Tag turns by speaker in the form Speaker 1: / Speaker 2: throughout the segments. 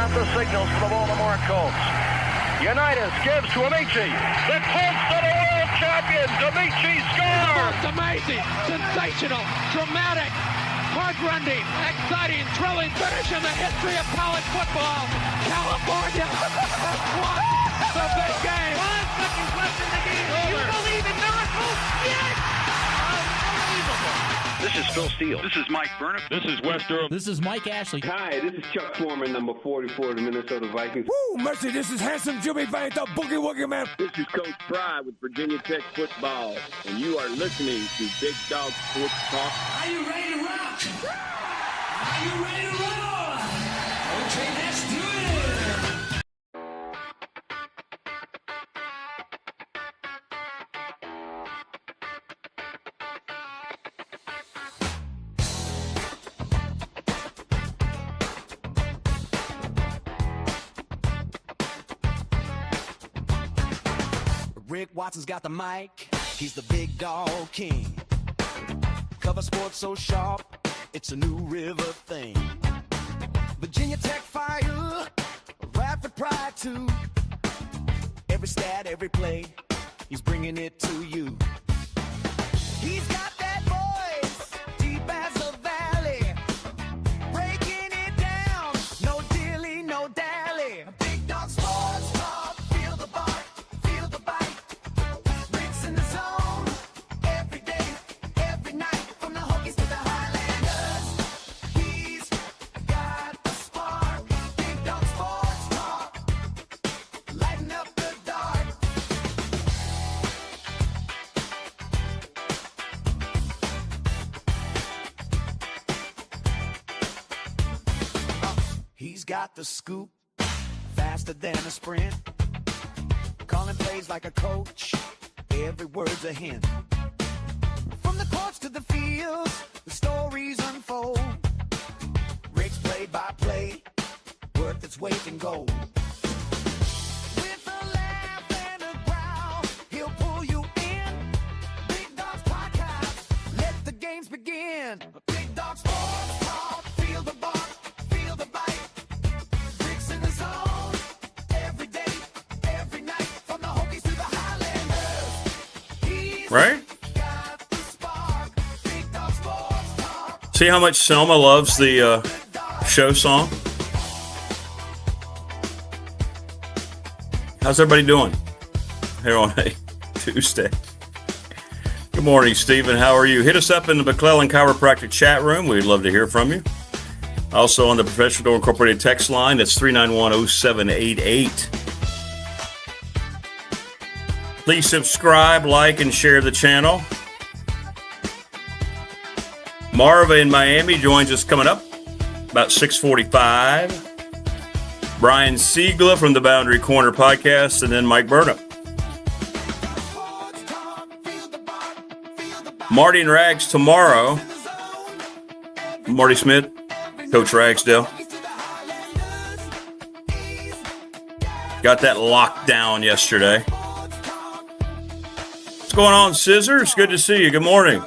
Speaker 1: out the signals for the Baltimore Colts. Unitas gives to Amici. The Colts are the world champions. Amici scores.
Speaker 2: It's amazing, sensational, dramatic, heart-rending, exciting, thrilling finish in the history of college football. California has won the big game.
Speaker 3: 5 seconds left in the game. You believe in miracles? Yes! Unbelievable.
Speaker 1: This is Phil Steele.
Speaker 4: This is Mike Burnham.
Speaker 5: This is Wes Durham.
Speaker 6: This is Mike Ashley.
Speaker 7: Hi, this is Chuck Foreman, number 44 of the Minnesota Vikings.
Speaker 8: Woo, mercy, this is handsome Jimmy Vane, the Boogie Woogie Man.
Speaker 9: This is Coach Fry with Virginia Tech Football, and you are listening to Big Dog Sports Talk.
Speaker 10: Are you ready to rock? Are you ready to roll? Okay, let's do it.
Speaker 11: Rick Watson's got the mic, he's the big dog king. Cover sports so sharp, it's a new river thing. Virginia Tech fire, rapid pride too. Every stat, every play, he's bringing it to you. He's got that voice, deep as a valley, breaking it down, no dilly, no dally. Big dog sports talk, feel the bark, feel the bite. Rick's in the zone, every day, every night, from the Hokies to the Highlanders. He's got a spark, Big dog sports talk, lighten up the dark. He's got the scoop, faster than a sprint. Calling plays like a coach, every word's a hint. From the courts to the fields, the stories unfold. Rick's play-by-play, worth its weight in gold. With a laugh and a growl, he'll pull you in. Big Dog's podcast, let the games begin. Big Dog Sports Talk, feel the bark, feel the bite. Rick's in the zone, every day, every night, from the Hokies to the Highlanders. He's
Speaker 5: Right?
Speaker 11: got the spark, Big Dog Sports Talk.
Speaker 5: See how much Selma loves the show song? How's everybody doing here on a Tuesday? Good morning, Stephen. How are you? Hit us up in the McClellan Chiropractic chat room. We'd love to hear from you. Also on the Professional Incorporated text line, that's 391-0788. Please subscribe, like, and share the channel. Marva in Miami joins us coming up about 6:45. Brian Siegler from the Boundary Corner podcast, and then Mike Burnham. Marty and Rags tomorrow. Marty Smith, Coach Ragsdale. Got that locked down yesterday. What's going on, Scissors? Good to see you. Good morning.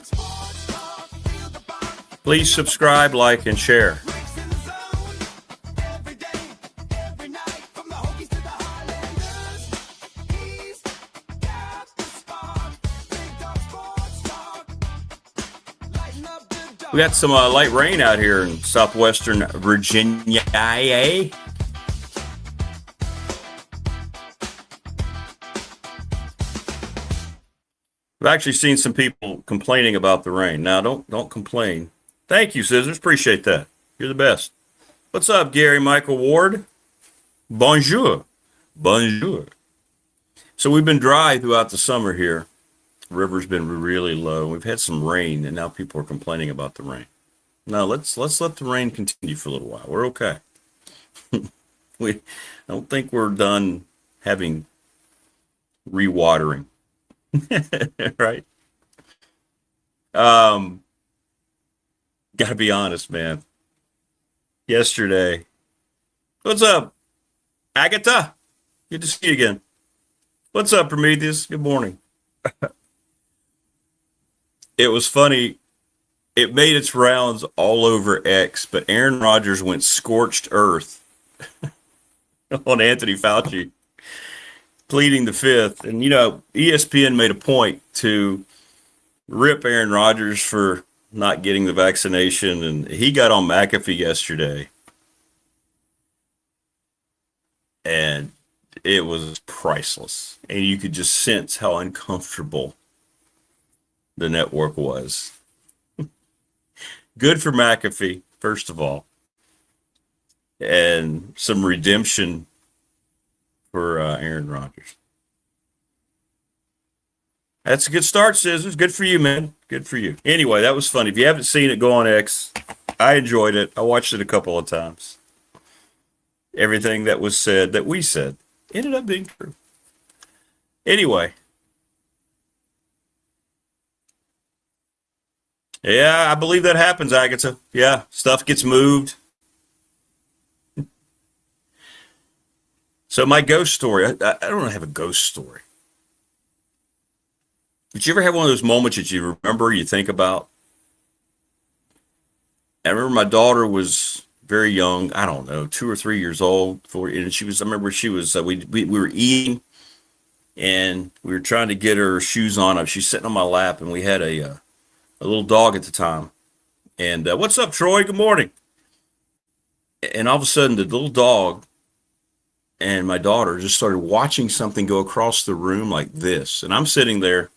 Speaker 5: Please subscribe, like, and share. We got some light rain out here in southwestern Virginia. I've actually seen some people complaining about the rain. Now, don't complain. Thank you, Scissors. Appreciate that. You're the best. What's up, Gary Michael Ward? Bonjour. Bonjour. So we've been dry throughout the summer here. The river's been really low. We've had some rain, and now people are complaining about the rain. No, let's let the rain continue for a little while. We're okay. I don't think we're done having rewatering. Right? Gotta be honest, man. Yesterday. What's up, Agatha? Good to see you again. What's up, Prometheus? Good morning. It was funny. It made its rounds all over X, but Aaron Rodgers went scorched earth on Anthony Fauci pleading the fifth. And, you know, ESPN made a point to rip Aaron Rodgers for not getting the vaccination, and he got on McAfee yesterday. And it was priceless. And you could just sense how uncomfortable the network was. Good for McAfee, first of all. And some redemption for Aaron Rodgers. That's a good start, Scissors. Good for you, man. Good for you. Anyway, that was funny. If you haven't seen it, go on X. I enjoyed it. I watched it a couple of times. Everything that was said, that we said, ended up being true. Anyway. Yeah, I believe that happens, Agatha. Yeah, stuff gets moved. So my ghost story, I don't have a ghost story. Did you ever have one of those moments that you remember, you think about? I remember my daughter was very young, I don't know, 2 or 3 years old, and she was, I remember she was, we were eating, and we were trying to get her shoes on. She's sitting on my lap, and we had a little dog at the time. And what's up, Troy? Good morning. And all of a sudden, the little dog and my daughter just started watching something go across the room like this. And I'm sitting there,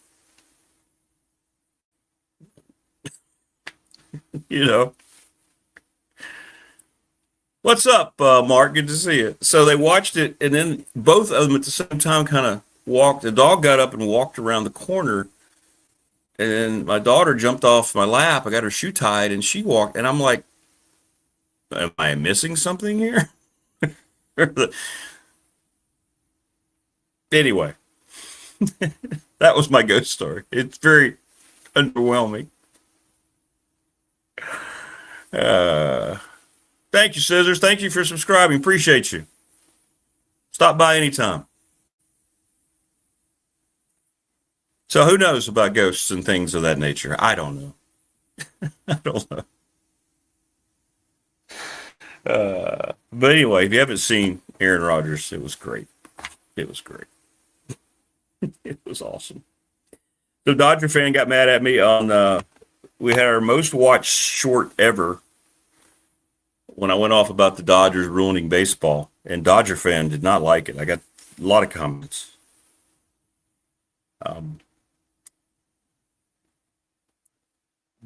Speaker 5: you know. What's up, Mark? Good to see you. So they watched it, and then both of them at the same time kind of walked. The dog got up and walked around the corner, and then my daughter jumped off my lap. I got her shoe tied, and she walked, and I'm like, am I missing something here? Anyway, that was my ghost story. It's very underwhelming. Thank you, Scissors. Thank you for subscribing. Appreciate you. Stop by anytime. So who knows about ghosts and things of that nature? I don't know. I don't know. But anyway, if you haven't seen Aaron Rodgers, it was great. It was great. It was awesome. So Dodger fan got mad at me on, we had our most watched short ever when I went off about the Dodgers ruining baseball, and Dodger fan did not like it. I got a lot of comments.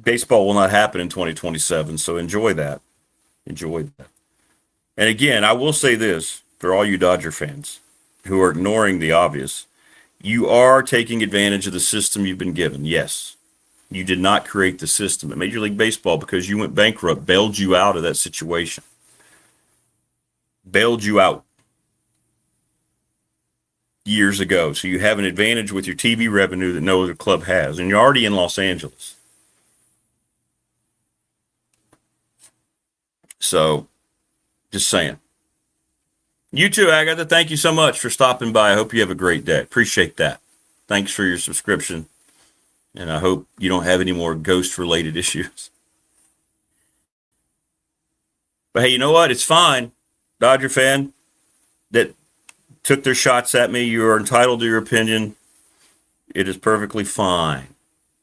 Speaker 5: Baseball will not happen in 2027, so enjoy that. Enjoy that. And again, I will say this for all you Dodger fans who are ignoring the obvious. You are taking advantage of the system you've been given. Yes. You did not create the system. And Major League Baseball, because you went bankrupt, bailed you out of that situation. Bailed you out years ago. So you have an advantage with your TV revenue that no other club has. And you're already in Los Angeles. So, just saying. You too, Agatha. Thank you so much for stopping by. I hope you have a great day. Appreciate that. Thanks for your subscription. And I hope you don't have any more ghost-related issues. But hey, you know what? It's fine. Dodger fan that took their shots at me, you are entitled to your opinion. It is perfectly fine.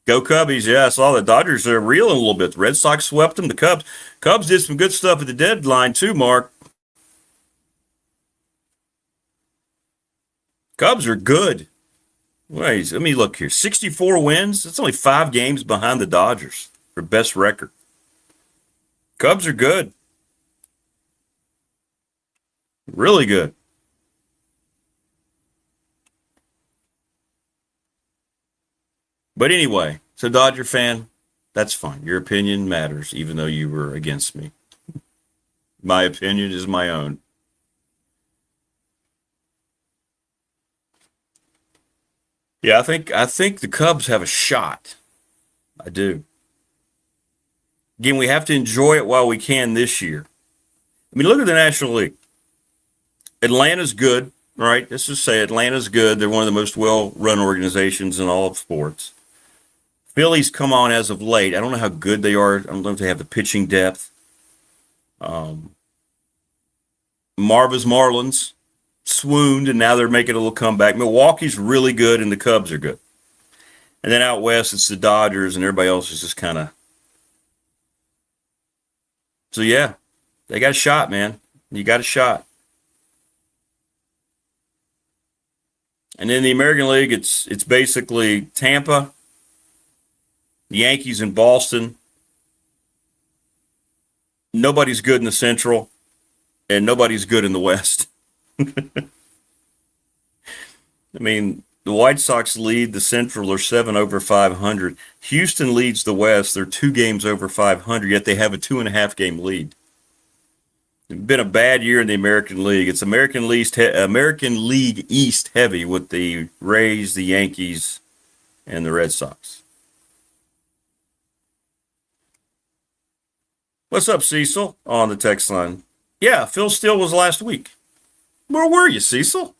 Speaker 5: Go Cubbies. Yeah, I saw the Dodgers are reeling a little bit. The Red Sox swept them. The Cubs did some good stuff at the deadline too, Mark. Cubs are good. Wait, let me look here. 64 wins. That's only 5 games behind the Dodgers for best record. Cubs are good. Really good. But anyway, so Dodger fan, that's fine. Your opinion matters, even though you were against me. My opinion is my own. Yeah, I think the Cubs have a shot. I do. Again, we have to enjoy it while we can this year. I mean, look at the National League. Atlanta's good, right? Let's just say Atlanta's good. They're one of the most well-run organizations in all of sports. Phillies come on as of late. I don't know how good they are. I don't know if they have the pitching depth. Marva's Marlins swooned, and now they're making a little comeback. Milwaukee's really good, and the Cubs are good. And then out west, it's the Dodgers, and everybody else is just kind of. So, yeah, they got a shot, man. You got a shot. And in the American League, it's basically Tampa, the Yankees, and Boston. Nobody's good in the Central, and nobody's good in the West. I mean, the White Sox lead the Central. They're 7 over 500. Houston leads the West. They're 2 games over 500, yet they have a 2.5 game lead. It's been a bad year in the American League. It's American League East heavy with the Rays, the Yankees, and the Red Sox. What's up, Cecil, on the text line? Yeah, Phil Steele was last week. Where were you, Cecil?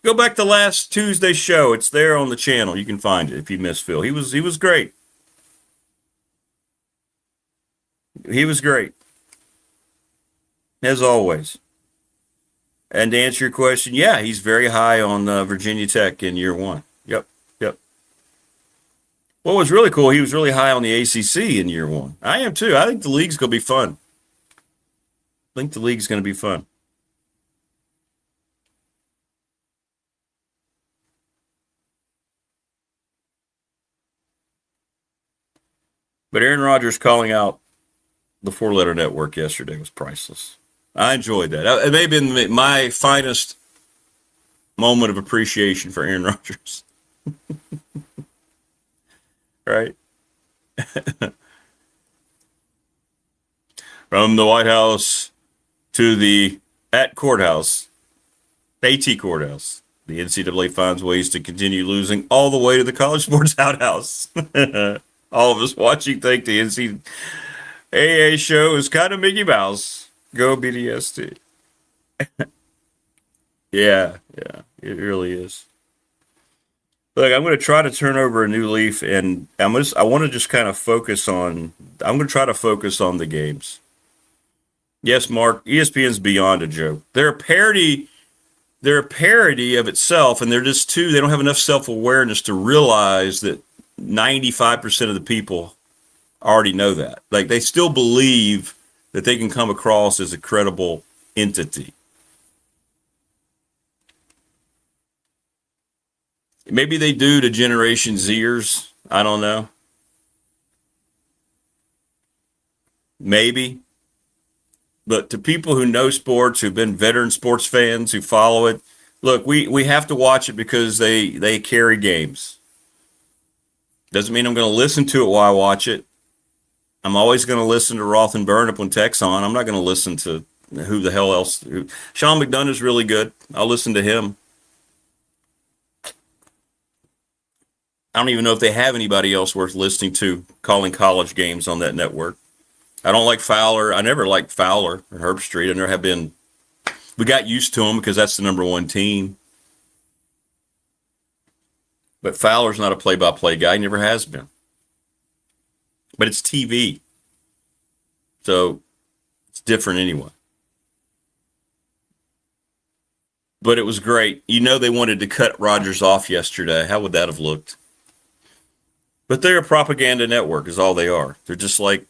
Speaker 5: Go back to last Tuesday's show. It's there on the channel. You can find it if you missed Phil. He was great. He was great. As always. And to answer your question, yeah, he's very high on Virginia Tech in year 1. Yep. What was really cool, he was really high on the ACC in year 1. I am too. I think the league's going to be fun. But Aaron Rodgers calling out the 4-letter network yesterday was priceless. I enjoyed that. It may have been my finest moment of appreciation for Aaron Rodgers. Right? From the White House to the courthouse, AT courthouse, the NCAA finds ways to continue losing all the way to the college sports outhouse. All of us watching think the NCAA show is kind of Mickey Mouse. Go BDST. Yeah, it really is. Look, I'm going to try to turn over a new leaf, and I want to just kind of focus on. I'm going to try to focus on the games. Yes, Mark, ESPN's beyond a joke. They're a parody. They're a parody of itself, and they're just too. They don't have enough self-awareness to realize that 95% of the people already know that. Like, they still believe that they can come across as a credible entity. Maybe they do to Generation Zers. I don't know. Maybe. But to people who know sports, who've been veteran sports fans, who follow it, look, we have to watch it because they carry games. Doesn't mean I'm going to listen to it while I watch it. I'm always going to listen to Roth and Burnip when Tech's on. I'm not going to listen to who the hell else. Sean McDonough's really good. I'll listen to him. I don't even know if they have anybody else worth listening to calling college games on that network. I don't like Fowler. I never liked Fowler or Herbstreit. I never have been. We got used to him because that's the number 1 team. But Fowler's not a play-by-play guy. He never has been. But it's TV. So it's different anyway. But it was great. You know they wanted to cut Rodgers off yesterday. How would that have looked? But they're a propaganda network is all they are. They're just like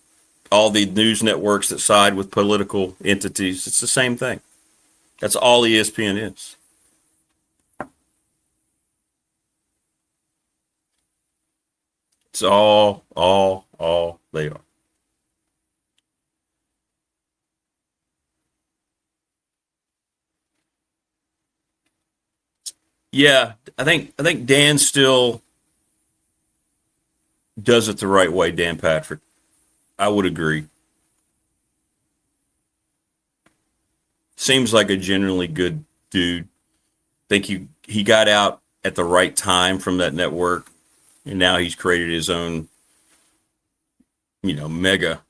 Speaker 5: all the news networks that side with political entities. It's the same thing. That's all ESPN is. It's all they are. Yeah, I think Dan still does it the right way, Dan Patrick. I would agree. Seems like a generally good dude. Think he got out at the right time from that network, and now he's created his own, mega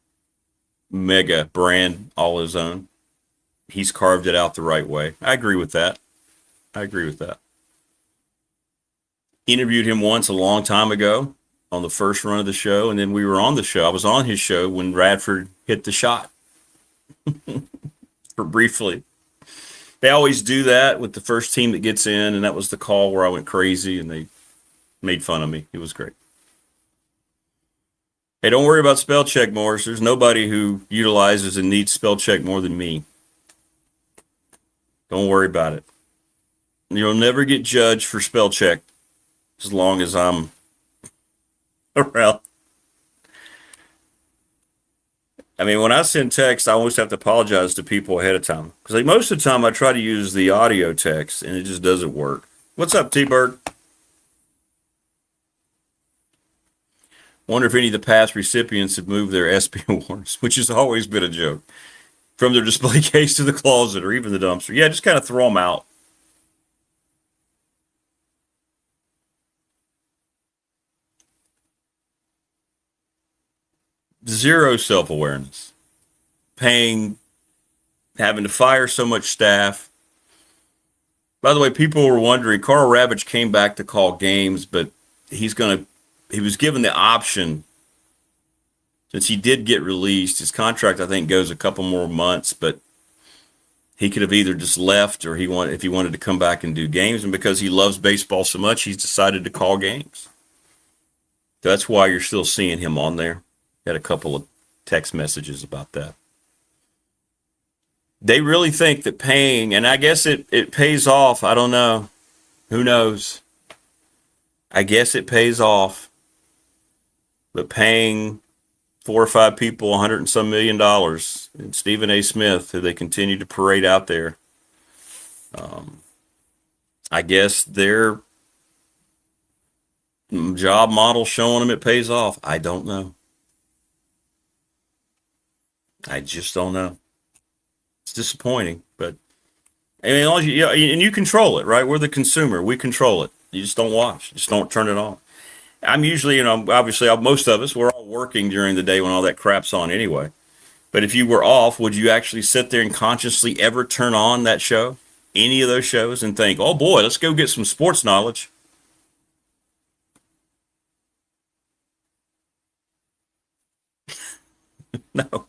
Speaker 5: brand all his own. He's carved it out the right way. I agree with that. Interviewed him once a long time ago on the first run of the show, and then we were on the show. I was on his show when Radford hit the shot for briefly. They always do that with the first team that gets in, and that was the call where I went crazy, and they made fun of me. It was great. Hey, don't worry about spell check, Morris. There's nobody who utilizes and needs spell check more than me. Don't worry about it. You'll never get judged for spell check as long as I'm around. I mean, when I send text, I always have to apologize to people ahead of time. Because like most of the time, I try to use the audio text, and it just doesn't work. What's up, T-Bird? Wonder if any of the past recipients have moved their SP awards, which has always been a joke. From their display case to the closet or even the dumpster. Yeah, just kind of throw them out. Zero self-awareness. Having to fire so much staff. By the way, people were wondering, Carl Ravitch came back to call games, but he was given the option, since he did get released. His contract, I think, goes a couple more months, but he could have either just left or if he wanted to come back and do games. And because he loves baseball so much, he's decided to call games. That's why you're still seeing him on there. Had a couple of text messages about that. They really think that paying, and I guess it pays off. I don't know. Who knows? I guess it pays off. But paying 4 or 5 people $100 and some million, and Stephen A. Smith, who they continue to parade out there, I guess their job model showing them it pays off. I don't know. I just don't know. It's disappointing, but I mean, and you control it, right? We're the consumer. We control it. You just don't watch. Just don't turn it on. I'm usually, obviously most of us, we're all working during the day when all that crap's on anyway. But if you were off, would you actually sit there and consciously ever turn on that show, any of those shows, and think, oh boy, let's go get some sports knowledge? No.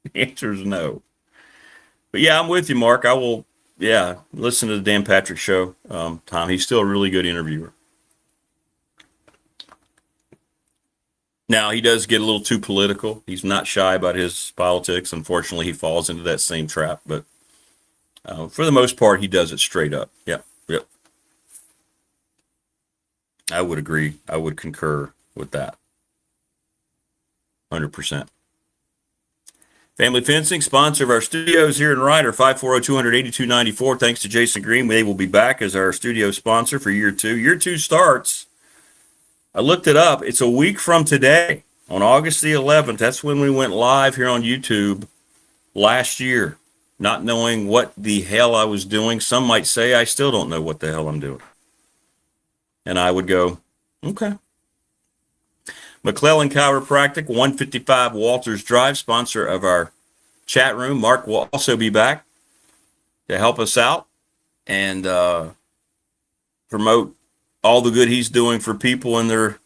Speaker 5: The answer is no. But yeah, I'm with you, Mark. I will, listen to the Dan Patrick Show, Tom. He's still a really good interviewer. Now, he does get a little too political. He's not shy about his politics. Unfortunately, he falls into that same trap. But for the most part, he does it straight up. Yep. I would agree. I would concur with that. 100%. Family Fencing, sponsor of our studios here in Ryder, 540-200-8294. Thanks to Jason Green. They will be back as our studio sponsor for year 2. Year 2 starts, I looked it up. It's a week from today, on August the 11th. That's when we went live here on YouTube last year, not knowing what the hell I was doing. Some might say I still don't know what the hell I'm doing. And I would go, okay. McClellan Chiropractic, 155 Walters Drive, sponsor of our chat room. Mark will also be back to help us out and promote all the good he's doing for people in their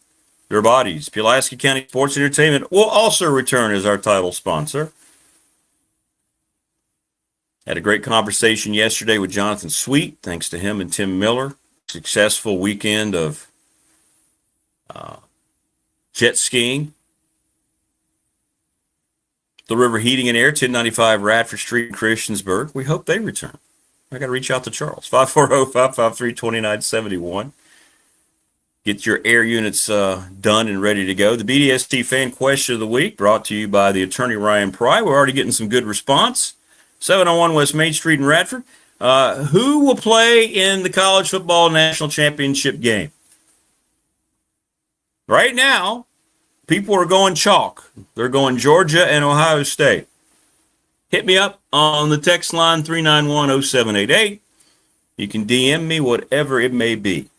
Speaker 5: bodies. Pulaski County Sports Entertainment will also return as our title sponsor. Had a great conversation yesterday with Jonathan Sweet, thanks to him and Tim Miller. Successful weekend of jet skiing. The River Heating and Air, 1095 Radford Street in Christiansburg. We hope they return. I got to reach out to Charles. 540-553-2971. Get your air units done and ready to go. The BDST fan question of the week brought to you by the attorney Ryan Pry. We're already getting some good response. 701 West Main Street in Radford. Who will play in the college football national championship game? Right now, people are going chalk. They're going Georgia and Ohio State. Hit me up on the text line 3910788. You can DM me whatever it may be.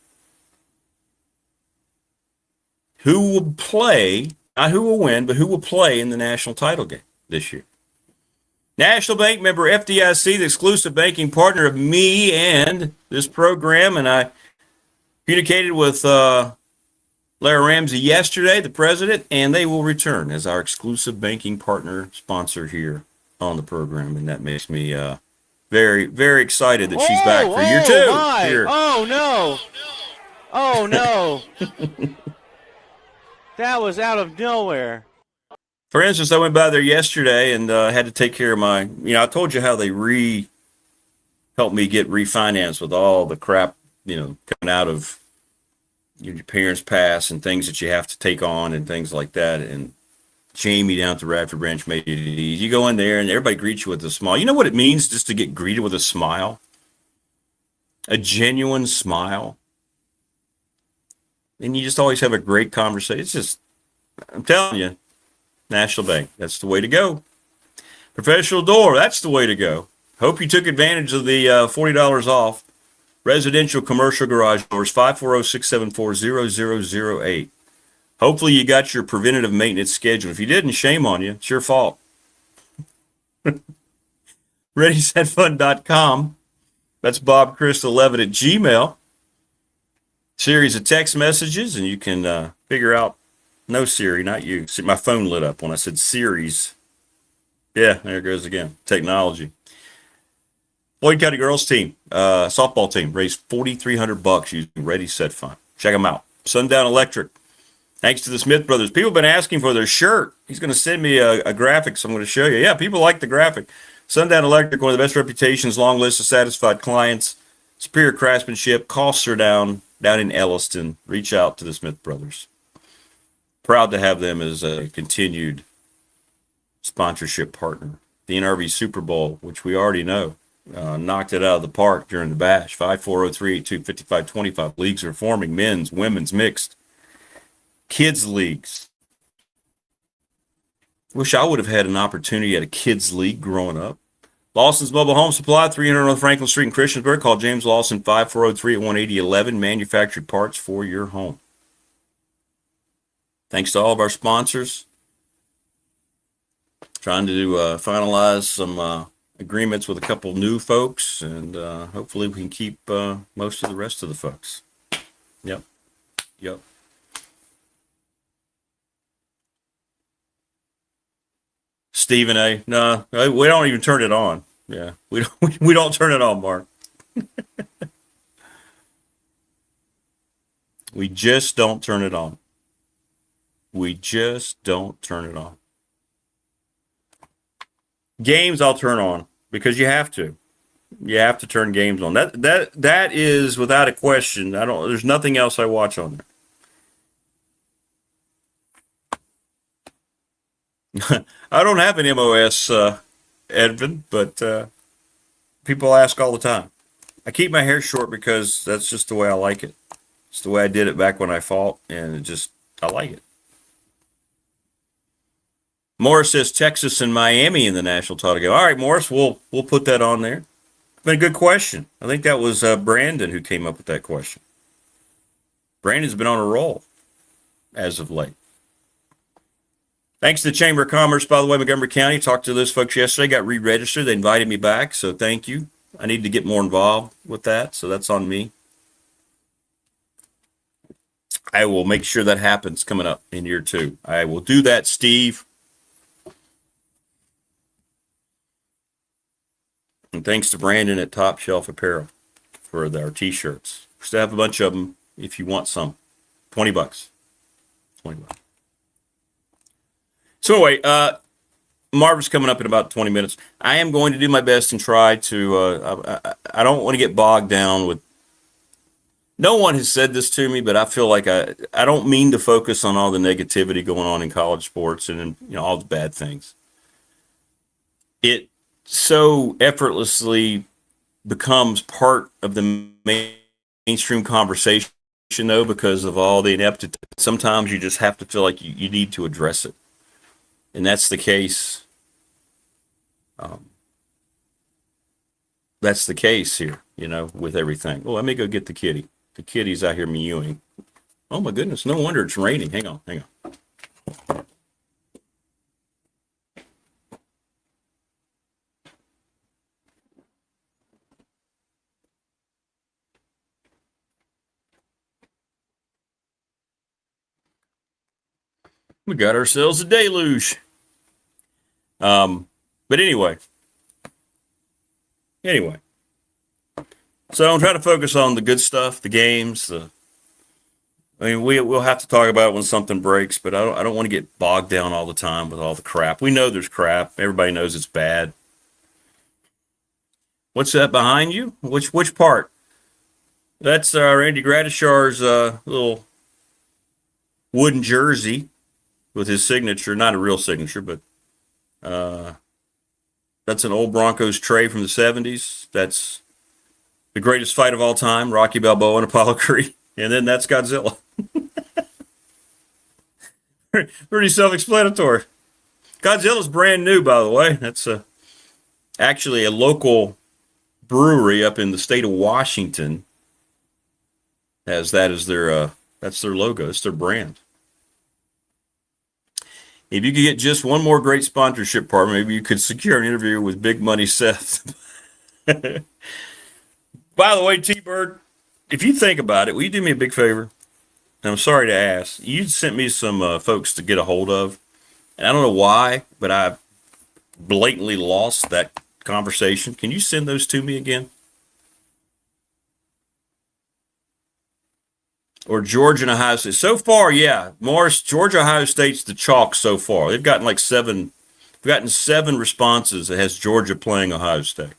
Speaker 5: Who will play, not who will win, but who will play in the national title game this year? National Bank member FDIC, the exclusive banking partner of me and this program, and I communicated with Larry Ramsey yesterday, the president, and they will return as our exclusive banking partner sponsor here on the program, and that makes me very, very excited that she's back for year 2.
Speaker 4: My.
Speaker 5: Here.
Speaker 4: Oh, no. Oh, no. That was out of nowhere.
Speaker 5: For instance, I went by there yesterday and had to take care of my, I told you how they helped me get refinanced with all the crap, coming out of your parents' past and things that you have to take on and things like that. And Jamie down at the Radford branch made it easy. You go in there and everybody greets you with a smile. You know what it means just to get greeted with a smile? A genuine smile. And you just always have a great conversation. It's just, I'm telling you, National Bank, that's the way to go. Professional Door, that's the way to go. Hope you took advantage of the $40 off. Residential commercial garage doors, 540-674-0008. Hopefully you got your preventative maintenance schedule. If you didn't, shame on you. It's your fault. ReadySetFun.com. That's Bob Chris 11 at Gmail. Series of text messages, and you can figure out. No, Siri, not you. See, my phone lit up when I said series. Yeah, there it goes again. Technology. Floyd County girls team, softball team, raised $4,300 using Ready Set Fun. Check them out. Sundown Electric. Thanks to the Smith brothers. People have been asking for their shirt. He's going to send me a graphic, so I'm going to show you. Yeah, people like the graphic. Sundown Electric, one of the best reputations, long list of satisfied clients, superior craftsmanship, costs are down in Elliston. Reach out to the Smith brothers. Proud to have them as a continued sponsorship partner. The NRV Super Bowl, which we already know, knocked it out of the park during the bash. 540-382-5525. Leagues are forming: men's, women's, mixed, kids leagues. Wish I would have had an opportunity at a kids league growing up. Lawson's Mobile Home Supply, 300 North Franklin Street in Christiansburg. Call James Lawson, 540-381-8011. Manufactured parts for your home. Thanks to all of our sponsors. Trying to finalize some agreements with a couple new folks, and hopefully we can keep most of the rest of the folks. Yep. Stephen A. No, we don't even turn it on. Yeah, we don't turn it on, Mark. We just don't turn it on. Games I'll turn on because you have to. You have to turn games on. That is without a question. There's nothing else I watch on there. I don't have an MOS, Edvin, but people ask all the time. I keep my hair short because that's just the way I like it. It's the way I did it back when I fought, and I like it. Morris says Texas and Miami in the national title game. All right, Morris, we'll put that on there. Been a good question. I think that was Brandon who came up with that question. Brandon's been on a roll as of late. Thanks to the Chamber of Commerce, by the way, Montgomery County. Talked to those folks yesterday, got re-registered. They invited me back, so thank you. I need to get more involved with that, so that's on me. I will make sure that happens coming up in year 2. I will do that, Steve. And thanks to Brandon at Top Shelf Apparel for our T-shirts. We still have a bunch of them if you want some. $20. $20. So anyway, Marvin's coming up in about 20 minutes. I am going to do my best and try to, I don't want to get bogged down with, no one has said this to me, but I feel like I don't mean to focus on all the negativity going on in college sports and all the bad things. It so effortlessly becomes part of the mainstream conversation, though, because of all the ineptitude. Sometimes you just have to feel like you need to address it. And that's the case. That's the case here, with everything. Well, let me go get the kitty. The kitty's out here mewing. Oh, my goodness. No wonder it's raining. Hang on. We got ourselves a deluge. But anyway, Anyway, so I'm trying to focus on the good stuff, the games. We'll have to talk about it when something breaks, but I don't want to get bogged down all the time with all the crap. We know there's crap. Everybody knows it's bad. What's that behind you? Which part? That's Randy Gradishar's little wooden jersey with his signature. Not a real signature, but that's an old Broncos tray from the 70s. That's the greatest fight of all time, Rocky Balboa and Apollo Creed. And then that's Godzilla. Pretty self-explanatory. Godzilla's brand new, by the way. That's actually a local brewery up in the state of Washington. Has that as their that's their logo. It's their brand. If you could get just one more great sponsorship partner, maybe you could secure an interview with Big Money Seth. By the way, T-Bird, if you think about it, will you do me a big favor? And I'm sorry to ask. You sent me some folks to get a hold of, and I don't know why, but I blatantly lost that conversation. Can you send those to me again? Or Georgia and Ohio State. So far, yeah. Morris, Georgia, Ohio State's the chalk so far. They've gotten like seven responses that has Georgia playing Ohio State.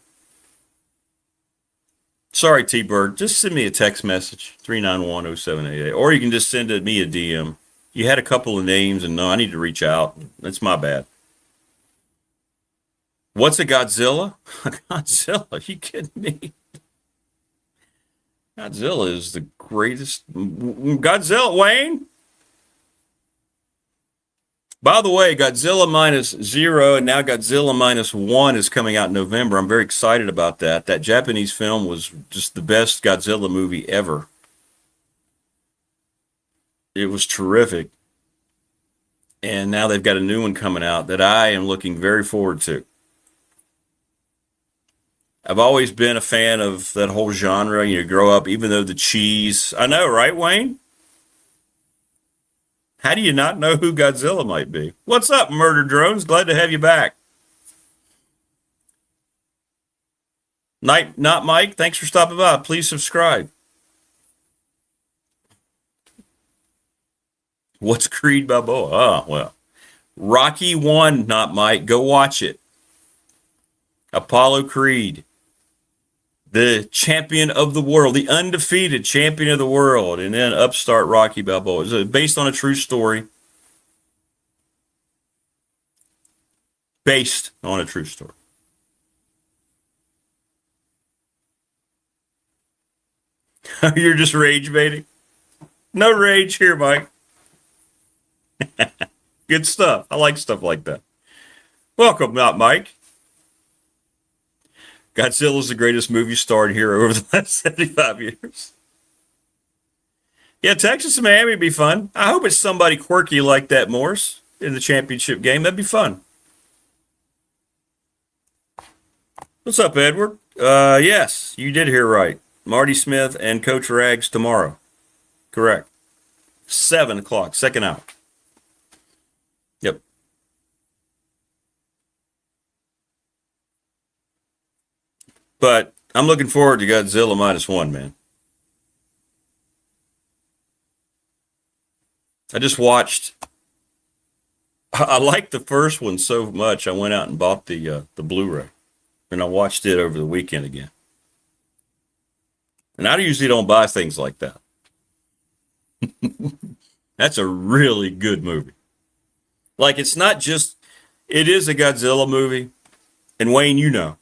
Speaker 5: Sorry, T-Bird. Just send me a text message, 3910788. Or you can just send me a DM. You had a couple of names, and no, I need to reach out. That's my bad. What's a Godzilla? Godzilla? Are you kidding me? Godzilla is the greatest. Godzilla, Wayne? By the way, Godzilla -0 and now Godzilla -1 is coming out in November. I'm very excited about that. That Japanese film was just the best Godzilla movie ever. It was terrific. And now they've got a new one coming out that I am looking very forward to. I've always been a fan of that whole genre. You grow up, even though the cheese. I know, right, Wayne? How do you not know who Godzilla might be? What's up, Murder Drones? Glad to have you back. Not Mike, thanks for stopping by. Please subscribe. What's Creed Balboa? Oh, well. Rocky 1, not Mike. Go watch it. Apollo Creed. The champion of the world, the undefeated champion of the world, and then upstart Rocky Balboa. It's based on a true story. Based on a true story. You're just rage baiting? No rage here, Mike. Good stuff. I like stuff like that. Welcome, not Mike. Godzilla's the greatest movie star and hero over the last 75 years. Yeah, Texas and Miami would be fun. I hope it's somebody quirky like that, Morris, in the championship game. That'd be fun. What's up, Edward? Yes, you did hear right. Marty Smith and Coach Rags tomorrow. Correct. 7 o'clock, second hour. Yep. But I'm looking forward to Godzilla -1, man. I just watched. I liked the first one so much, I went out and bought the Blu-ray, and I watched it over the weekend again. And I usually don't buy things like that. That's a really good movie. Like, it's not just. It is a Godzilla movie, and Wayne, you know.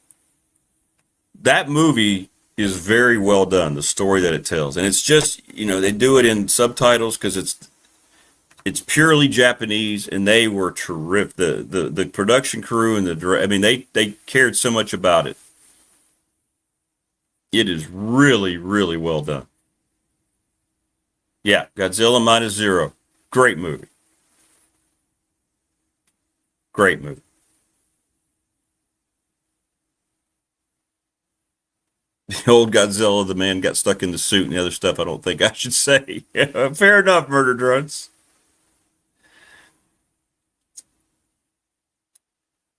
Speaker 5: That movie is very well done, the story that it tells. And it's just, they do it in subtitles because it's purely Japanese, and they were terrific. The production crew and they cared so much about it. It is really, really well done. Yeah, Godzilla -0. Great movie. Great movie. The old Godzilla, the man got stuck in the suit and the other stuff I don't think I should say. Fair enough, Murder Drones.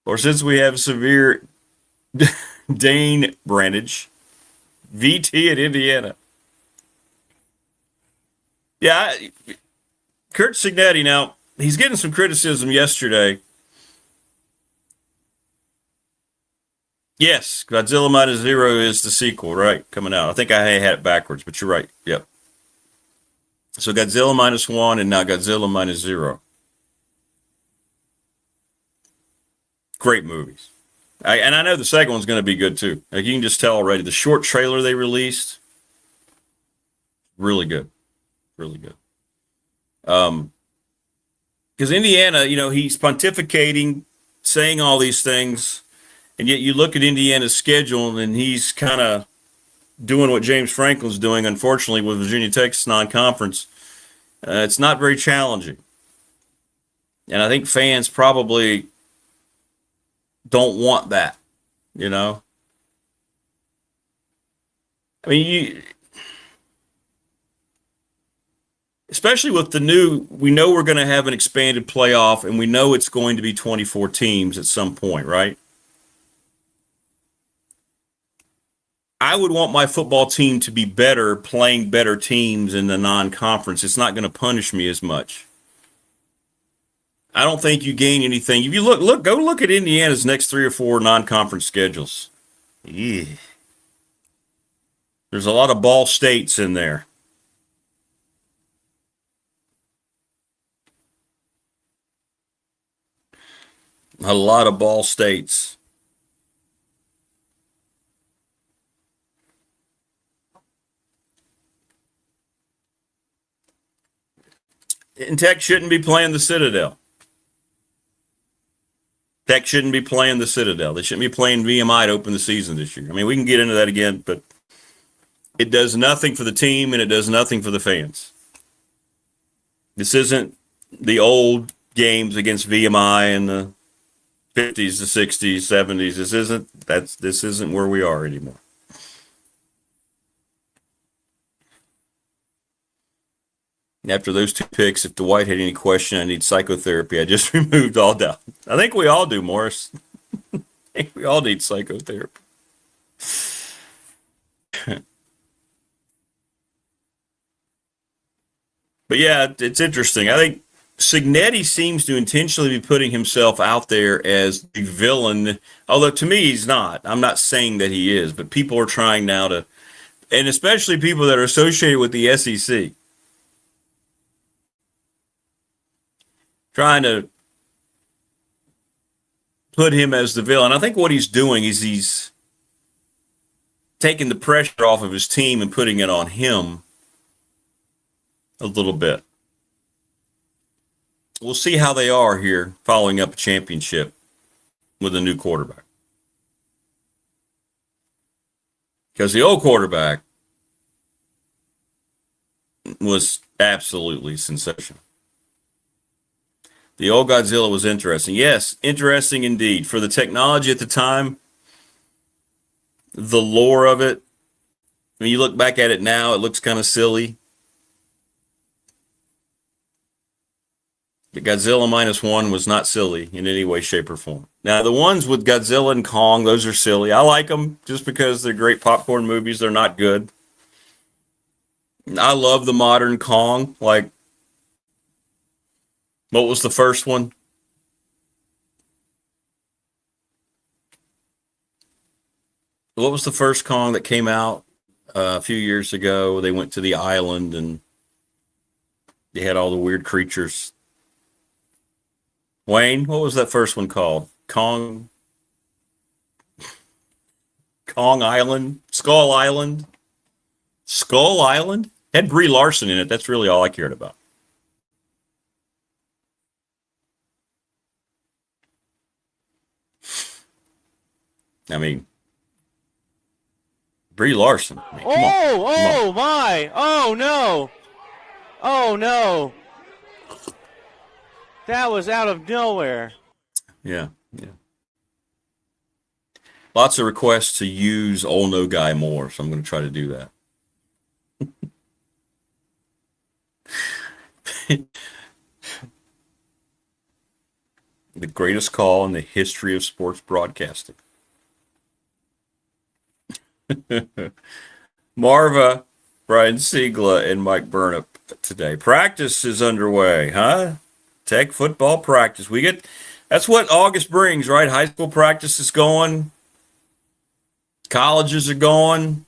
Speaker 5: Or since we have severe Dane Brandage, VT at Indiana. Yeah, Kurt Cignetti, now, he's getting some criticism yesterday. Yes, Godzilla Minus Zero is the sequel, right, coming out. I think I had it backwards, but you're right. Yep. So Godzilla Minus One and now Godzilla Minus Zero. Great movies. And I know the second one's going to be good, too. Like, you can just tell already. The short trailer they released, really good. Really good. Because Indiana, he's pontificating, saying all these things, and yet you look at Indiana's schedule, and he's kind of doing what James Franklin's doing, unfortunately, with Virginia Tech's non-conference. It's not very challenging. And I think fans probably don't want that, I mean, especially with we know we're going to have an expanded playoff, and we know it's going to be 24 teams at some point, right? I would want my football team to be better, playing better teams in the non-conference. It's not going to punish me as much. I don't think you gain anything. If you go look at Indiana's next 3 or 4 non-conference schedules. Yeah. There's a lot of Ball States in there. A lot of Ball States. And Tech shouldn't be playing the Citadel. Tech shouldn't be playing the Citadel. They shouldn't be playing VMI to open the season this year. I mean, we can get into that again, but it does nothing for the team and it does nothing for the fans. This isn't the old games against VMI in the 50s, the 60s, 70s. This isn't where we are anymore. After those 2 picks, if Dwight had any question, I need psychotherapy. I just removed all doubt. I think we all do, Morris. I think we all need psychotherapy. But yeah, it's interesting. I think Cignetti seems to intentionally be putting himself out there as the villain, although to me he's not. I'm not saying that he is, but people are trying now to, and especially people that are associated with the SEC, trying to put him as the villain. I think what he's doing is he's taking the pressure off of his team and putting it on him a little bit. We'll see how they are here following up a championship with a new quarterback. Because the old quarterback was absolutely sensational. The old Godzilla was interesting. Yes, interesting indeed. For the technology at the time, the lore of it, when you look back at it now, it looks kind of silly. The Godzilla Minus One was not silly in any way, shape, or form. Now, the ones with Godzilla and Kong, those are silly. I like them just because they're great popcorn movies. They're not good. I love the modern Kong. Like, what was the first one? What was the first Kong that came out a few years ago? They went to the island and they had all the weird creatures. Wayne, what was that first one called? Kong Island? Skull Island? Skull Island? Had Brie Larson in it. That's really all I cared about. I mean, Brie Larson. I mean, come on.
Speaker 4: My. Oh, no. Oh, no. That was out of nowhere.
Speaker 5: Yeah. Lots of requests to use Old No Guy more, so I'm going to try to do that. The greatest call in the history of sports broadcasting. Marva, Brian Siegler, and Mike Burnip today. Practice is underway, huh? Tech football practice. That's what August brings, right? High school practice is going. Colleges are going.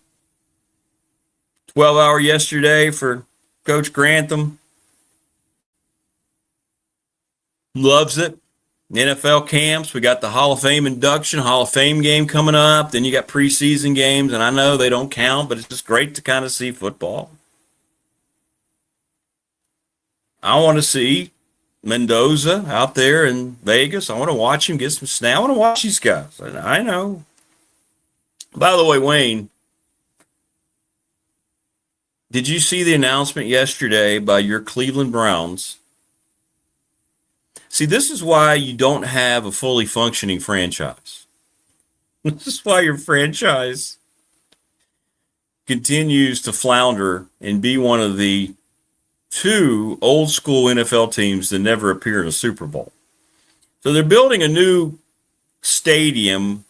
Speaker 5: 12-hour yesterday for Coach Grantham. Loves it. NFL camps. We got the Hall of Fame induction, Hall of Fame game coming up. Then you got preseason games, and I know they don't count, but it's just great to kind of see football. I want to see Mendoza out there in Vegas. I want to watch him get some snaps. I want to watch these guys. I know. By the way, Wayne, did you see the announcement yesterday by your Cleveland Browns? See, this is why you don't have a fully functioning franchise. This is why your franchise continues to flounder and be one of the two old school NFL teams that never appear in a Super Bowl. So they're building a new stadium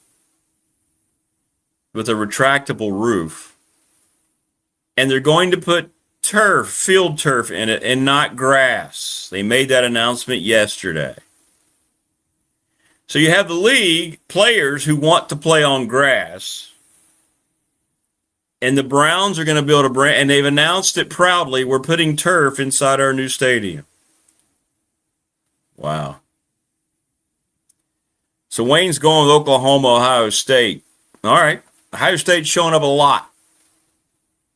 Speaker 5: with a retractable roof, and they're going to put turf, field turf in it, and not grass. They made that announcement yesterday. So you have the league players who want to play on grass, and the Browns are going to build a brand, and they've announced it proudly. We're putting turf inside our new stadium. Wow. So Wayne's going with Oklahoma, Ohio State. All right. Ohio State's showing up a lot.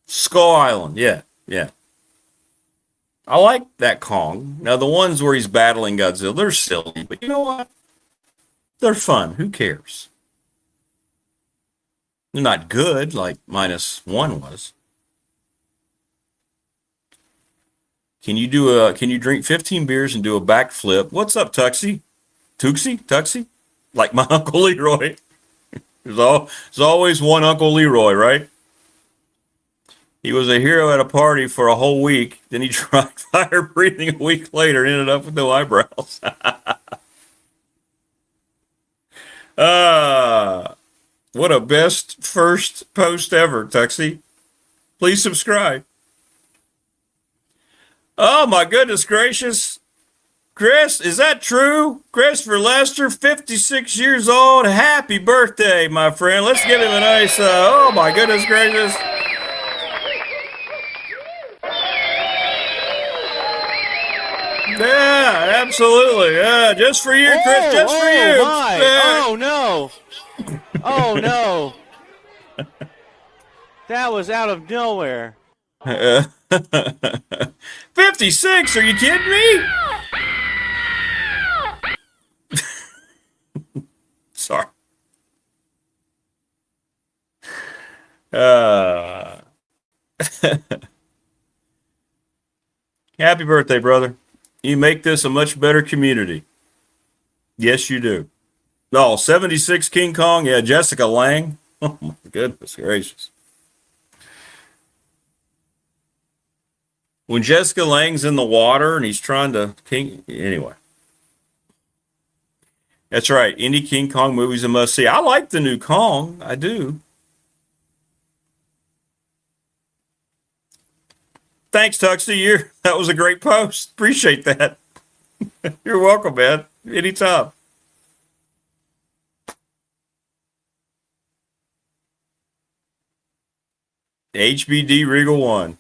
Speaker 5: Skull Island, yeah. I like that Kong. Now, the ones where he's battling Godzilla, they're silly, but you know what? They're fun. Who cares? They're not good like -1 was. Can you drink 15 beers and do a backflip? What's up, Tuxie? Tuxie? Like my Uncle Leroy. There's always one Uncle Leroy, right? He was a hero at a party for a whole week. Then he tried fire breathing a week later and ended up with no eyebrows. What a best first post ever, Tuxie. Please subscribe. Oh, my goodness gracious. Chris, is that true? Christopher Lester, 56 years old. Happy birthday, my friend. Let's give him a nice, oh, my goodness gracious. Yeah, absolutely. Yeah, just for you, Chris. Just for you.
Speaker 4: My.
Speaker 5: Yeah.
Speaker 4: Oh, no. Oh, no. That was out of nowhere.
Speaker 5: 56? Are you kidding me? Sorry. Happy birthday, brother. You make this a much better community. Yes, you do. No, 76 King Kong. Yeah, Jessica Lang. Oh, my goodness gracious. When Jessica Lang's in the water and he's trying to anyway. That's right. Any King Kong movie's a must see. I like the new Kong. I do. Thanks, Tuxie. That was a great post. Appreciate that. You're welcome, man. Anytime. HBD Regal 1.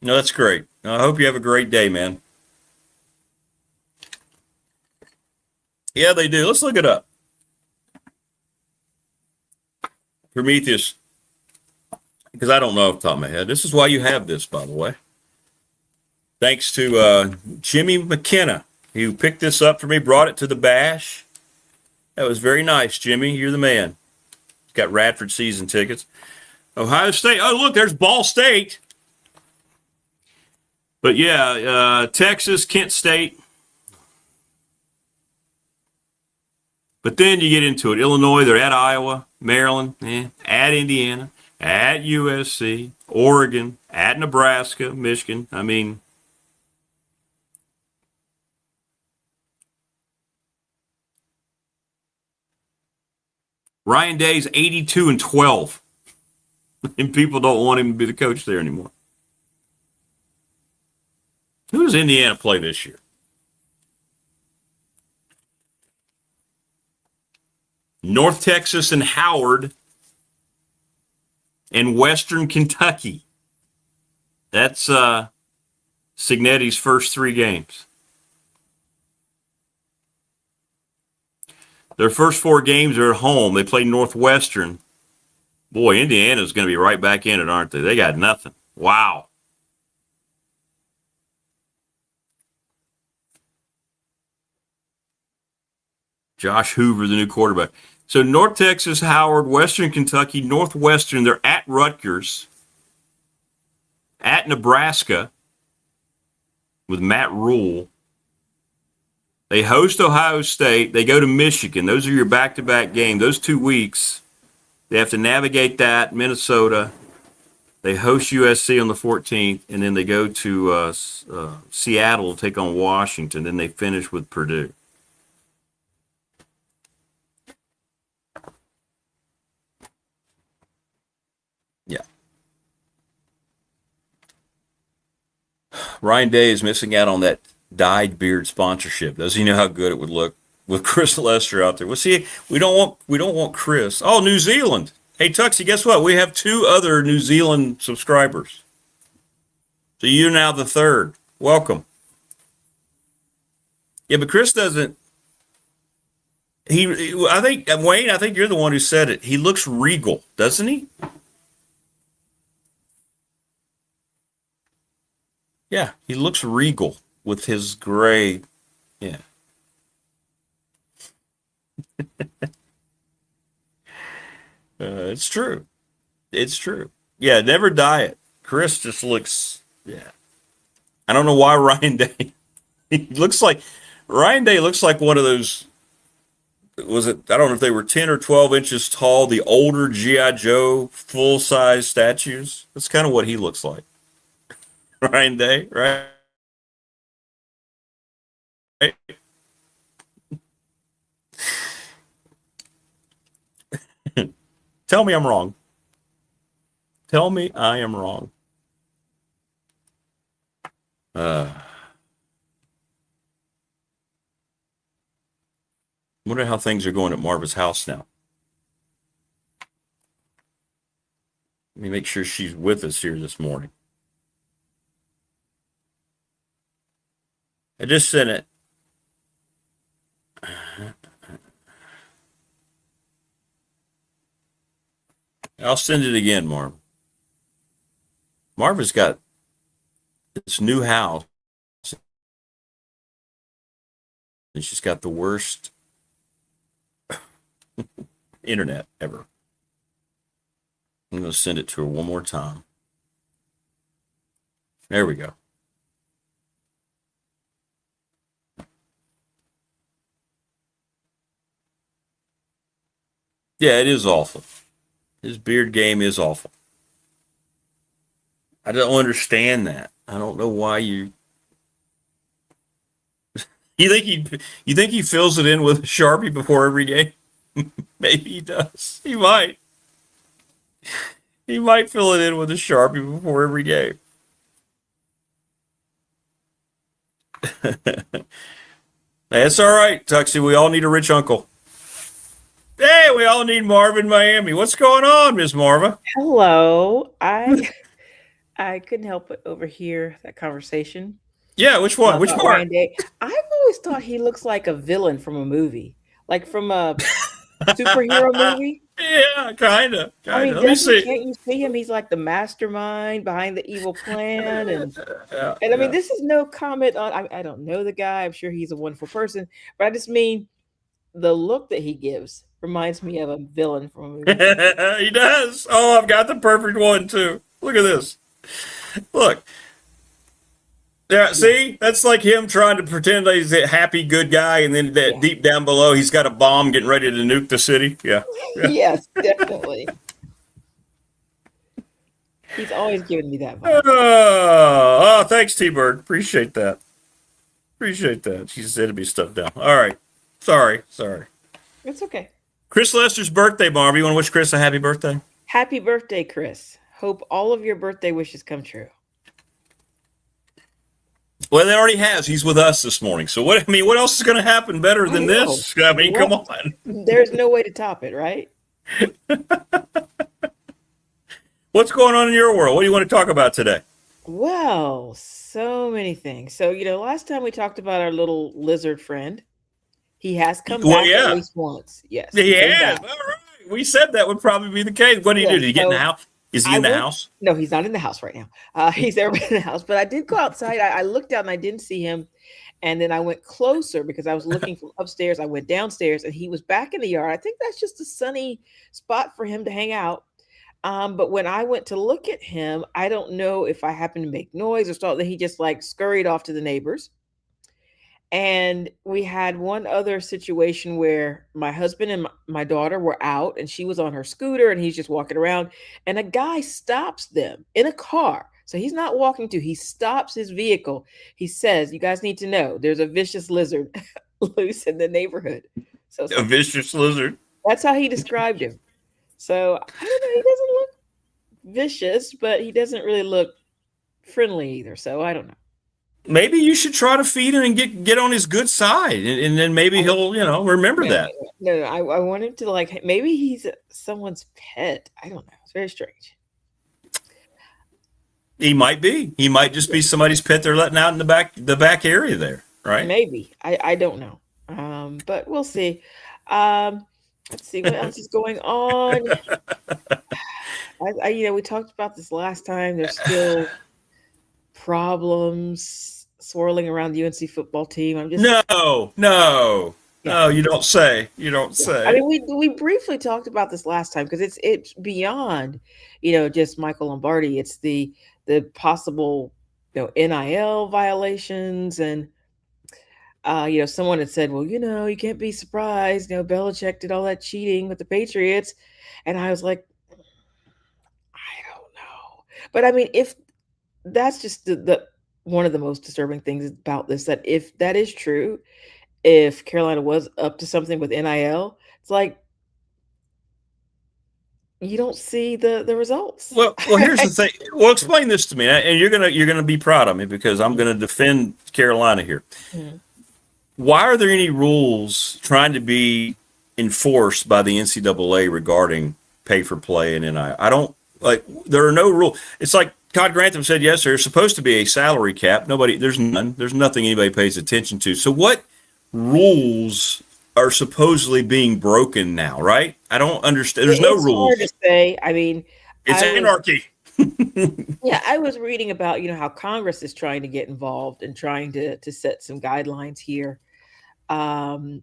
Speaker 5: No, that's great. I hope you have a great day, man. Yeah, they do. Let's look it up. Prometheus. Because I don't know off the top of my head. This is why you have this, by the way. Thanks to Jimmy McKenna, who picked this up for me, brought it to the bash. That was very nice, Jimmy. You're the man. Got Radford season tickets. Ohio State. Oh, look, there's Ball State. But yeah, Texas, Kent State. But then you get into it. Illinois, they're at Iowa, Maryland, at Indiana, at USC, Oregon, at Nebraska, Michigan. I mean, Ryan Day's 82-12. And people don't want him to be the coach there anymore. Who does Indiana play this year? North Texas and Howard and Western Kentucky. That's Signetti's first 3 games. Their first 4 games are at home. They play Northwestern. Boy, Indiana's going to be right back in it, aren't they? They got nothing. Wow. Josh Hoover, the new quarterback. So North Texas, Howard, Western Kentucky, Northwestern, they're at Rutgers, at Nebraska with Matt Rule. They host Ohio State. They go to Michigan. Those are your back-to-back games. Those 2 weeks, they have to navigate that, Minnesota. They host USC on the 14th, and then they go to Seattle to take on Washington. Then they finish with Purdue. Yeah. Ryan Day is missing out on that dyed beard sponsorship. Does he know how good it would look with Chris Lester out there? Well, see, we don't want Chris. Oh, New Zealand. Hey, Tuxie, guess what? We have 2 other New Zealand subscribers. So you're now the 3rd. Welcome. Yeah, but Chris doesn't. I think Wayne. I think you're the one who said it. He looks regal, doesn't he? Yeah, he looks regal with his gray. Yeah. It's true. It's true. Yeah, never dye it. Chris just looks, yeah. I don't know why Ryan Day. Ryan Day looks like one of those, was it, I don't know if they were 10 or 12 inches tall, the older G.I. Joe full-size statues. That's kind of what he looks like. Ryan Day, right? Tell me I'm wrong. Tell me I am wrong. Wonder how things are going at Marva's house now. Let me make sure she's with us here this morning. I just sent it. I'll send it again, Marv. Marva's got this new house, and she's got the worst internet ever. I'm going to send it to her one more time. There we go. Yeah, it is awful. His beard game is awful. I don't understand that. I don't know why you think he fills it in with a Sharpie before every game? Maybe he does. He might. He might fill it in with a Sharpie before every game. That's all right, Tuxie. We all need a rich uncle. Hey, we all need Marvin Miami. What's going on, Miss Marva?
Speaker 6: Hello. I couldn't help but overhear that conversation.
Speaker 5: Yeah, which one? Which part?
Speaker 6: Ryan Day. I've always thought he looks like a villain from a movie, like from a superhero movie.
Speaker 5: Yeah, kind of.
Speaker 6: I mean,
Speaker 5: Let me see.
Speaker 6: can't you see him? He's like the mastermind behind the evil plan, and I mean, this is no comment on. I don't know the guy. I'm sure he's a wonderful person, but I just mean the look that he gives reminds me of a villain from a movie.
Speaker 5: He does. Oh, I've got the perfect one too. Look at this. Look. Yeah, see? That's like him trying to pretend that he's a happy, good guy, and then deep down below, he's got a bomb getting ready to nuke the city. Yeah.
Speaker 6: Yes, definitely. He's always giving me that vibe.
Speaker 5: Oh, thanks, T-Bird. Appreciate that. Appreciate that. She said to be stuffed down. All right. Sorry.
Speaker 6: It's okay.
Speaker 5: Chris Lester's birthday, Barbara. You want to wish Chris a happy birthday?
Speaker 6: Happy birthday, Chris. Hope all of your birthday wishes come true.
Speaker 5: Well, it already has. He's with us this morning. So what else is going to happen better than this? I mean, come on.
Speaker 6: There's no way to top it, right?
Speaker 5: What's going on in your world? What do you want to talk about today?
Speaker 6: Well, so many things. So, last time we talked about our little lizard friend. He has come back at least once. Yes.
Speaker 5: He has. All right. We said that would probably be the case. What did he do? Did he get in the house? Is he in the house?
Speaker 6: No, he's not in the house right now. He's there in the house. But I did go outside. I looked out and I didn't see him. And then I went closer because I was looking from upstairs. I went downstairs and he was back in the yard. I think that's just a sunny spot for him to hang out. But when I went to look at him, I don't know if I happened to make noise or something. He just scurried off to the neighbors. And we had one other situation where my husband and my daughter were out and she was on her scooter and he's just walking around and a guy stops them in a car. So he's not walking he stops his vehicle. He says, "You guys need to know there's a vicious lizard loose in the neighborhood." So
Speaker 5: a vicious lizard.
Speaker 6: That's how he described him. So I don't know. He doesn't look vicious, but he doesn't really look friendly either. So I don't know.
Speaker 5: Maybe you should try to feed him and get on his good side, and then maybe he'll remember that.
Speaker 6: No, I want him to maybe he's someone's pet. I don't know. It's very strange.
Speaker 5: He might be. He might just be somebody's pet they're letting out in the back area there, right?
Speaker 6: Maybe. I don't know. But we'll see. Let's see what else is going on. We talked about this last time. There's still problems swirling around the UNC football team. I'm just
Speaker 5: no, you don't say. You don't say.
Speaker 6: I mean, we briefly talked about this last time because it's beyond, just Michael Lombardi. It's the possible, NIL violations and someone had said, well, you can't be surprised. Belichick did all that cheating with the Patriots, and I was like, I don't know, but I mean, if that's just the one of the most disturbing things about this, that if that is true, if Carolina was up to something with NIL, it's like you don't see the results.
Speaker 5: Well, here's the thing. Well, explain this to me, and you're gonna be proud of me because I'm gonna defend Carolina here. Mm-hmm. Why are there any rules trying to be enforced by the NCAA regarding pay for play and NIL? I don't there are no rules. It's like Todd Grantham said yesterday, there's supposed to be a salary cap. There's none. There's nothing anybody pays attention to. So what rules are supposedly being broken now, right? I don't understand. There's no rules.
Speaker 6: It's hard to say. I mean,
Speaker 5: it's anarchy.
Speaker 6: Yeah, I was reading about, how Congress is trying to get involved and trying to set some guidelines here. And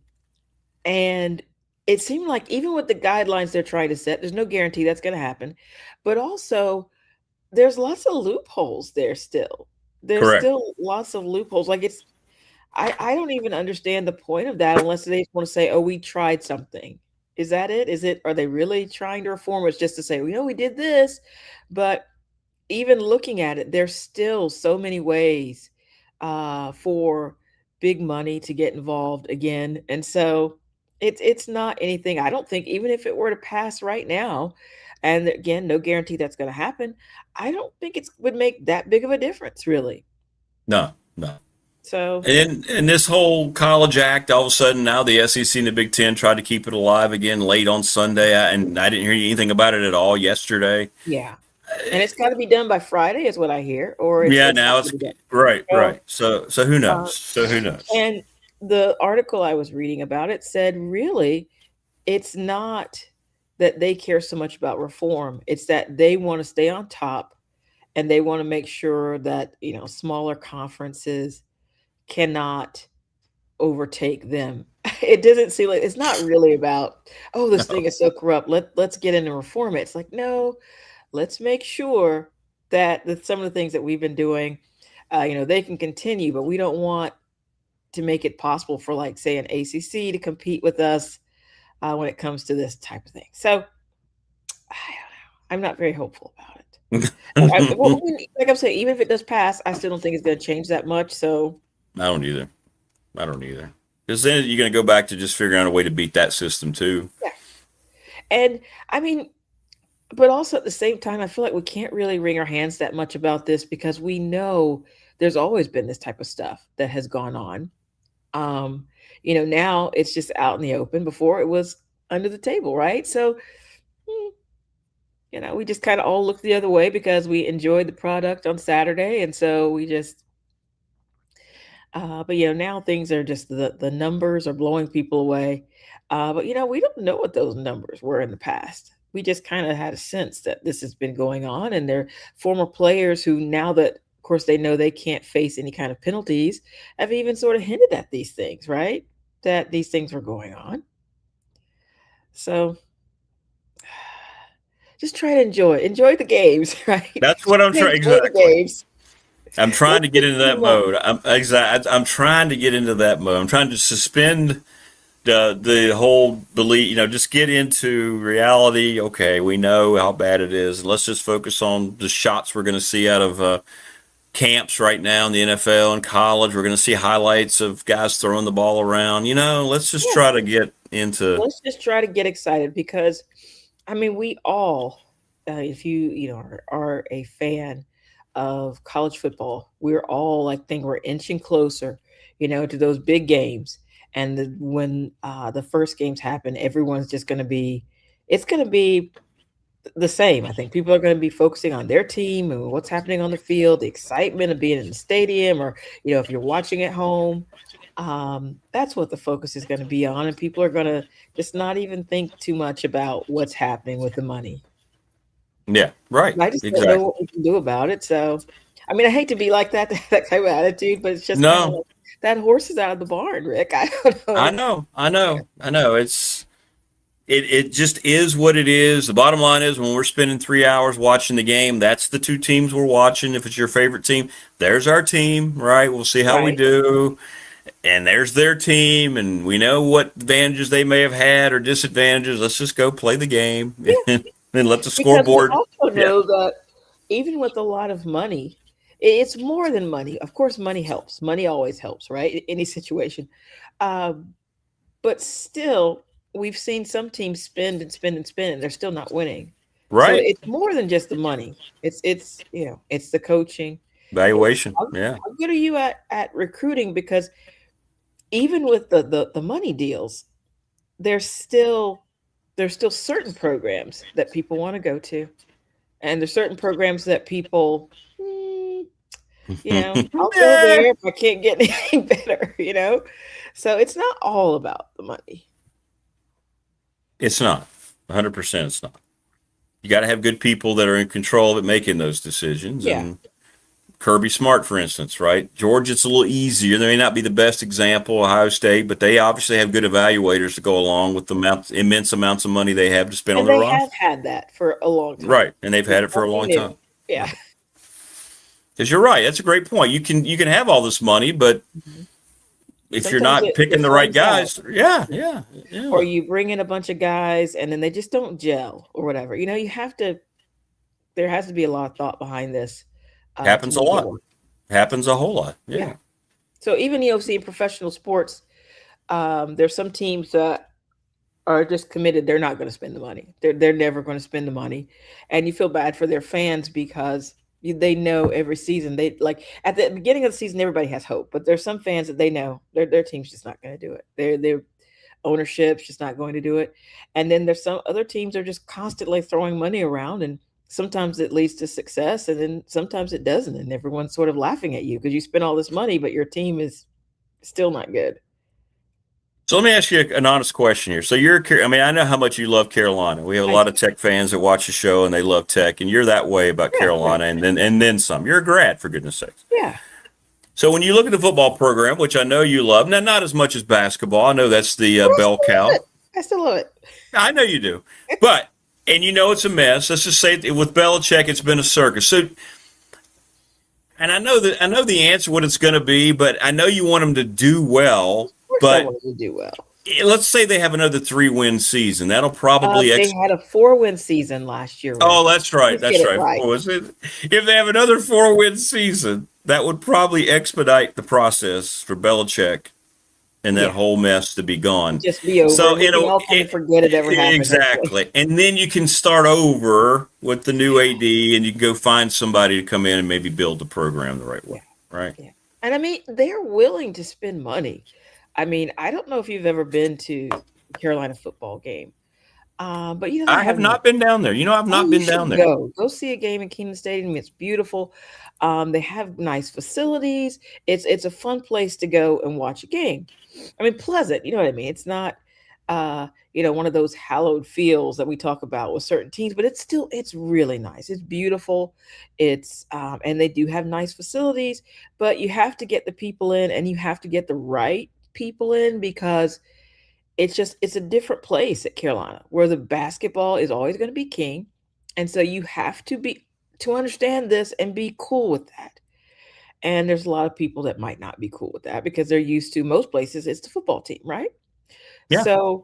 Speaker 6: it seemed like even with the guidelines they're trying to set, there's no guarantee that's going to happen. But also, there's lots of loopholes there still. There's
Speaker 5: Correct.
Speaker 6: Still lots of loopholes. I don't even understand the point of that unless they just want to say, oh, we tried something. Is that it? Are they really trying to reform? It's just to say, we did this. But even looking at it, there's still so many ways for big money to get involved again. And so it's not anything, I don't think, even if it were to pass right now, and again, no guarantee that's going to happen, I don't think it would make that big of a difference, really.
Speaker 5: No.
Speaker 6: So
Speaker 5: and this whole college act, all of a sudden now the SEC and the Big Ten tried to keep it alive again late on Sunday, and I didn't hear anything about it at all yesterday.
Speaker 6: Yeah, and it's got to be done by Friday, is what I hear. Or
Speaker 5: now it's right. So who knows?
Speaker 6: And the article I was reading about it said, really, it's not that they care so much about reform. It's that they want to stay on top, and they want to make sure that smaller conferences cannot overtake them. It doesn't seem like it's not really about, this thing is so corrupt, let's get in and reform it. It's like, no, let's make sure that some of the things that we've been doing, they can continue, but we don't want to make it possible for, say, an ACC to compete with us when it comes to this type of thing. So I don't know. I'm not very hopeful about it. Like I'm saying, even if it does pass, I still don't think it's going to change that much. So
Speaker 5: I don't either. Because then you're going to go back to just figuring out a way to beat that system too.
Speaker 6: Yeah. And I mean, but also at the same time, I feel like we can't really wring our hands that much about this because we know there's always been this type of stuff that has gone on. Now it's just out in the open. Before it was under the table, right? So, we just kind of all looked the other way because we enjoyed the product on Saturday, and so we just. But now things are just the numbers are blowing people away. But we don't know what those numbers were in the past. We just kind of had a sense that this has been going on, and they're former players who now that, of course, they know they can't face any kind of penalties, have even sort of hinted at these things, right? That these things were going on. So just try to enjoy the games, right?
Speaker 5: That's what I'm trying. Exactly.
Speaker 6: The games.
Speaker 5: I'm trying to get into that mode. I'm trying to get into that mode. I'm trying to suspend the whole belief, just get into reality. Okay, we know how bad it is. Let's just focus on the shots we're going to see out of camps right now in the NFL and college. We're going to see highlights of guys throwing the ball around. Let's just try to get into.
Speaker 6: Let's just try to get excited because, we all, if you are a fan of college football, we're all we're inching closer, to those big games. And when the first games happen, everyone's just going to be, it's going to be the same. I think people are going to be focusing on their team and what's happening on the field, the excitement of being in the stadium, or, if you're watching at home, that's what the focus is going to be on. And people are going to just not even think too much about what's happening with the money.
Speaker 5: Yeah, right.
Speaker 6: I just don't know what we can do about it. So, I hate to be like that type of attitude, but it's just
Speaker 5: no.
Speaker 6: That horse is out of the barn, Rick. I don't know.
Speaker 5: I know. It just is what it is. The bottom line is when we're spending 3 hours watching the game, that's the two teams we're watching. If it's your favorite team, there's our team, right? We'll see how we do. And there's their team, and we know what advantages they may have had or disadvantages. Let's just go play the game. Yeah. And let the scoreboard.
Speaker 6: We also know that even with a lot of money, it's more than money. Of course, money helps. Money always helps, right? In any situation. But still, we've seen some teams spend and spend and spend, and they're still not winning.
Speaker 5: Right.
Speaker 6: So it's more than just the money. It's it's the coaching.
Speaker 5: Valuation.
Speaker 6: How good are you at recruiting? Because even with the money deals, there's still certain programs that people want to go to, and there's certain programs that people, I'll go there if I can't get anything better, So it's not all about the money.
Speaker 5: It's not. 100% it's not. You got to have good people that are in control of it making those decisions.
Speaker 6: Yeah.
Speaker 5: And Kirby Smart, for instance, right? Georgia, it's a little easier. They may not be the best example, Ohio State, but they obviously have good evaluators to go along with the immense amounts of money they have to spend on their roster.
Speaker 6: They have had that for a long time.
Speaker 5: Right, and they've had it for a long time.
Speaker 6: Yeah.
Speaker 5: Because you're right. That's a great point. You can have all this money, but if
Speaker 6: Sometimes
Speaker 5: you're not picking the right guys,
Speaker 6: yeah. Or you bring in a bunch of guys and then they just don't gel or whatever. You have to, there has to be a lot of thought behind this.
Speaker 5: Happens a lot. Happens a whole lot. Yeah.
Speaker 6: So even, see in professional sports, there's some teams that are just committed. They're not going to spend the money. They're never going to spend the money. And you feel bad for their fans because they know every season they at the beginning of the season, everybody has hope, but there's some fans that they know their team's just not going to do it. Their ownership's just not going to do it. And then there's some other teams that are just constantly throwing money around, and sometimes it leads to success, and then sometimes it doesn't, and everyone's sort of laughing at you because you spent all this money, but your team is still not good.
Speaker 5: So let me ask you an honest question here. So I know how much you love Carolina. We have a lot of Tech fans that watch the show and they love Tech, and you're that way about Carolina, and then some. You're a grad, for goodness sakes.
Speaker 6: Yeah.
Speaker 5: So when you look at the football program, which I know you love, now not as much as basketball. I know that's the bell cow.
Speaker 6: I still love it.
Speaker 5: I know you do, but and it's a mess. Let's just say with Belichick, it's been a circus. So, and I know the answer what it's going to be, but I know you want them to do well. But
Speaker 6: to do well.
Speaker 5: Let's say they have another 3-win season. That'll probably
Speaker 6: they had a 4-win season last year.
Speaker 5: Oh, that's right. That's right. If they have another 4-win season, that would probably expedite the process for Belichick and that whole mess to be gone.
Speaker 6: Just be over.
Speaker 5: So,
Speaker 6: We can all kind of forget it ever happened.
Speaker 5: Exactly. And then you can start over with the new AD, and you can go find somebody to come in and maybe build the program the right way. Right.
Speaker 6: Yeah. And I mean, they're willing to spend money. I mean, I don't know if you've ever been to a Carolina football game. But
Speaker 5: I have not been down there. I've not been down there.
Speaker 6: Go see a game in Kenan Stadium. It's beautiful. They have nice facilities. It's a fun place to go and watch a game. I mean, pleasant. You know what I mean? It's not, one of those hallowed fields that we talk about with certain teams, but it's really nice. It's beautiful. And they do have nice facilities, but you have to get the people in, and you have to get the right people in, because it's a different place at Carolina, where the basketball is always going to be king. And so you have to understand this and be cool with that. And there's a lot of people that might not be cool with that, because they're used to, most places it's the football team, right?
Speaker 5: Yeah.
Speaker 6: So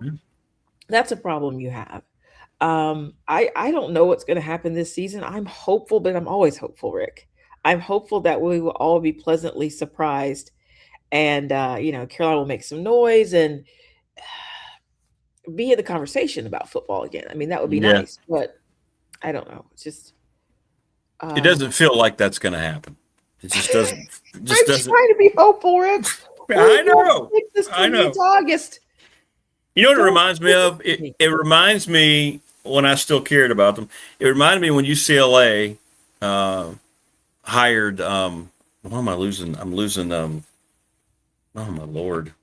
Speaker 6: that's a problem you have. I don't know what's going to happen this season. I'm hopeful, but I'm always hopeful, Rick. I'm hopeful that we will all be pleasantly surprised, and Carolina will make some noise and be in the conversation about football again. I mean, that would be nice, but I don't know. It's just
Speaker 5: it doesn't feel like that's going to happen. It just doesn't.
Speaker 6: I'm just trying to be hopeful, Rick.
Speaker 5: I know.
Speaker 6: It's August.
Speaker 5: You know what it reminds me of? It reminds me, when I still cared about them, it reminded me when UCLA hired. What am I losing? I'm losing. Oh my Lord!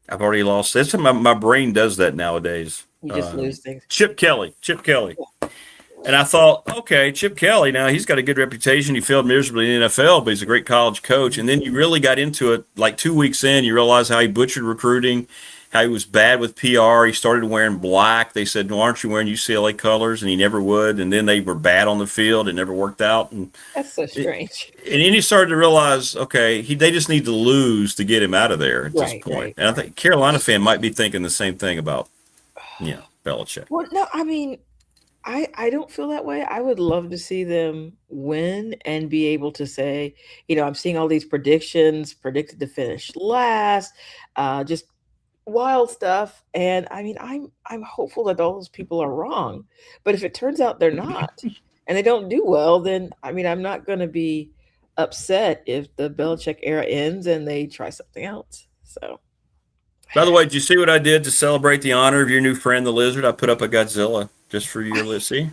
Speaker 5: I've already lost. That's my brain does that nowadays.
Speaker 6: You just lose things.
Speaker 5: Chip Kelly. Yeah. And I thought, okay, Chip Kelly, now he's got a good reputation. He failed miserably in the NFL, but he's a great college coach. And then you really got into it, like 2 weeks in, you realize how he butchered recruiting, how he was bad with PR. He started wearing black. They said, "No, aren't you wearing UCLA colors?" And he never would. And then they were bad on the field. It never worked out. And
Speaker 6: that's so strange.
Speaker 5: And then you started to realize, okay, they just need to lose to get him out of there at this point. Right. And I think Carolina fan might be thinking the same thing about, Belichick.
Speaker 6: Well, no, I mean, I don't feel that way. I would love to see them win and be able to say, I'm seeing all these predicted to finish last, just wild stuff. And I mean, I'm hopeful that all those people are wrong. But if it turns out they're not and they don't do well, then I mean, I'm not going to be upset if the Belichick era ends and they try something else. So.
Speaker 5: By the way, did you see what I did to celebrate the honor of your new friend, the lizard? I put up a Godzilla just for you to see.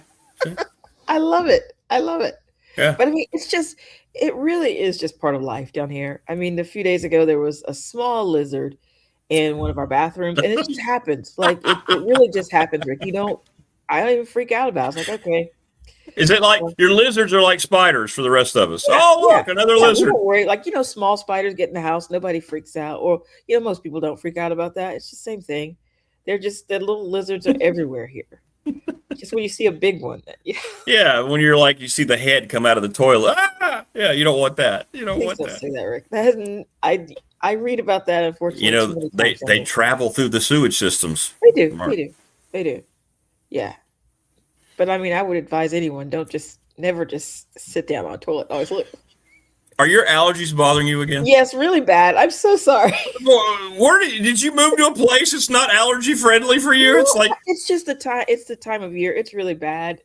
Speaker 6: I love it.
Speaker 5: Yeah.
Speaker 6: But I mean, it really is just part of life down here. I mean, a few days ago, there was a small lizard in one of our bathrooms, and it just happens. Like, it really just happens, Rick. I don't even freak out about it. It's like, okay.
Speaker 5: Is it like your lizards are like spiders for the rest of us? Yeah, look, another lizard.
Speaker 6: Don't worry. Like, small spiders get in the house, nobody freaks out. Or, most people don't freak out about that. It's the same thing. The little lizards are everywhere here. Just when you see a big one.
Speaker 5: Yeah, when you see the head come out of the toilet. Yeah, you don't want that. You don't want that.
Speaker 6: Say that, Rick. I read about that, unfortunately.
Speaker 5: They travel through the sewage systems.
Speaker 6: They do. Yeah. But I mean, I would advise anyone, never just sit down on a toilet. Always look.
Speaker 5: Are your allergies bothering you again?
Speaker 6: Yes, really bad. I'm so sorry.
Speaker 5: Where did you move to a place that's not allergy friendly for you?
Speaker 6: It's just the time. It's the time of year. It's really bad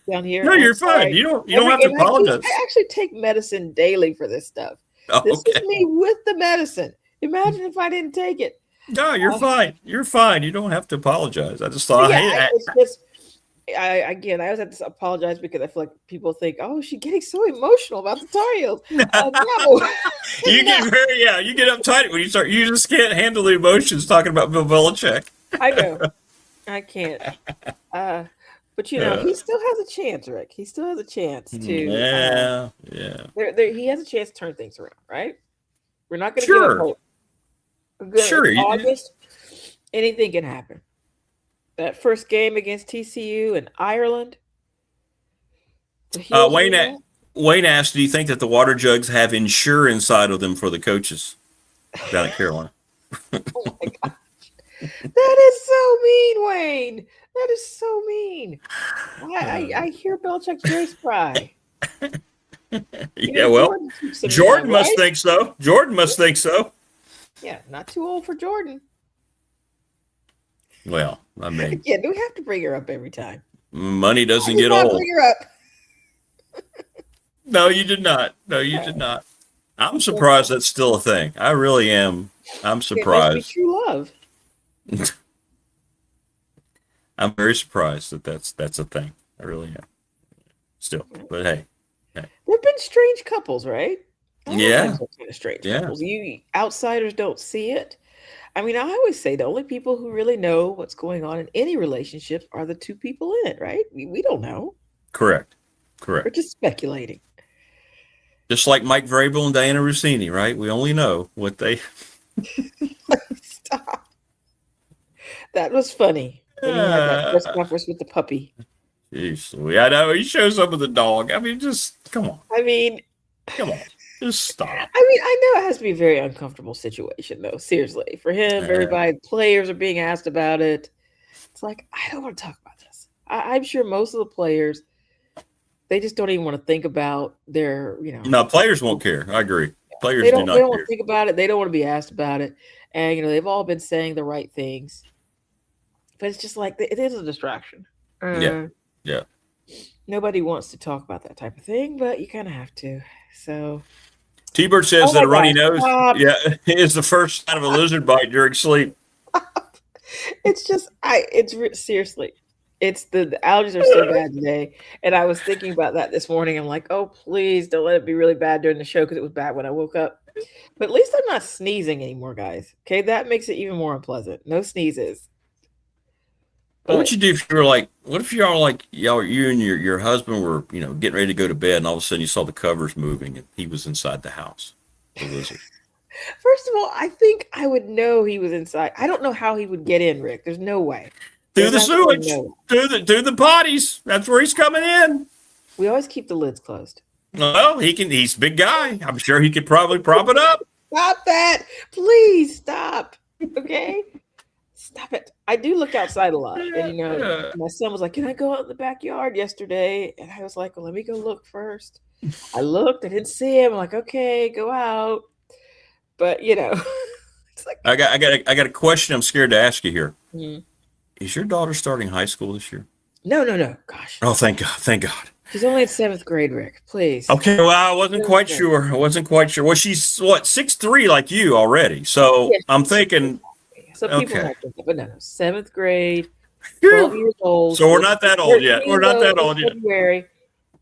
Speaker 6: down here.
Speaker 5: No, you're fine. You don't have to apologize.
Speaker 6: I actually take medicine daily for this stuff. This is me with the medicine. Imagine if I didn't take it.
Speaker 5: No, you're fine. You're fine. You don't have to apologize. I just thought,
Speaker 6: I always have to apologize because I feel like people think, "Oh, she's getting so emotional about the Tar Heels." No.
Speaker 5: You get uptight when you start. You just can't handle the emotions talking about Bill Belichick.
Speaker 6: I know, I can't. But he still has a chance, Rick. He still has a chance to.
Speaker 5: Yeah.
Speaker 6: He has a chance to turn things around, right? We're not going to give up hope.
Speaker 5: Sure.
Speaker 6: In August, anything can happen. That first game against TCU in Ireland.
Speaker 5: Wayne asked, "Do you think that the water jugs have Ensure inside of them for the coaches down at Carolina?"
Speaker 6: Oh my gosh, that is so mean, Wayne. That is so mean. I hear Belichick's voice cry.
Speaker 5: Jordan must think so. Jordan must think so.
Speaker 6: Yeah, not too old for Jordan.
Speaker 5: Well, I mean,
Speaker 6: Yeah, do we have to bring her up every time?
Speaker 5: money doesn't
Speaker 6: I did
Speaker 5: get
Speaker 6: not
Speaker 5: old.
Speaker 6: bring her up.
Speaker 5: No, you did not. No, you did not. I'm surprised that's still a thing. I really am. I'm
Speaker 6: It must
Speaker 5: surprised.
Speaker 6: be true love.
Speaker 5: I'm very surprised that that's a thing. I really am. Still, but hey,
Speaker 6: There've been strange couples, right? All
Speaker 5: Yeah.
Speaker 6: kinds of kind of strange
Speaker 5: Yeah.
Speaker 6: couples. You outsiders don't see it. I mean, I always say the only people who really know what's going on in any relationship are the two people in it, right? We don't know.
Speaker 5: correct,
Speaker 6: We're
Speaker 5: correct.
Speaker 6: just speculating.
Speaker 5: Just like Mike Vrabel and Diana Rossini, right? We only know what they.
Speaker 6: Stop. That was funny. When he had that press conference with the puppy.
Speaker 5: Jeez, I know he shows up with the dog. I mean, just come on,
Speaker 6: I mean,
Speaker 5: come on, just stop.
Speaker 6: I know it has to be a very uncomfortable situation, though. Seriously, for him, everybody, players are being asked about it. It's like I don't want to talk about this. I'm sure most of the players, they just don't even want to think about their,
Speaker 5: No, players won't care. I agree. Players
Speaker 6: they
Speaker 5: do
Speaker 6: don't.
Speaker 5: not
Speaker 6: They don't want
Speaker 5: care.
Speaker 6: to think about it. They don't want to be asked about it, and they've all been saying the right things, but it's just like it is a distraction.
Speaker 5: Yeah. Yeah.
Speaker 6: Nobody wants to talk about that type of thing, but you kind of have to. So
Speaker 5: T-Bird says
Speaker 6: Oh
Speaker 5: that
Speaker 6: my
Speaker 5: a runny
Speaker 6: God,
Speaker 5: nose,
Speaker 6: stop.
Speaker 5: is the first sign of a lizard bite during sleep.
Speaker 6: it's just seriously, it's the allergies are so bad today, and I was thinking about that this morning. I'm like, oh please don't let it be really bad during the show because it was bad when I woke up. But at least I'm not sneezing anymore, guys. Okay, that makes it even more unpleasant. No sneezes.
Speaker 5: What would you do if you were like, what if you and your husband were, getting ready to go to bed and all of a sudden you saw the covers moving and he was inside the house? The lizard.
Speaker 6: First of all, I think I would know he was inside. I don't know how he would get in, Rick. There's no way.
Speaker 5: Through the
Speaker 6: There's absolutely
Speaker 5: sewage,
Speaker 6: no way.
Speaker 5: through the potties. That's where he's coming in.
Speaker 6: We always keep the lids closed.
Speaker 5: Well, he's a big guy. I'm sure he could probably prop it up.
Speaker 6: Stop that. Please stop. Okay? Stop it. I do look outside a lot. And my son was like, can I go out in the backyard yesterday? And I was like, well, let me go look first. I looked, I didn't see him. I'm like, okay, go out. But it's like
Speaker 5: I got a question I'm scared to ask you here.
Speaker 6: Mhm.
Speaker 5: Is your daughter starting high school this year?
Speaker 6: No. Gosh.
Speaker 5: Oh, thank God. Thank God.
Speaker 6: She's only in 7th grade, Rick. Please.
Speaker 5: Okay, well, I wasn't quite sure. Well, she's what, 6'3" like you already. So
Speaker 6: Yeah,
Speaker 5: I'm thinking,
Speaker 6: So people
Speaker 5: okay.
Speaker 6: might think that, but no. 7th grade, 12 years old.
Speaker 5: So we're not that old yet. We're not that old yet.
Speaker 6: February,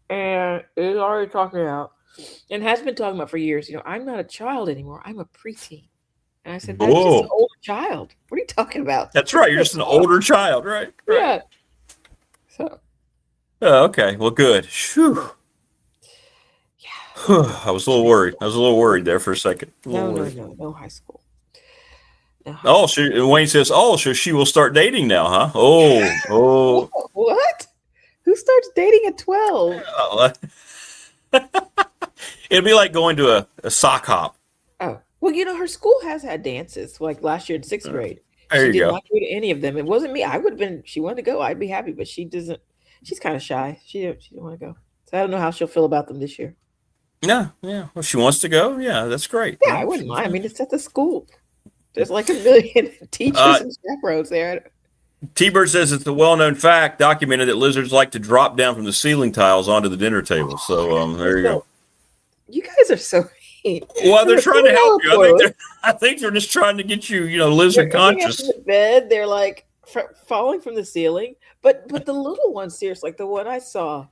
Speaker 6: and is already talking about, and has been talking about for years. I'm not a child anymore. I'm a preteen. And I said, that's just an older child. What are you talking about?
Speaker 5: That's right. You're just an older child, right?
Speaker 6: Yeah. So.
Speaker 5: Oh, okay. Well, good. Whew. Yeah. I was a little worried there for a second.
Speaker 6: No high school.
Speaker 5: Oh, Wayne says, so she will start dating now, huh? Oh.
Speaker 6: What? Who starts dating at 12?
Speaker 5: It'd be like going to a sock hop.
Speaker 6: Oh, well, her school has had dances like last year in 6th grade.
Speaker 5: There
Speaker 6: She
Speaker 5: you
Speaker 6: did
Speaker 5: go.
Speaker 6: not go to any of them. It wasn't me. I would have been, she wanted to go. I'd be happy, but she doesn't. She's kind of shy. She didn't want to go. So I don't know how she'll feel about them this year.
Speaker 5: Yeah. Well, if she wants to go, yeah, that's great.
Speaker 6: Yeah, I wouldn't mind. I mean, it's at the school. There's like a million teachers and chaperones there.
Speaker 5: T-Bird says it's a well-known fact, documented, that lizards like to drop down from the ceiling tiles onto the dinner table. So there you go.
Speaker 6: You guys are so mean.
Speaker 5: Well, they're trying to help you. I think they're just trying to get you, lizard
Speaker 6: They're getting
Speaker 5: conscious.
Speaker 6: up in the bed, they're like falling from the ceiling. But the little ones, seriously, like the one I saw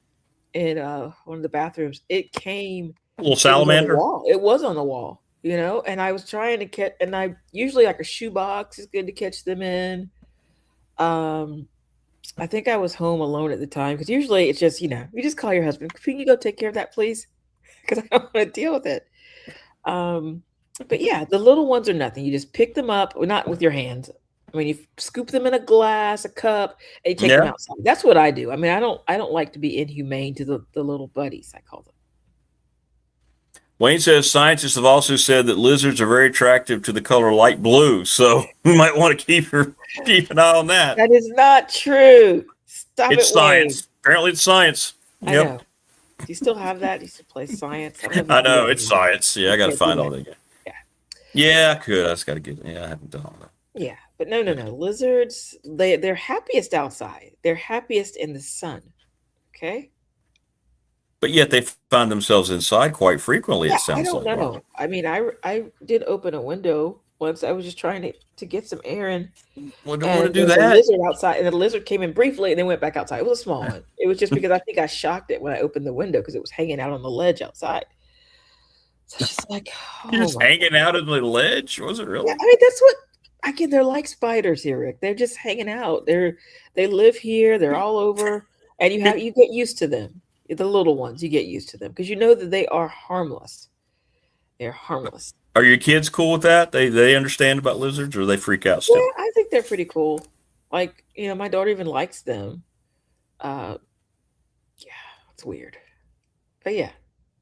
Speaker 6: in one of the bathrooms, it came.
Speaker 5: A little salamander.
Speaker 6: It was on the wall, and I was trying to catch, and I usually like a shoebox is good to catch them in. I think I was home alone at the time because usually it's just, you just call your husband. Can you go take care of that, please? Because I don't want to deal with it. But yeah, the little ones are nothing. You just pick them up, not with your hands. I mean, you scoop them in a glass, a cup, and you take them outside. That's what I do. I mean, I don't like to be inhumane to the little buddies, I call them.
Speaker 5: Wayne says scientists have also said that lizards are very attractive to the color light blue, so we might want to keep an eye on that.
Speaker 6: That is not true. Stop it.
Speaker 5: It's science. Apparently, it's science.
Speaker 6: I know. Do you still have that? Do you still play science?
Speaker 5: I know it's science. Yeah, I got to find all that again.
Speaker 6: Yeah.
Speaker 5: Yeah, I could. I just got to get. Yeah, I haven't done all that.
Speaker 6: Yeah, but no. Lizards, they're happiest outside. They're happiest in the sun. Okay.
Speaker 5: But yet they find themselves inside quite frequently.
Speaker 6: Yeah,
Speaker 5: It
Speaker 6: I
Speaker 5: sounds
Speaker 6: don't
Speaker 5: like.
Speaker 6: know. I mean, I did open a window once. I was just trying to get some air in,
Speaker 5: Well, don't want to
Speaker 6: and
Speaker 5: do
Speaker 6: there was a
Speaker 5: that.
Speaker 6: lizard outside, and the lizard came in briefly and then went back outside. It was a small one. It was just because I think I shocked it when I opened the window because it was hanging out on the ledge outside. So it's just like,
Speaker 5: You're
Speaker 6: oh
Speaker 5: just
Speaker 6: my.
Speaker 5: hanging out on the ledge. Was it
Speaker 6: Yeah,
Speaker 5: really?
Speaker 6: I mean that's what they're like spiders here, Rick. They're just hanging out. They live here. They're all over, and you get used to them. The little ones, you get used to them because you know that they are harmless. They're harmless.
Speaker 5: Are your kids cool with that? They understand about lizards, or they freak out
Speaker 6: Yeah,
Speaker 5: still?
Speaker 6: I think they're pretty cool. Like, my daughter even likes them. Yeah, it's weird. But yeah,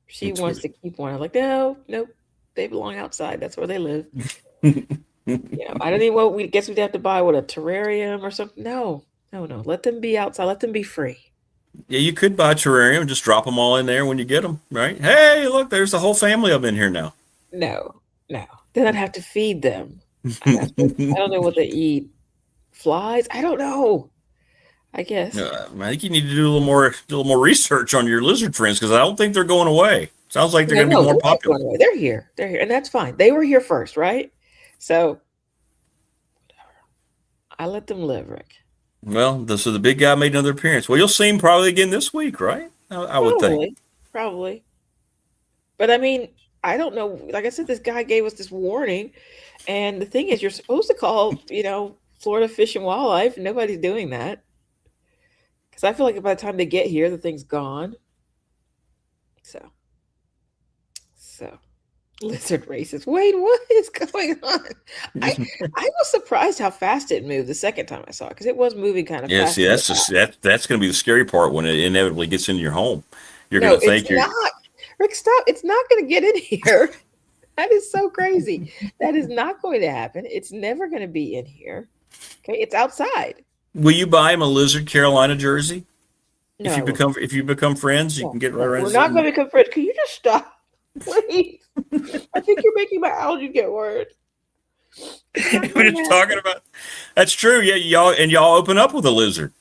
Speaker 6: she
Speaker 5: It's
Speaker 6: wants
Speaker 5: weird.
Speaker 6: to keep one. I'm like, no, nope. They belong outside. That's where they live. I don't even what we guess we'd have to buy a terrarium or something. No. Let them be outside. Let them be free.
Speaker 5: Yeah, you could buy a terrarium and just drop them all in there when you get them, right? Hey, look, there's the whole family up in here now.
Speaker 6: No. Then I'd have to feed them. I don't know what they eat. Flies? I don't know. I guess.
Speaker 5: I think you need to do a little more research on your lizard friends because I don't think they're going away. Sounds like they're going to be more
Speaker 6: they're not
Speaker 5: popular.
Speaker 6: going away. They're here, and that's fine. They were here first, right? So I let them live, Rick.
Speaker 5: Well, so the big guy made another appearance. Well, you'll see him probably again this week, right? I would think.
Speaker 6: Probably. But I mean, I don't know. Like I said, this guy gave us this warning, and the thing is, you're supposed to call, Florida Fish and Wildlife. Nobody's doing that because I feel like by the time they get here, the thing's gone. So lizard races. Wait, what is going on? I was surprised how fast it moved the second time I saw it because it was moving kind of fast.
Speaker 5: Yeah, see, that's going to be the scary part when it inevitably gets into your home. You're going to think
Speaker 6: it's not. Rick, stop! It's not going to get in here. That is so crazy. That is not going to happen. It's never going to be in here. Okay, it's outside.
Speaker 5: Will you buy him a Lizard Carolina jersey?
Speaker 6: No,
Speaker 5: if you become friends, you can get right around.
Speaker 6: We're not going to become friends. Can you just stop, please? I think you're making my allergy get worse.
Speaker 5: We're just talking about. That's true. Yeah, y'all open up with a lizard.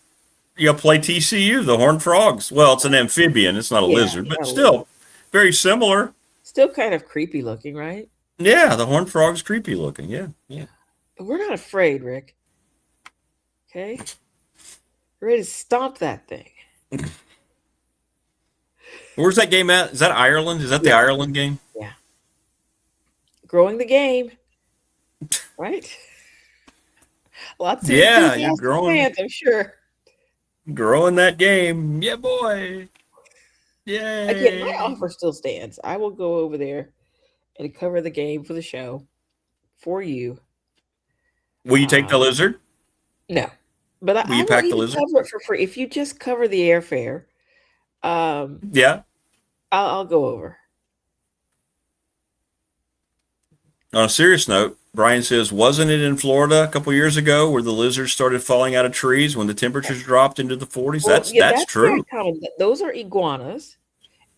Speaker 5: Y'all play TCU, the Horned Frogs. Well, it's an amphibian. It's not a lizard, but still very similar.
Speaker 6: Still kind of creepy looking, right?
Speaker 5: Yeah, the Horned Frog's creepy looking. Yeah.
Speaker 6: We're not afraid, Rick. Okay, we're ready to stomp that thing.
Speaker 5: Where's that game at? Is that Ireland? Is that the Ireland game?
Speaker 6: Yeah. Growing the game, right? Lots of
Speaker 5: you're growing.
Speaker 6: fans, I'm sure.
Speaker 5: Growing that game, yeah, boy. Yay!
Speaker 6: Again, my offer still stands. I will go over there and cover the game for the show for you.
Speaker 5: Will you take the lizard?
Speaker 6: No, but I will
Speaker 5: pack the
Speaker 6: even
Speaker 5: lizard?
Speaker 6: cover it for free if you just cover the airfare.
Speaker 5: Yeah.
Speaker 6: I'll go over.
Speaker 5: On a serious note, Brian says, wasn't it in Florida a couple years ago where the lizards started falling out of trees when the temperatures dropped into the 40s?
Speaker 6: Well,
Speaker 5: that's true.
Speaker 6: Those are iguanas,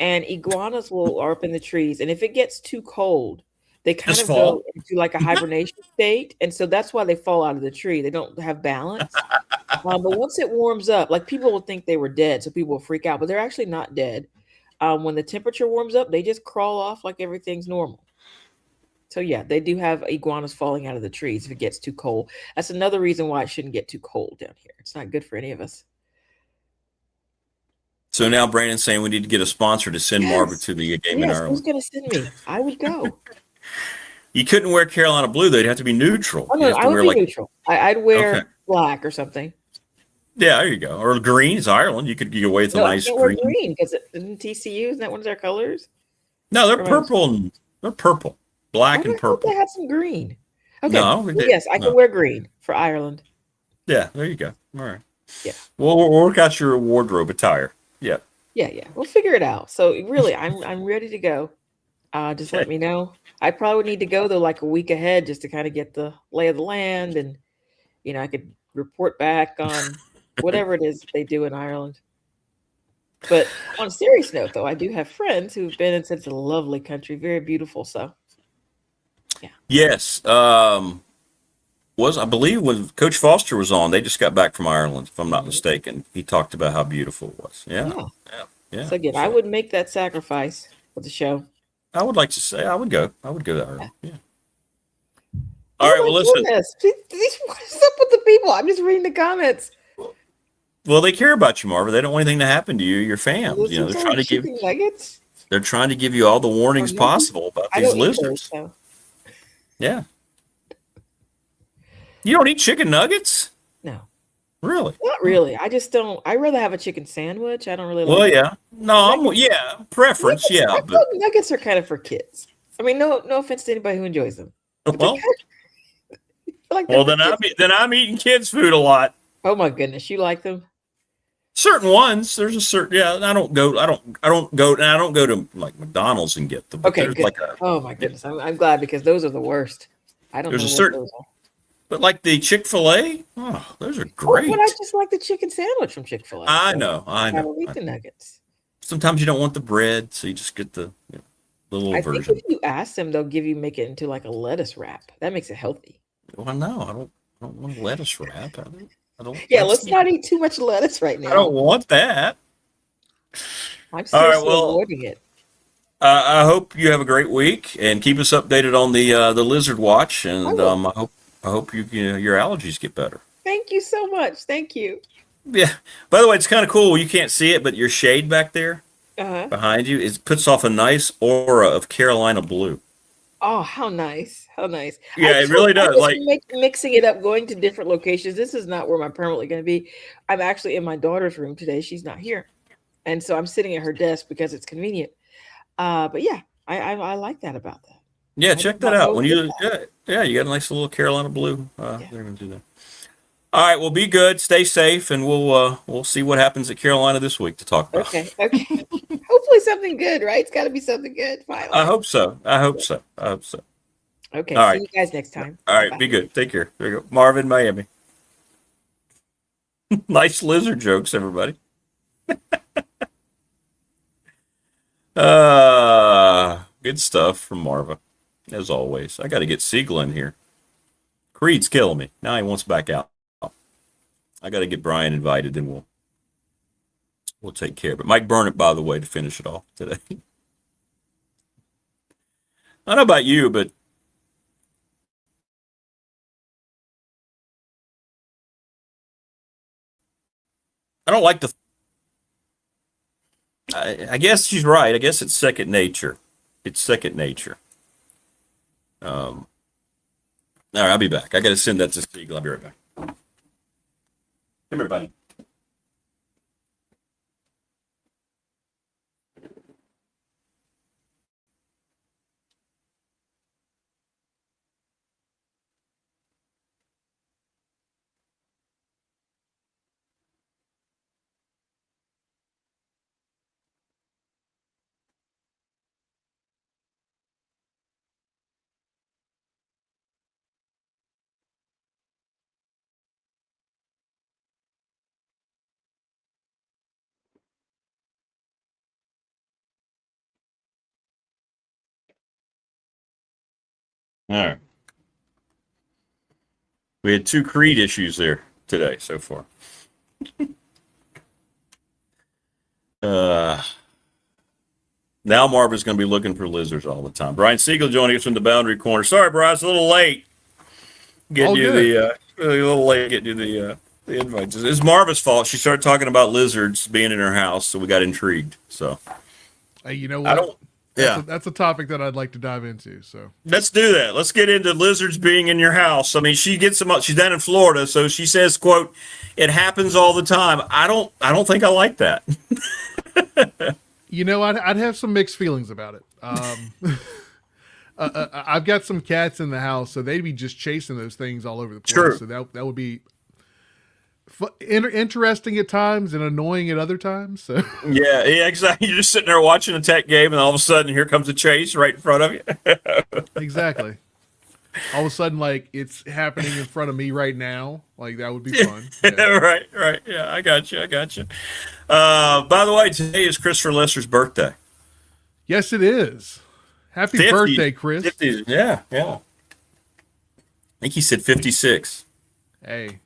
Speaker 6: and iguanas are up in the trees. And if it gets too cold, they kind of go into like a hibernation state. And so that's why they fall out of the tree. They don't have balance. But once it warms up, like people will think they were dead. So people will freak out, but they're actually not dead. When the temperature warms up, they just crawl off like everything's normal. So yeah, they do have iguanas falling out of the trees if it gets too cold. That's another reason why it shouldn't get too cold down here. It's not good for any of us.
Speaker 5: So now Brandon's saying we need to get a sponsor to send Margaret to the game in Ireland.
Speaker 6: Who's going to send me? I would go.
Speaker 5: You couldn't wear Carolina blue. They'd have to be neutral.
Speaker 6: Oh, no, I would be neutral. I'd wear black or something.
Speaker 5: Yeah, there you go. Or green is Ireland. You could get away with a nice green.
Speaker 6: Wear green because isn't TCU, isn't that one of their colors?
Speaker 5: No, they're purple. They're purple. Black and purple.
Speaker 6: They had some green. Okay.
Speaker 5: No,
Speaker 6: yes, I can wear green for Ireland.
Speaker 5: Yeah, there you go. All right.
Speaker 6: Yeah.
Speaker 5: We'll work out your wardrobe attire. Yeah.
Speaker 6: Yeah. We'll figure it out. So really, I'm ready to go. Just let me know. I probably would need to go though like a week ahead just to kind of get the lay of the land, and I could report back on whatever it is they do in Ireland. But on a serious note, though, I do have friends who've been and said it's a lovely country, very beautiful. So
Speaker 5: Yes. I believe when Coach Foster was on, they just got back from Ireland, if I'm not mistaken. He talked about how beautiful it was. Yeah.
Speaker 6: So again, I would make that sacrifice for the show.
Speaker 5: I would like to say I would go. I would go to Ireland. Yeah. All right. Well, listen.
Speaker 6: What's up with the people? I'm just reading the comments.
Speaker 5: Well, they care about you, Marva. They don't want anything to happen to you, your fams. You know, they're trying to give.
Speaker 6: Nuggets?
Speaker 5: They're trying to give you all the warnings possible about these lizards.
Speaker 6: Those, so.
Speaker 5: Yeah. You don't eat chicken nuggets?
Speaker 6: No.
Speaker 5: Really?
Speaker 6: Not really. I just don't. I'd rather have a chicken sandwich. I don't really like.
Speaker 5: Well, yeah. No, preference,
Speaker 6: nuggets, but nuggets are kind of for kids. I mean, no offense to anybody who enjoys them.
Speaker 5: Well, then I'm eating kids' food a lot.
Speaker 6: Oh my goodness, you like them?
Speaker 5: Certain ones. There's a certain I don't go to like McDonald's and get them.
Speaker 6: Okay, good. Oh my goodness, I'm glad because those are the worst. I don't know what those are.
Speaker 5: But like the Chick-fil-A, those are great.
Speaker 6: But I just like the chicken sandwich from Chick-fil-A.
Speaker 5: I know.
Speaker 6: I don't eat the nuggets.
Speaker 5: Sometimes you don't want the bread, so you just get the little version.
Speaker 6: I think if you ask them, they'll make it into like a lettuce wrap. That makes it healthy.
Speaker 5: Well, no, I don't want a lettuce wrap. I don't.
Speaker 6: Yeah, let's not eat too much lettuce right now.
Speaker 5: I don't want that.
Speaker 6: I'm seriously avoiding it.
Speaker 5: I hope you have a great week and keep us updated on the Lizard Watch. And I hope your allergies get better.
Speaker 6: Thank you so much. Thank you.
Speaker 5: Yeah. By the way, it's kind of cool. You can't see it, but your shade back there behind you, it puts off a nice aura of Carolina blue.
Speaker 6: Oh, how nice. How nice.
Speaker 5: Yeah, it really does. Like
Speaker 6: mixing it up, going to different locations. This is not where I'm permanently going to be. I'm actually in my daughter's room today. She's not here. And so I'm sitting at her desk because it's convenient. But yeah, I like that about that.
Speaker 5: Yeah, check that out. When you got a nice little Carolina blue. They're going to do that. All right, well, be good, stay safe, and we'll see what happens at Carolina this week to talk about.
Speaker 6: Okay. Hopefully something good, right? It's got to be something good. Finally.
Speaker 5: I hope so.
Speaker 6: Okay.
Speaker 5: All right.
Speaker 6: See you guys next time.
Speaker 5: All right.
Speaker 6: Bye.
Speaker 5: Be good. Take care. There you go. Marvin, Miami. Nice lizard jokes, everybody. Good stuff from Marva, as always. I got to get Siegel in here. Creed's killing me. Now he wants back out. I got to get Brian invited, and we'll take care of it. Mike Burnett, by the way, to finish it off today. I don't know about you, but I don't like I guess she's right. I guess it's second nature. All right, I'll be back. I got to send that to Siegel. I'll be right back. Come here, buddy. All right. We had 2 Creed issues there today so far. Now Marva's going to be looking for lizards all the time. Brian Siegel joining us from the Boundary Corner. Sorry, Brian, it's a little late getting you the invites. It's Marva's fault. She started talking about lizards being in her house, so we got intrigued. So,
Speaker 12: hey, you know what? That's a topic that I'd like to dive into. So
Speaker 5: let's do that. Let's get into lizards being in your house. I mean, she gets them up. She's down in Florida, so she says, "quote It happens all the time." I don't think I like that.
Speaker 12: You know, I'd have some mixed feelings about it. I've got some cats in the house, so they'd be just chasing those things all over the place.
Speaker 5: Sure.
Speaker 12: So that would be interesting at times and annoying at other times. So
Speaker 5: yeah, exactly. You're just sitting there watching a tech game, and all of a sudden, here comes a chase right in front of you.
Speaker 12: Exactly. All of a sudden, like it's happening in front of me right now. Like that would be fun. Yeah.
Speaker 5: Right. Yeah, I got you. By the way, today is Christopher Lester's birthday.
Speaker 12: Yes, it is. Happy birthday, Chris.
Speaker 5: 50s. Yeah. think he said 56.
Speaker 12: Hey,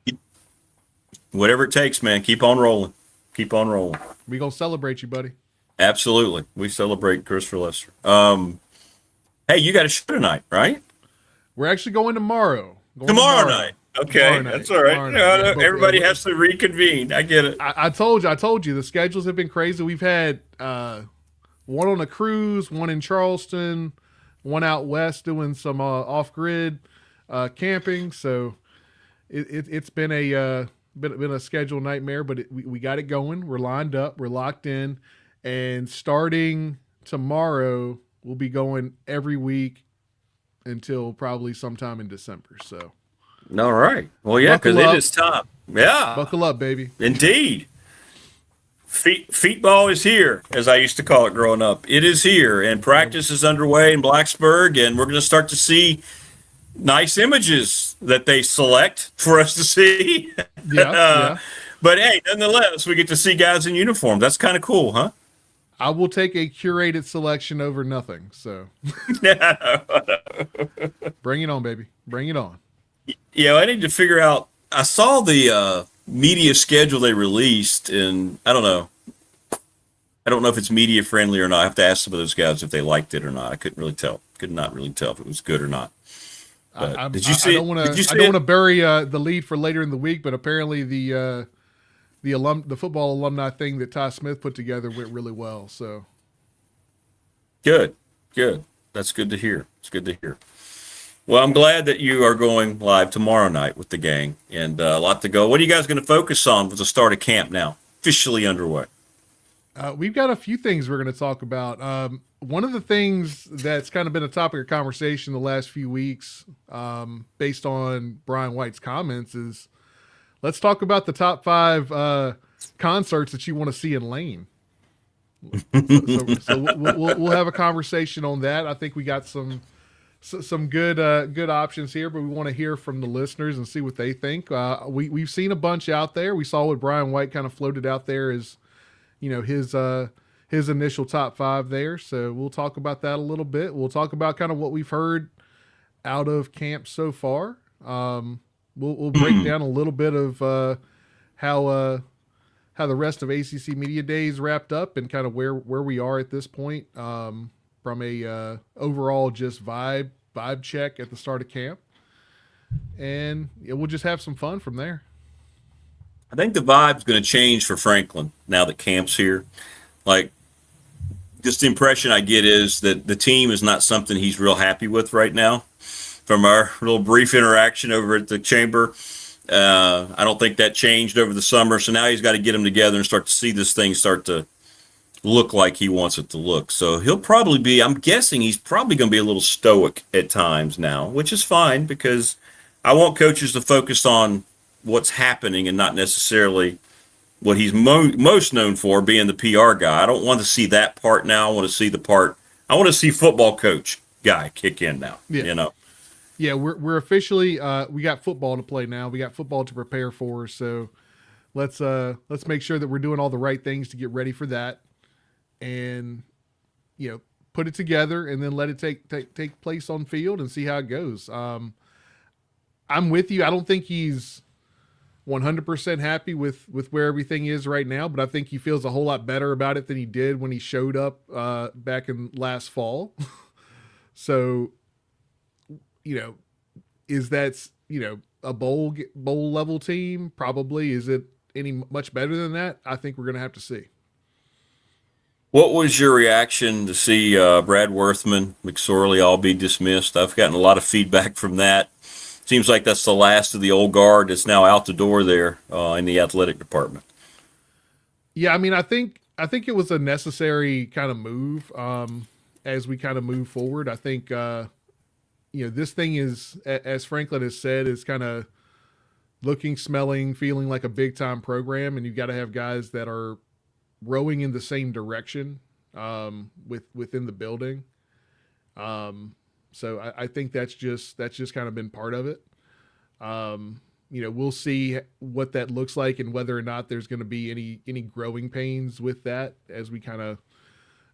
Speaker 5: Whatever it takes, man. Keep on rolling. Keep on rolling.
Speaker 12: we gonna celebrate you, buddy.
Speaker 5: Absolutely. We celebrate Christopher Lester. Hey, you got a show tonight, right?
Speaker 12: We're actually going tomorrow.
Speaker 5: Tomorrow night. Okay,
Speaker 12: Tomorrow night.
Speaker 5: that's all right.
Speaker 12: Tomorrow night. Yeah,
Speaker 5: everybody has to reconvene. I get it.
Speaker 12: I told you the schedules have been crazy. We've had one on a cruise, one in Charleston, one out west doing some off-grid camping. So it's been a schedule nightmare, but we got it going. We're lined up. We're locked in, and starting tomorrow, we'll be going every week until probably sometime in December. So.
Speaker 5: All right. Well, yeah, because it is time. Yeah.
Speaker 12: Buckle up, baby.
Speaker 5: Indeed. Feetball is here, as I used to call it growing up. It is here, and practice is underway in Blacksburg, and we're going to start to see nice images that they select for us to see.
Speaker 12: Yeah.
Speaker 5: But hey, nonetheless, we get to see guys in uniform. That's kind of cool, huh?
Speaker 12: I will take a curated selection over nothing. So bring it on, baby. Bring it on.
Speaker 5: Yeah, I need to figure out. I saw the media schedule they released, and I don't know. I don't know if it's media friendly or not. I have to ask some of those guys if they liked it or not. I couldn't really tell. Could not really tell if it was good or not. Did you see?
Speaker 12: I don't want to bury the lead for later in the week, but apparently the football alumni thing that Ty Smith put together went really well. So
Speaker 5: good. That's good to hear. It's good to hear. Well, I'm glad that you are going live tomorrow night with the gang, and a lot to go. What are you guys going to focus on with the start of camp now, officially underway?
Speaker 12: We've got a few things we're going to talk about. One of the things that's kind of been a topic of conversation the last few weeks, based on Brian White's comments, is let's talk about the top 5 concerts that you want to see in Lane. So we'll have a conversation on that. I think we got some good options here, but we want to hear from the listeners and see what they think. We've seen a bunch out there. We saw what Brian White kind of floated out there as, his initial top 5 there. So we'll talk about that a little bit. We'll talk about kind of what we've heard out of camp so far. We'll break down a little bit of how the rest of ACC Media Days wrapped up and kind of where we are at this point. From a overall just vibe check at the start of camp, and we'll just have some fun from there.
Speaker 5: I think the vibe's going to change for Franklin now that camp's here. Like, just the impression I get is that the team is not something he's real happy with right now. From our little brief interaction over at the chamber, I don't think that changed over the summer. So now he's got to get them together and start to see this thing start to look like he wants it to look. So he'll probably be, I'm guessing he's probably going to be a little stoic at times now, which is fine because I want coaches to focus on what's happening and not necessarily what he's most known for, being the PR guy. I don't want to see that part now. I want to see football coach guy kick in now,
Speaker 12: Yeah, we're officially, we got football to play now. We got football to prepare for. So let's make sure that we're doing all the right things to get ready for that. And put it together and then let it take place on field and see how it goes. I'm with you. I don't think he's 100% happy with where everything is right now, but I think he feels a whole lot better about it than he did when he showed up back in last fall. So, is that a bowl level team? Probably. Is it any much better than that? I think we're going to have to see.
Speaker 5: What was your reaction to see Brad Worthman, McSorley all be dismissed? I've gotten a lot of feedback from that. Seems like that's the last of the old guard that's now out the door there in the athletic department.
Speaker 12: Yeah, I mean, I think it was a necessary kind of move as we kind of move forward. I think this thing is, as Franklin has said, is kind of looking, smelling, feeling like a big time program, and you've got to have guys that are rowing in the same direction within the building. So I think that's just kind of been part of it. We'll see what that looks like and whether or not there's going to be any growing pains with that as we kind of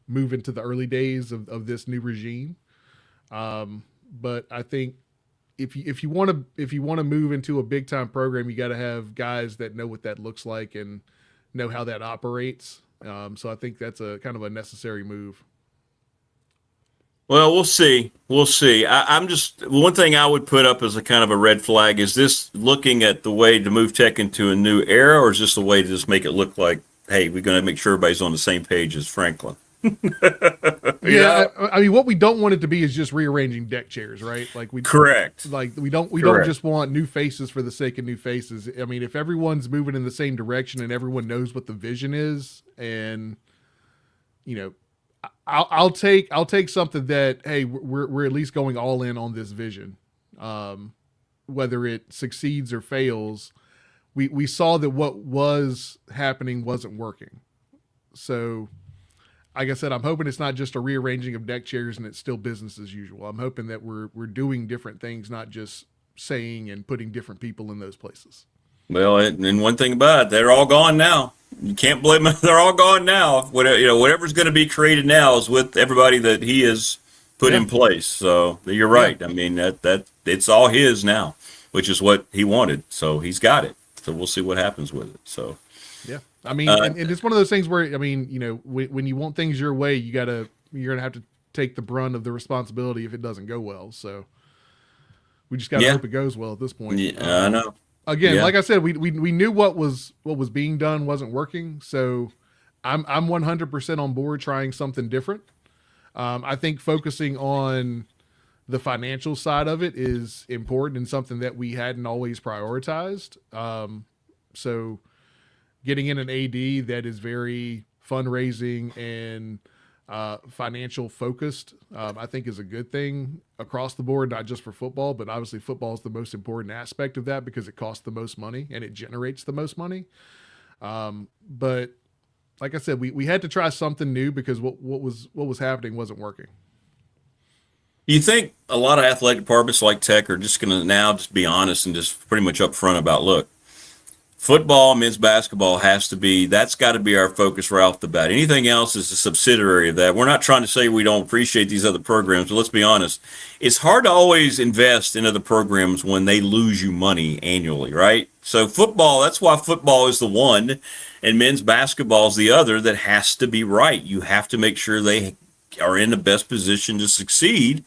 Speaker 12: move into the early days of this new regime. But I think if you want to move into a big time program, you got to have guys that know what that looks like and know how that operates. So I think that's a kind of a necessary move.
Speaker 5: Well, we'll see. We'll see. I'm just, one thing I would put up as a kind of a red flag is this looking at the way to move Tech into a new era, or is this a way to just make it look like, hey, we're going to make sure everybody's on the same page as Franklin?
Speaker 12: Yeah, I mean, what we don't want it to be is just rearranging deck chairs, right? Like
Speaker 5: correct.
Speaker 12: Like we don't just want new faces for the sake of new faces. I mean, if everyone's moving in the same direction and everyone knows what the vision is, and you know, I'll take something that, hey, we're at least going all in on this vision, whether it succeeds or fails. We saw that what was happening wasn't working, so. Like I said, I'm hoping it's not just a rearranging of deck chairs and it's still business as usual. I'm hoping that we're doing different things, not just saying and putting different people in those places.
Speaker 5: Well, and one thing about it, they're all gone now. You can't blame them. They're all gone now. Whatever's going to be created now is with everybody that he has put in place. So you're right. Yeah. I mean, that it's all his now, which is what he wanted. So he's got it. So we'll see what happens with it. So.
Speaker 12: Yeah. I mean, and it's one of those things where, I mean, you know, when you want things your way, you're going to have to take the brunt of the responsibility if it doesn't go well. So we just got to hope it goes well at this point.
Speaker 5: Yeah, I know.
Speaker 12: Again, like I said, we knew what was being done wasn't working. So I'm 100% on board trying something different. I think focusing on the financial side of it is important and something that we hadn't always prioritized. So getting in an AD that is very fundraising and financial focused, I think is a good thing across the board, not just for football, but obviously football is the most important aspect of that because it costs the most money and it generates the most money. But like I said, we had to try something new because what was happening wasn't working.
Speaker 5: You think a lot of athletic departments like Tech are just going to now just be honest and just pretty much upfront about, look, football, men's basketball that's got to be our focus right off the bat. Anything else is a subsidiary of that. We're not trying to say we don't appreciate these other programs, but let's be honest. It's hard to always invest in other programs when they lose you money annually, right? So football, that's why football is the one and men's basketball is the other that has to be right. You have to make sure they are in the best position to succeed.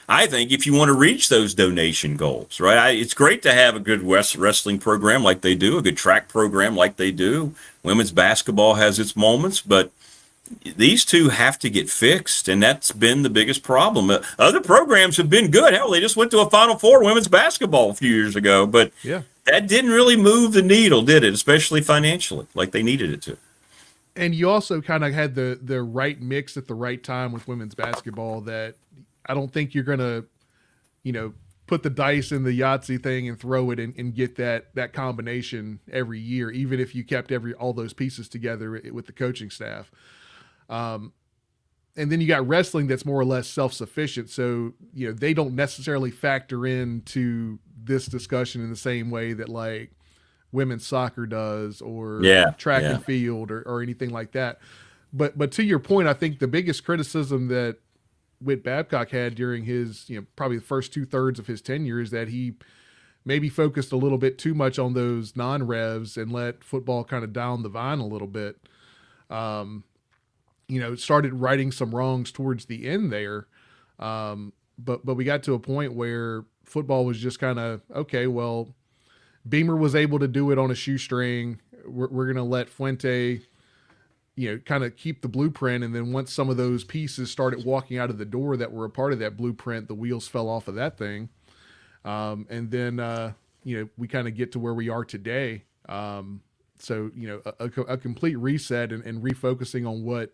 Speaker 5: I think if you want to reach those donation goals, right? It's great to have a good wrestling program like they do, a good track program like they do. Women's basketball has its moments, but these two have to get fixed, and that's been the biggest problem. Other programs have been good. Hell, they just went to a Final Four women's basketball a few years ago, but that didn't really move the needle, did it? Especially financially, like they needed it to.
Speaker 12: And you also kind of had the right mix at the right time with women's basketball that I don't think you're going to, you know, put the dice in the Yahtzee thing and throw it and get that combination every year, even if you kept all those pieces together with the coaching staff. And then you got wrestling that's more or less self-sufficient. So, you know, they don't necessarily factor into this discussion in the same way that like women's soccer does or track and field or anything like that. But to your point, I think the biggest criticism that Whit Babcock had during his, you know, probably the first 2/3 of his tenure is that he maybe focused a little bit too much on those non-revs and let football kind of down the vine a little bit. You know, started righting some wrongs towards the end there. But we got to a point where football was just kind of, okay, well, Beamer was able to do it on a shoestring. We're going to let Fuente, you know, kind of keep the blueprint. And then once some of those pieces started walking out of the door that were a part of that blueprint, the wheels fell off of that thing. And then, you know, we kind of get to where we are today. So, you know, a complete reset and refocusing on what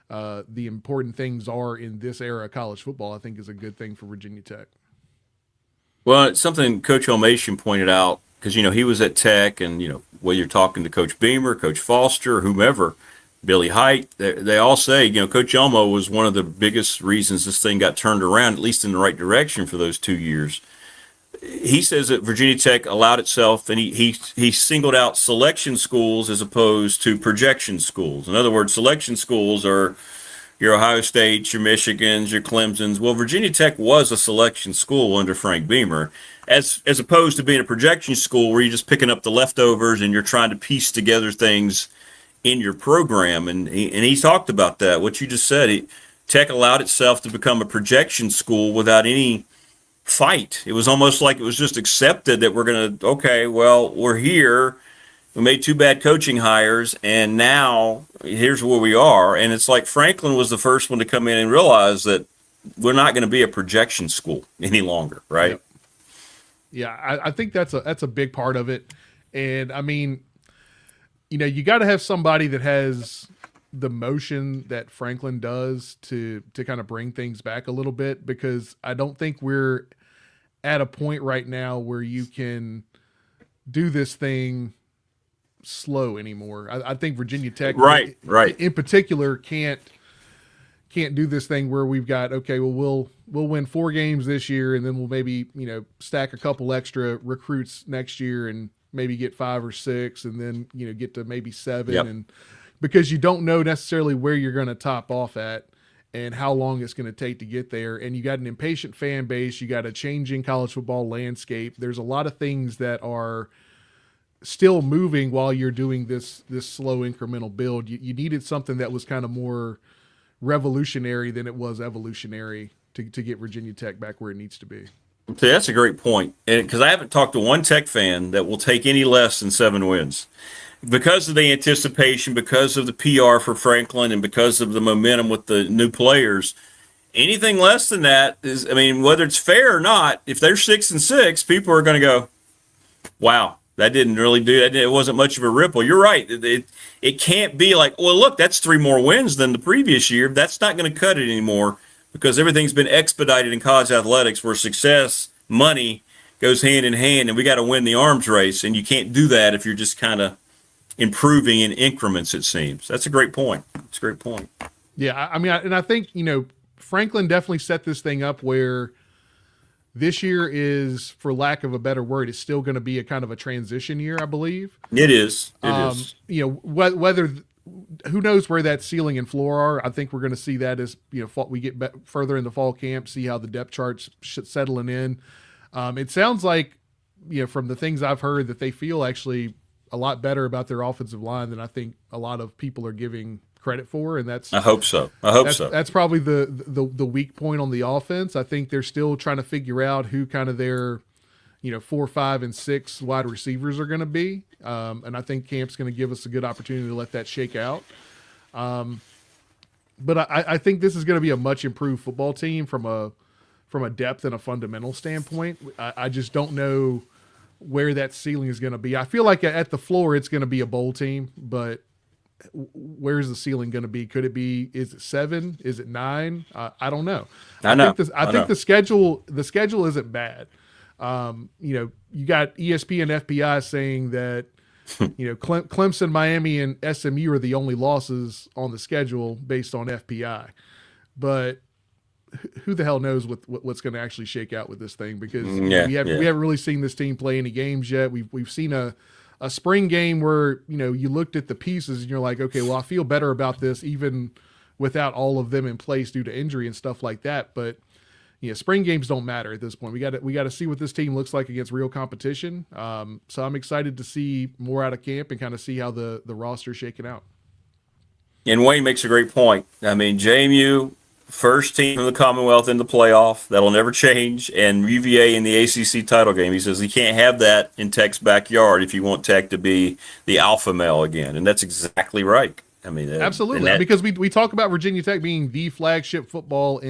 Speaker 12: the important things are in this era of college football, I think is a good thing for Virginia Tech.
Speaker 5: Well, it's something Coach Elmation pointed out because, you know, he was at Tech and, you know, whether you're talking to Coach Beamer, Coach Foster, whomever, Billy Height, they all say, you know, Coach Elmo was one of the biggest reasons this thing got turned around, at least in the right direction for those 2 years. He says that Virginia Tech allowed itself, and he singled out selection schools as opposed to projection schools. In other words, selection schools are, your Ohio States, your Michigans, your Clemsons. Well, Virginia Tech was a selection school under Frank Beamer, as opposed to being a projection school where you're just picking up the leftovers and you're trying to piece together things in your program. And he talked about that. What you just said, Tech allowed itself to become a projection school without any fight. It was almost like it was just accepted that we're here. We made 2 bad coaching hires, and now here's where we are. And it's like Franklin was the first one to come in and realize that we're not going to be a projection school any longer, right?
Speaker 12: Yep. Yeah, I think that's a big part of it. And I mean, you got to have somebody that has the motion that Franklin does to kind of bring things back a little bit, because I don't think we're at a point right now where you can do this thing slow anymore. I think Virginia Tech,
Speaker 5: right,
Speaker 12: in particular, can't do this thing where we've got, we'll win 4 games this year, and then we'll maybe stack a couple extra recruits next year and maybe get 5 or 6, and then get to maybe 7,
Speaker 5: yep.
Speaker 12: And because you don't know necessarily where you're going to top off at and how long it's going to take to get there, and you got an impatient fan base, you got a changing college football landscape. There's a lot of things that are still moving while you're doing this slow incremental build. You needed something that was kind of more revolutionary than it was evolutionary to get Virginia Tech back where it needs to be.
Speaker 5: See, that's a great point. And because I haven't talked to one Tech fan that will take any less than 7 wins. Because of the anticipation, because of the PR for Franklin, and because of the momentum with the new players, anything less than that is, whether it's fair or not, if they're 6-6, people are going to go, wow, that didn't really do that. It wasn't much of a ripple. You're right. It can't be like, well, look, that's 3 more wins than the previous year. That's not going to cut it anymore, because everything's been expedited in college athletics where success, money goes hand in hand, and we got to win the arms race. And you can't do that if you're just kind of improving in increments, it seems. That's a great point. It's a great point.
Speaker 12: Yeah, I think, Franklin definitely set this thing up where this year is, for lack of a better word, is still going to be a kind of a transition year, I believe.
Speaker 5: It is. It is.
Speaker 12: Whether who knows where that ceiling and floor are. I think we're going to see that as we get further in the fall camp, see how the depth charts settling in. It sounds like from the things I've heard that they feel actually a lot better about their offensive line than I think a lot of people are giving credit for, and that's.
Speaker 5: I hope so.
Speaker 12: That's probably the weak point on the offense. I think they're still trying to figure out who kind of their 4, 5, and 6 wide receivers are going to be, and I think camp's going to give us a good opportunity to let that shake out. But I think this is going to be a much improved football team from a depth and a fundamental standpoint. I just don't know where that ceiling is going to be. I feel like at the floor it's going to be a bowl team, but where's the ceiling going to be? Could it be? Is it 7? Is it 9? I don't know. I think the schedule isn't bad. You got ESPN and FPI saying that Clemson, Miami, and SMU are the only losses on the schedule based on FPI, but who the hell knows what's going to actually shake out with this thing, because we haven't really seen this team play any games yet. We've seen a spring game where you looked at the pieces and you're like, okay, well, I feel better about this even without all of them in place due to injury and stuff like that. But spring games don't matter at this point. We got to see what this team looks like against real competition. So I'm excited to see more out of camp and kind of see how the roster's shaking out.
Speaker 5: And Wayne makes a great point. JMU, first team in the Commonwealth in the playoff. That'll never change. And UVA in the ACC title game. He says he can't have that in Tech's backyard if you want Tech to be the alpha male again. And that's exactly right.
Speaker 12: Absolutely. Because we talk about Virginia Tech being the flagship football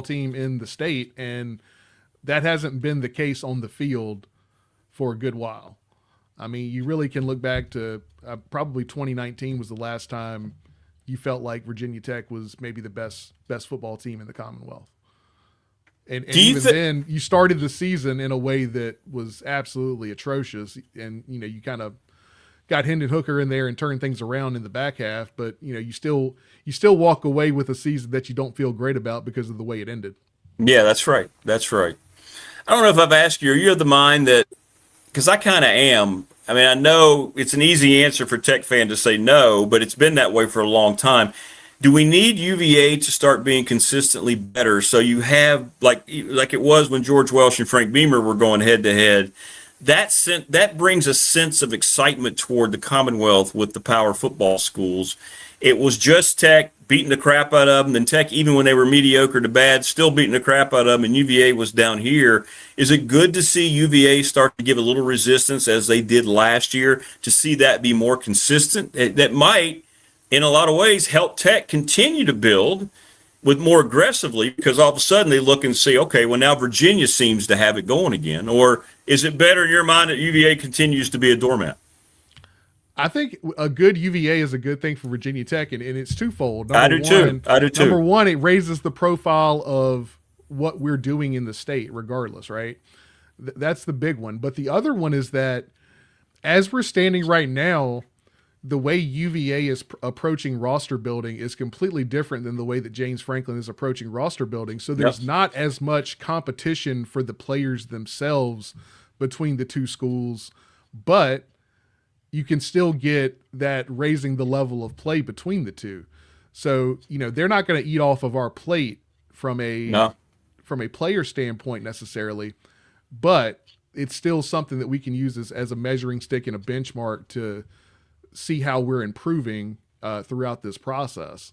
Speaker 12: team in the state, and that hasn't been the case on the field for a good while. You really can look back to probably 2019 was the last time you felt like Virginia Tech was maybe the best football team in the Commonwealth. And even then, you started the season in a way that was absolutely atrocious. And, you kind of got Hendon Hooker in there and turned things around in the back half. But, you still walk away with a season that you don't feel great about because of the way it ended.
Speaker 5: Yeah, that's right. That's right. I don't know if I've asked you, are you of the mind that, because I kind of am, I know it's an easy answer for Tech fan to say no, but it's been that way for a long time, Do we need UVA to start being consistently better? So you have like it was when George Welsh and Frank Beamer were going head to head. That brings a sense of excitement toward the Commonwealth with the power football schools. It was just Tech beating the crap out of them, and Tech, even when they were mediocre to bad, still beating the crap out of them, and UVA was down here. Is it good to see UVA start to give a little resistance as they did last year, to see that be more consistent? That might, in a lot of ways, help Tech continue to build with more aggressively, because all of a sudden they look and see, okay, well, now Virginia seems to have it going again. Or is it better in your mind that UVA continues to be a doormat?
Speaker 12: I think a good UVA is a good thing for Virginia Tech, and it's twofold.
Speaker 5: I do too.
Speaker 12: Number one, it raises the profile of what we're doing in the state regardless, right? That's the big one. But the other one is that as we're standing right now, the way UVA is approaching roster building is completely different than the way that James Franklin is approaching roster building. So there's not as much competition for the players themselves between the two schools, but you can still get that raising the level of play between the two. So, they're not going to eat off of our plate from a player standpoint necessarily, but it's still something that we can use as a measuring stick and a benchmark to see how we're improving throughout this process.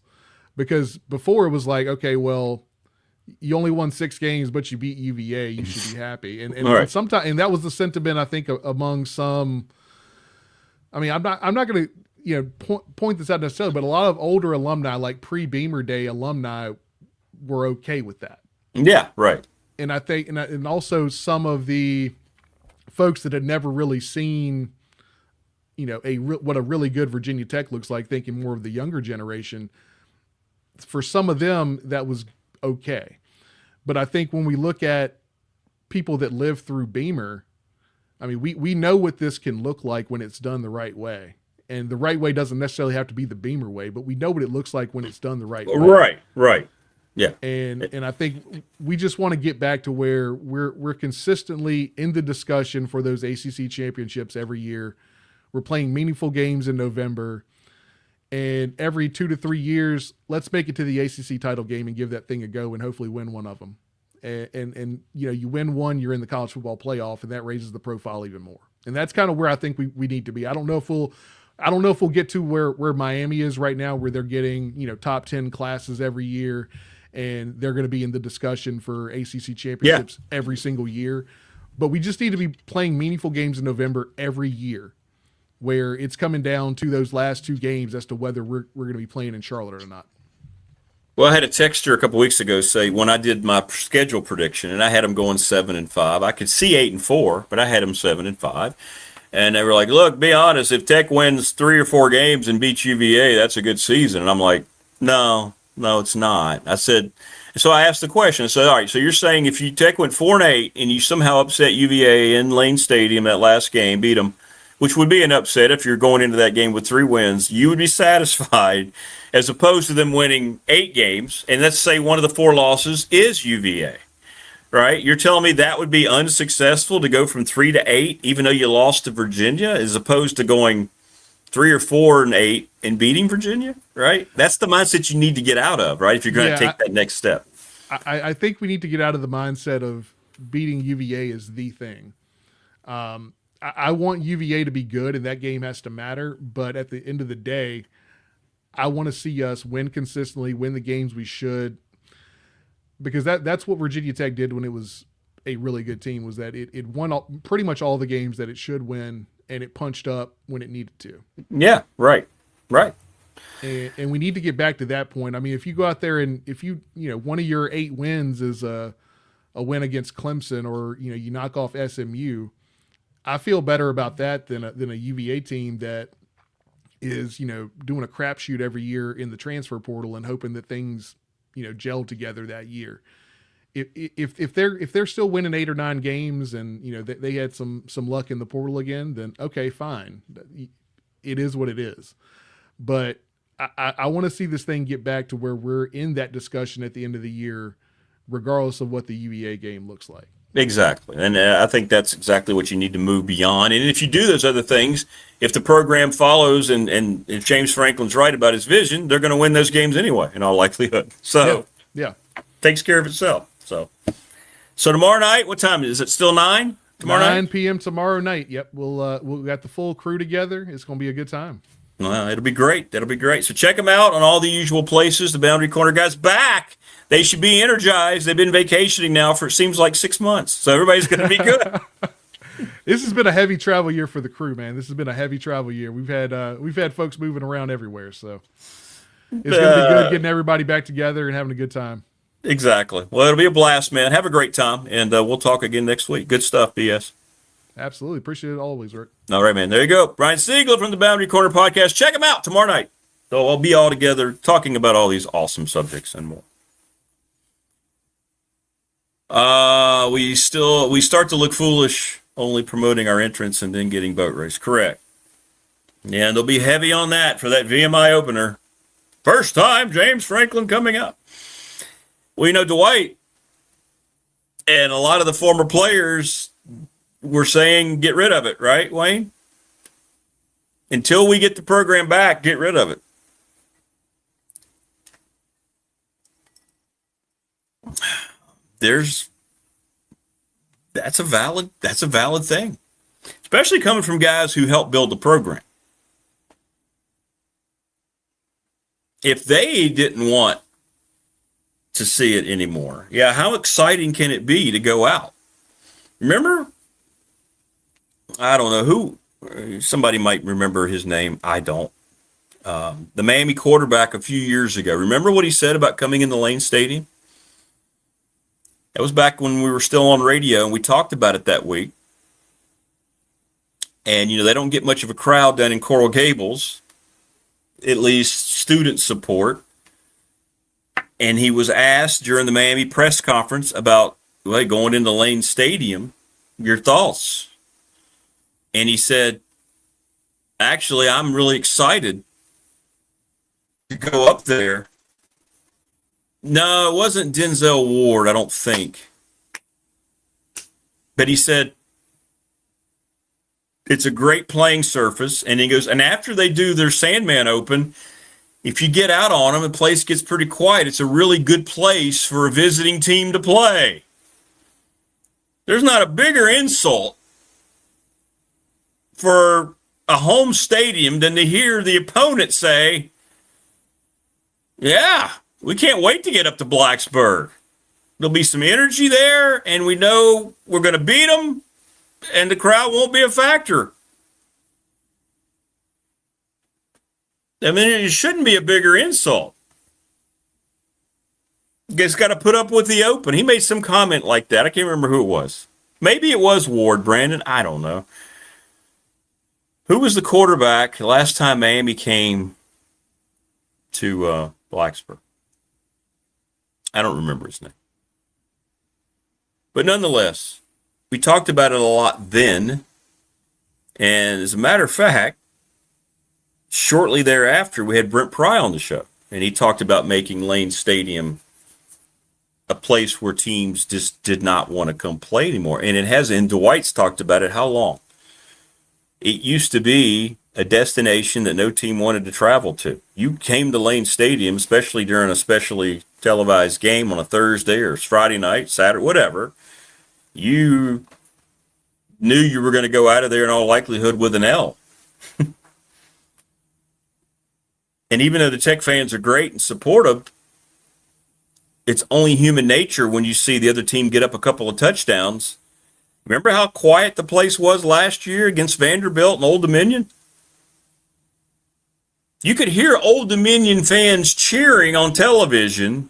Speaker 12: Because before it was like, okay, well, you only won 6 games, but you beat UVA, you should be happy. And sometimes, and that was the sentiment, I think, among some. I mean, I'm not going to point this out necessarily, but a lot of older alumni, like pre-Beamer Day alumni, were okay with that.
Speaker 5: Yeah, right.
Speaker 12: And I think, and also some of the folks that had never really seen, what a really good Virginia Tech looks like, thinking more of the younger generation. For some of them, that was okay. But I think when we look at people that lived through Beamer, I mean, we know what this can look like when it's done the right way. And the right way doesn't necessarily have to be the Beamer way, but we know what it looks like when it's done the right way.
Speaker 5: Right. Yeah.
Speaker 12: And I think we just want to get back to where we're consistently in the discussion for those ACC championships every year. We're playing meaningful games in November. And every 2 to 3 years, let's make it to the ACC title game and give that thing a go and hopefully win one of them. And you win one, you're in the college football playoff, and that raises the profile even more. And that's kind of where I think we need to be. I don't know if we'll get to where Miami is right now, where they're getting, top 10 classes every year, and they're going to be in the discussion for ACC championships every single year. But we just need to be playing meaningful games in November every year, where it's coming down to those last 2 games as to whether we're going to be playing in Charlotte or not.
Speaker 5: Well, I had a texter a couple weeks ago say, when I did my schedule prediction, and I had them going 7-5. I could see 8-4, but I had them 7-5. And they were like, look, be honest, if Tech wins 3 or 4 games and beats UVA, that's a good season. And I'm like, no, it's not. I said, so I asked the question. I said, all right, so you're saying if Tech went 4-8 and you somehow upset UVA in Lane Stadium that last game, beat them, which would be an upset if you're going into that game with 3 wins, you would be satisfied, as opposed to them winning 8 games, and let's say one of the 4 losses is UVA, right? You're telling me that would be unsuccessful to go from 3-8, even though you lost to Virginia, as opposed to going 3 or 4-8 and beating Virginia, right? That's the mindset you need to get out of, right, if you're going to take that next step.
Speaker 12: I think we need to get out of the mindset of beating UVA is the thing. I want UVA to be good, and that game has to matter. But at the end of the day, I want to see us win consistently, win the games we should, because that's what Virginia Tech did when it was a really good team, was that it won pretty much all the games that it should win, and it punched up when it needed to.
Speaker 5: Yeah, right.
Speaker 12: And we need to get back to that point. I mean, if you go out there and if one of your 8 wins is a win against Clemson, or you knock off SMU, I feel better about that than a UVA team that is, doing a crapshoot every year in the transfer portal and hoping that things, gel together that year. If they're still winning 8 or 9 games and they had some luck in the portal again, then okay, fine. It is what it is. But I want to see this thing get back to where we're in that discussion at the end of the year regardless of what the UEA game looks like.
Speaker 5: Exactly. And I think that's exactly what you need to move beyond. And if you do those other things, if the program follows and if James Franklin's right about his vision, they're going to win those games anyway, in all likelihood. So
Speaker 12: yeah.
Speaker 5: Takes care of itself. So tomorrow night, what time is it? Still 9 tomorrow
Speaker 12: 9
Speaker 5: night?
Speaker 12: p.m. tomorrow night. Yep. We'll got the full crew together. It's going to be a good time.
Speaker 5: Well, it'll be great. That'll be great. So check them out on all the usual places. The Boundary Corner guys back. They should be energized. They've been vacationing now for, it seems like, 6 months. So everybody's going to be good.
Speaker 12: This has been a heavy travel year for the crew, man. This has been a heavy travel year. We've had folks moving around everywhere. So it's going to be good getting everybody back together and having a good time.
Speaker 5: Exactly. Well, it'll be a blast, man. Have a great time. And we'll talk again next week. Good stuff, BS.
Speaker 12: Absolutely. Appreciate it always, Rick.
Speaker 5: All right, man. There you go. Brian Siegler from the Boundary Corner Podcast. Check him out tomorrow night. So I'll be all together talking about all these awesome subjects and more. We start to look foolish only promoting our entrance and then getting boat race. Correct. Yeah, and they'll be heavy on that for that VMI opener. First time James Franklin coming up. Well, you know, Dwight and a lot of the former players were saying get rid of it, right, Wayne? Until we get the program back, get rid of it. That's a valid thing, especially coming from guys who helped build the program. If they didn't want to see it anymore, yeah, how exciting can it be to go out? Remember, I don't know who, somebody might remember his name. I don't. The Miami quarterback a few years ago. Remember what he said about coming in the Lane Stadium? That was back when we were still on radio, and we talked about it that week. And, you know, they don't get much of a crowd down in Coral Gables, at least student support. And he was asked during the Miami press conference about going into Lane Stadium, your thoughts. And he said, actually, I'm really excited to go up there. No, it wasn't Denzel Ward, I don't think. But he said, it's a great playing surface. And he goes, and after they do their Sandman Open, if you get out on them, the place gets pretty quiet. It's a really good place for a visiting team to play. There's not a bigger insult for a home stadium than to hear the opponent say, yeah, we can't wait to get up to Blacksburg. There'll be some energy there, and we know we're going to beat them, and the crowd won't be a factor. I mean, it shouldn't be a bigger insult. You guys got to put up with the open. He made some comment like that. I can't remember who it was. Maybe it was Ward, Brandon. I don't know. Who was the quarterback last time Miami came to Blacksburg? I don't remember his name. But nonetheless, we talked about it a lot then. And as a matter of fact, shortly thereafter, we had Brent Pry on the show. And he talked about making Lane Stadium a place where teams just did not want to come play anymore. And it has, and Dwight's talked about it how long? It used to be a destination that no team wanted to travel to. You came to Lane Stadium, especially during a specially televised game on a Thursday or Friday night, Saturday, whatever. You knew you were going to go out of there in all likelihood with an L. And even though the Tech fans are great and supportive, it's only human nature when you see the other team get up a couple of touchdowns. Remember how quiet the place was last year against Vanderbilt and Old Dominion? You could hear Old Dominion fans cheering on television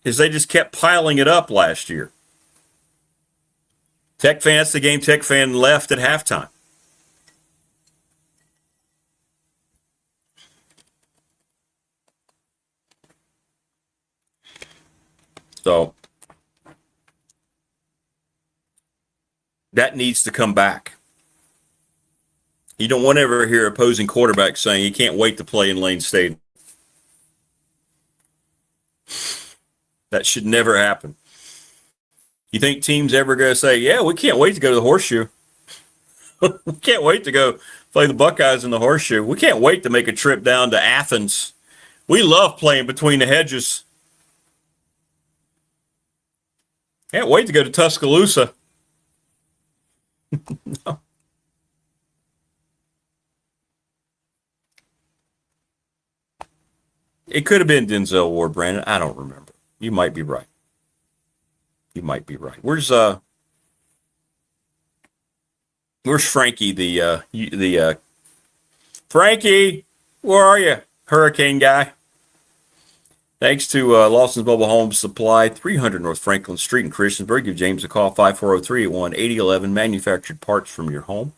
Speaker 5: as they just kept piling it up last year. Tech fans, the game Tech fan left at halftime. So that needs to come back. You don't want to ever hear opposing quarterbacks saying you can't wait to play in Lane Stadium. That should never happen. You think teams ever going to say, yeah, we can't wait to go to the Horseshoe? We can't wait to go play the Buckeyes in the Horseshoe. We can't wait to make a trip down to Athens. We love playing between the hedges. Can't wait to go to Tuscaloosa. No. It could have been Denzel Ward, Brandon. I don't remember. You might be right. You might be right. Where's Frankie? The Frankie, where are you, Hurricane guy? Thanks to Lawson's Mobile Home Supply, 300 North Franklin Street in Christiansburg. Give James a call, 540-381-8011. Manufactured parts from your home.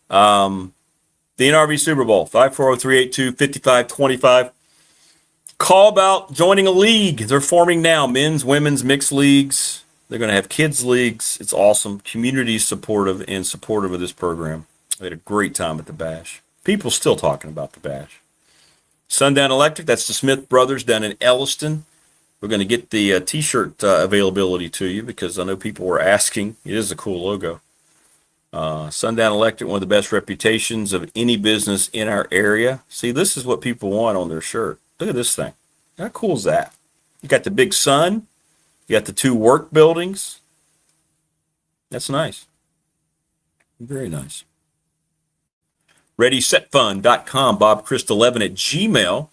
Speaker 5: The NRV Super Bowl, 540-382-5525. Call about joining a league. They're forming now. Men's, women's, mixed leagues. They're going to have kids leagues. It's awesome. Community supportive and supportive of this program. We had a great time at the Bash. People still talking about the Bash. Sundown Electric, that's the Smith Brothers down in Elliston. We're going to get the T-shirt availability to you because I know people were asking. It is a cool logo. Sundown Electric, one of the best reputations of any business in our area. See, this is what people want on their shirt. Look at this thing. How cool is that? You got the big sun. You got the two work buildings. That's nice. Very nice. ReadySetFund.com, BobChrist11 at Gmail.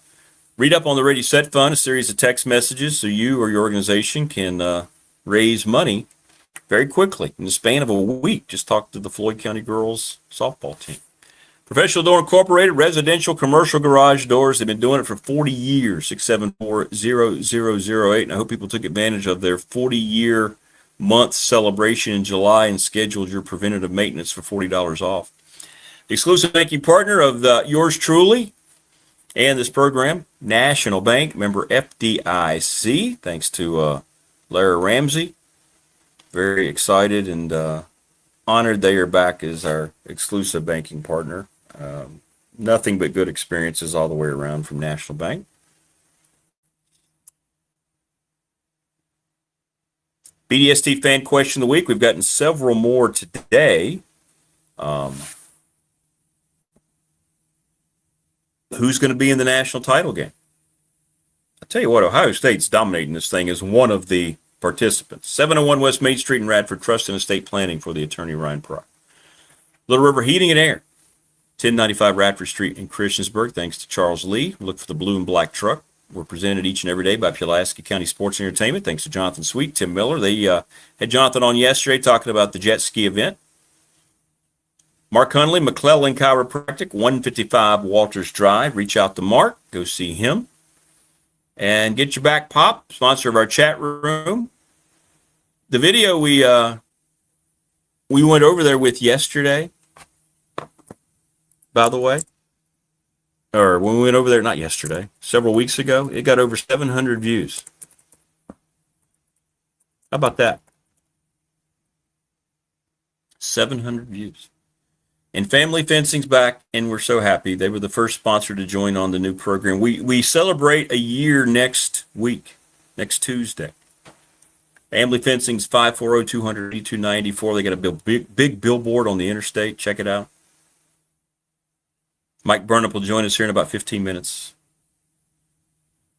Speaker 5: Read up on the Ready Set Fund, a series of text messages so you or your organization can raise money very quickly in the span of a week. Just talk to the Floyd County Girls softball team. Professional Door Incorporated, residential commercial garage doors. They've been doing it for 40 years, 674-0008. And I hope people took advantage of their 40-year month celebration in July and scheduled your preventative maintenance for $40 off. The exclusive banking partner of yours truly and this program, National Bank, member FDIC. Thanks to Larry Ramsey. Very excited and honored they are back as our exclusive banking partner. Nothing but good experiences all the way around from National Bank. BDST fan question of the week. We've gotten several more today. Who's going to be in the national title game? I'll tell you what, Ohio State's dominating this thing as one of the participants. 701 West Main Street in Radford, Trust and Estate Planning for the attorney Ryan Pry. Little River Heating and Air, 1095 Radford Street in Christiansburg. Thanks to Charles Lee. Look for the blue and black truck. We're presented each and every day by Pulaski County Sports and Entertainment. Thanks to Jonathan Sweet, Tim Miller. They had Jonathan on yesterday talking about the jet ski event. Mark Hunley, McClellan Chiropractic, 155 Walters Drive. Reach out to Mark. Go see him. And Get Your Back Pop, sponsor of our chat room. The video we went over there with yesterday, by the way, or when we went over there, not yesterday, several weeks ago, it got over 700 views. How about that? 700 views. And Family Fencing's back, and we're so happy. They were the first sponsor to join on the new program. We celebrate a year next week, next Tuesday. Family Fencing's 540-200-8294. They got a big billboard on the interstate. Check it out. Mike Burnup will join us here in about 15 minutes.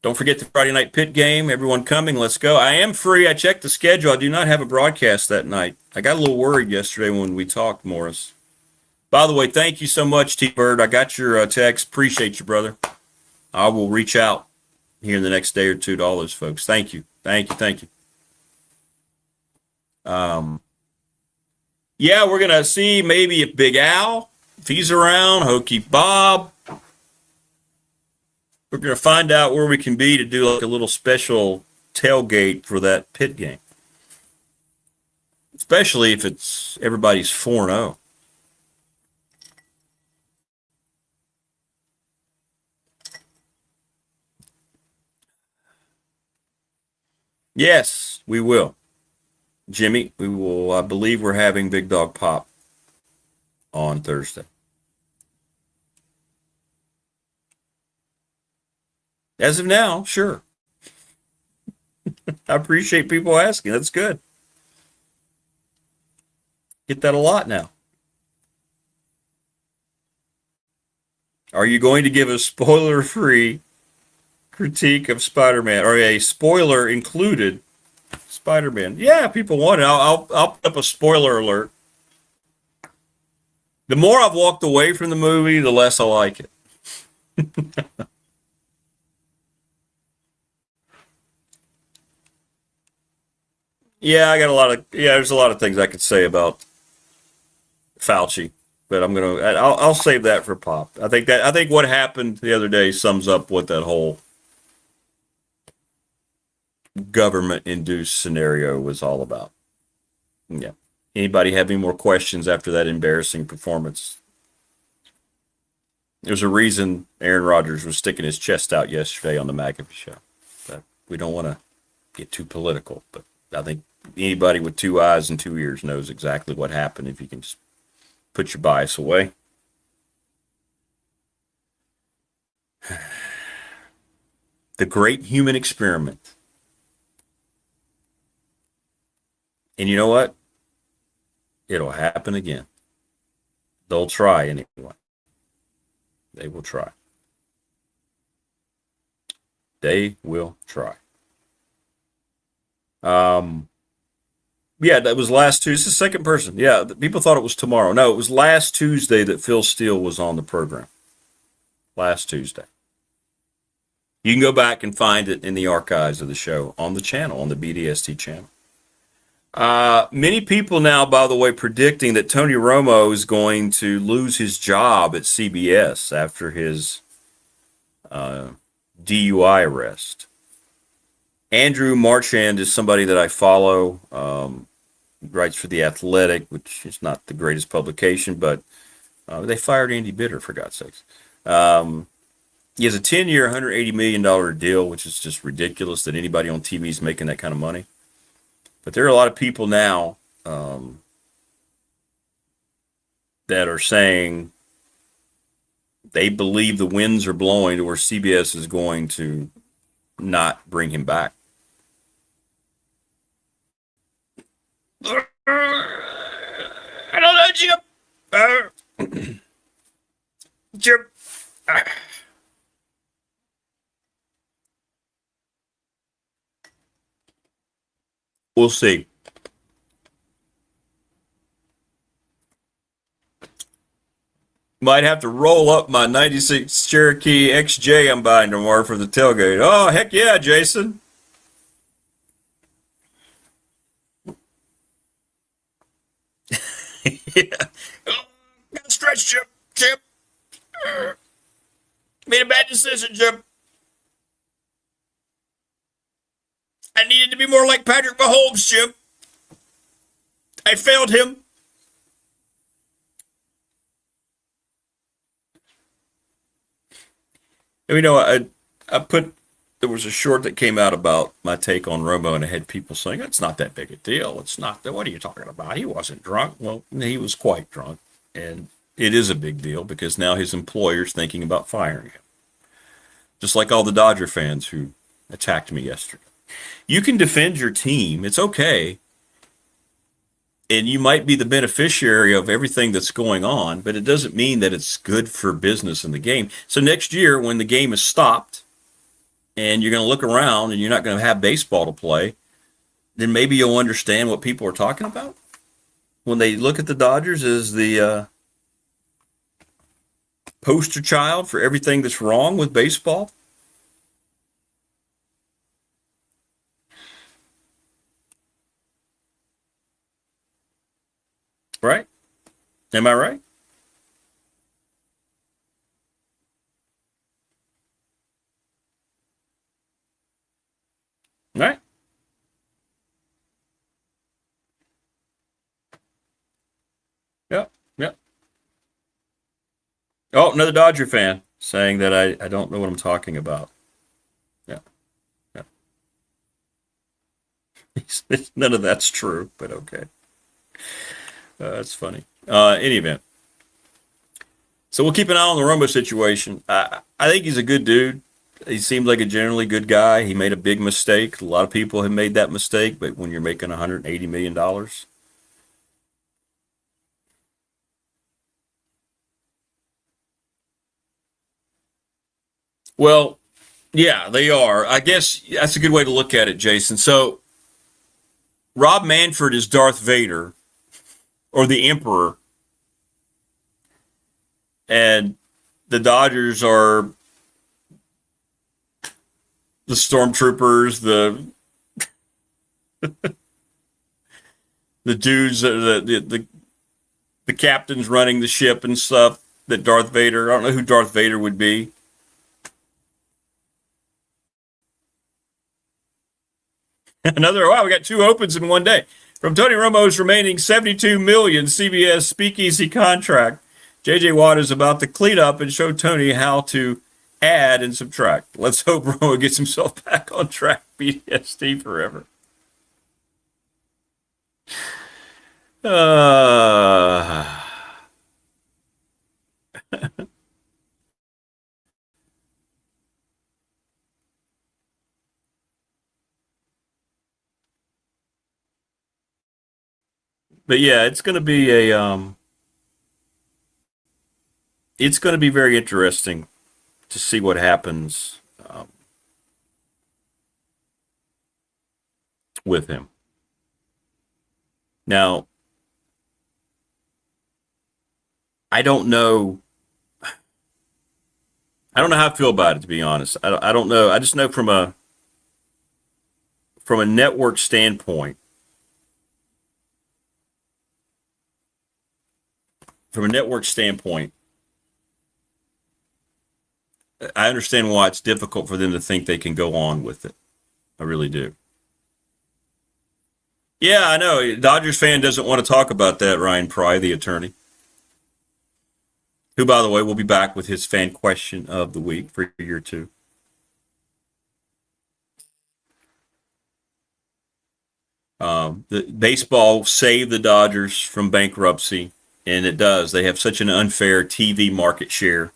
Speaker 5: Don't forget the Friday night pit game. Everyone coming, let's go. I am free. I checked the schedule. I do not have a broadcast that night. I got a little worried yesterday when we talked, Morris. By the way, thank you so much, T-Bird. I got your text. Appreciate you, brother. I will reach out here in the next day or two to all those folks. Thank you. Thank you. Thank you. Yeah, we're going to see maybe if Big Al, if he's around, Hokey Bob. We're going to find out where we can be to do like a little special tailgate for that pit game. Especially if it's everybody's 4-0. Yes, we will. Jimmy, we will. I believe we're having Big Dog Pop on Thursday. As of now, sure. I appreciate people asking. That's good. Get that a lot now. Are you going to give a spoiler-free critique of Spider-Man, or a spoiler included Spider-Man? Yeah, people want it. I'll put up a spoiler alert. The more I've walked away from the movie, the less I like it. Yeah, there's a lot of things I could say about Fauci, but I'll save that for Pop. I think what happened the other day sums up what that whole government-induced scenario was all about. Yeah. Anybody have any more questions after that embarrassing performance? There's a reason Aaron Rodgers was sticking his chest out yesterday on the McAfee show. But we don't want to get too political, but I think anybody with two eyes and two ears knows exactly what happened if you can just put your bias away. The great human experiment. And you know what? It'll happen again. They'll try anyway. They will try. They will try. Yeah, that was last Tuesday. It's the second person. Yeah, people thought it was tomorrow. No, it was last Tuesday that Phil Steele was on the program. Last Tuesday. You can go back and find it in the archives of the show on the channel, on the BDST channel. Many people now, by the way, predicting that Tony Romo is going to lose his job at CBS after his DUI arrest. Andrew Marchand is somebody that I follow. Writes for The Athletic, which is not the greatest publication, but they fired Andy Bitter, for God's sakes. He has a 10-year, $180 million deal, which is just ridiculous that anybody on TV is making that kind of money. But there are a lot of people now that are saying they believe the winds are blowing to where CBS is going to not bring him back. I don't know, Jim. Jim. We'll see. Might have to roll up my 96 Cherokee XJ I'm buying tomorrow for the tailgate. Oh, heck yeah, Jason. Yeah. Got stretch, Chip. Made a bad decision, Chip. I needed to be more like Patrick Mahomes, Chip. I failed him. And you know, there was a short that came out about my take on Romo, and I had people saying, it's not that big a deal. It's not, what are you talking about? He wasn't drunk. Well, he was quite drunk. And it is a big deal because now his employer's thinking about firing him. Just like all the Dodger fans who attacked me yesterday. You can defend your team. It's okay. And you might be the beneficiary of everything that's going on, but it doesn't mean that it's good for business in the game. So next year, when the game is stopped and you're going to look around and you're not going to have baseball to play, then maybe you'll understand what people are talking about. When they look at the Dodgers as the poster child for everything that's wrong with baseball. Right? Am I right? Right? Yep. Yep. Oh, another Dodger fan saying that I don't know what I'm talking about. Yeah. Yeah. None of that's true, but okay. That's funny. Any event. So we'll keep an eye on the Romo situation. I think he's a good dude. He seemed like a generally good guy. He made a big mistake. A lot of people have made that mistake, but when you're making $180 million, Well, yeah, they are. I guess that's a good way to look at it, Jason. So Rob Manfred is Darth Vader or the Emperor, and the Dodgers are the stormtroopers, the dudes, the captains running the ship and stuff. That Darth Vader, I don't know who Darth Vader would be. Wow, we got 2 opens in one day. From Tony Romo's remaining $72 million CBS speakeasy contract, J.J. Watt is about to clean up and show Tony how to add and subtract. Let's hope Romo gets himself back on track. BST forever. But yeah, it's going to be it's going to be very interesting to see what happens with him. Now, I don't know how I feel about it, to be honest. I don't know. I just know from a network standpoint. From a network standpoint, I understand why it's difficult for them to think they can go on with it. I really do. Yeah, I know. Dodgers fan doesn't want to talk about that, Ryan Pry, the attorney. Who, by the way, will be back with his fan question of the week for year 2. The baseball saved the Dodgers from bankruptcy, and it does. They have such an unfair TV market share.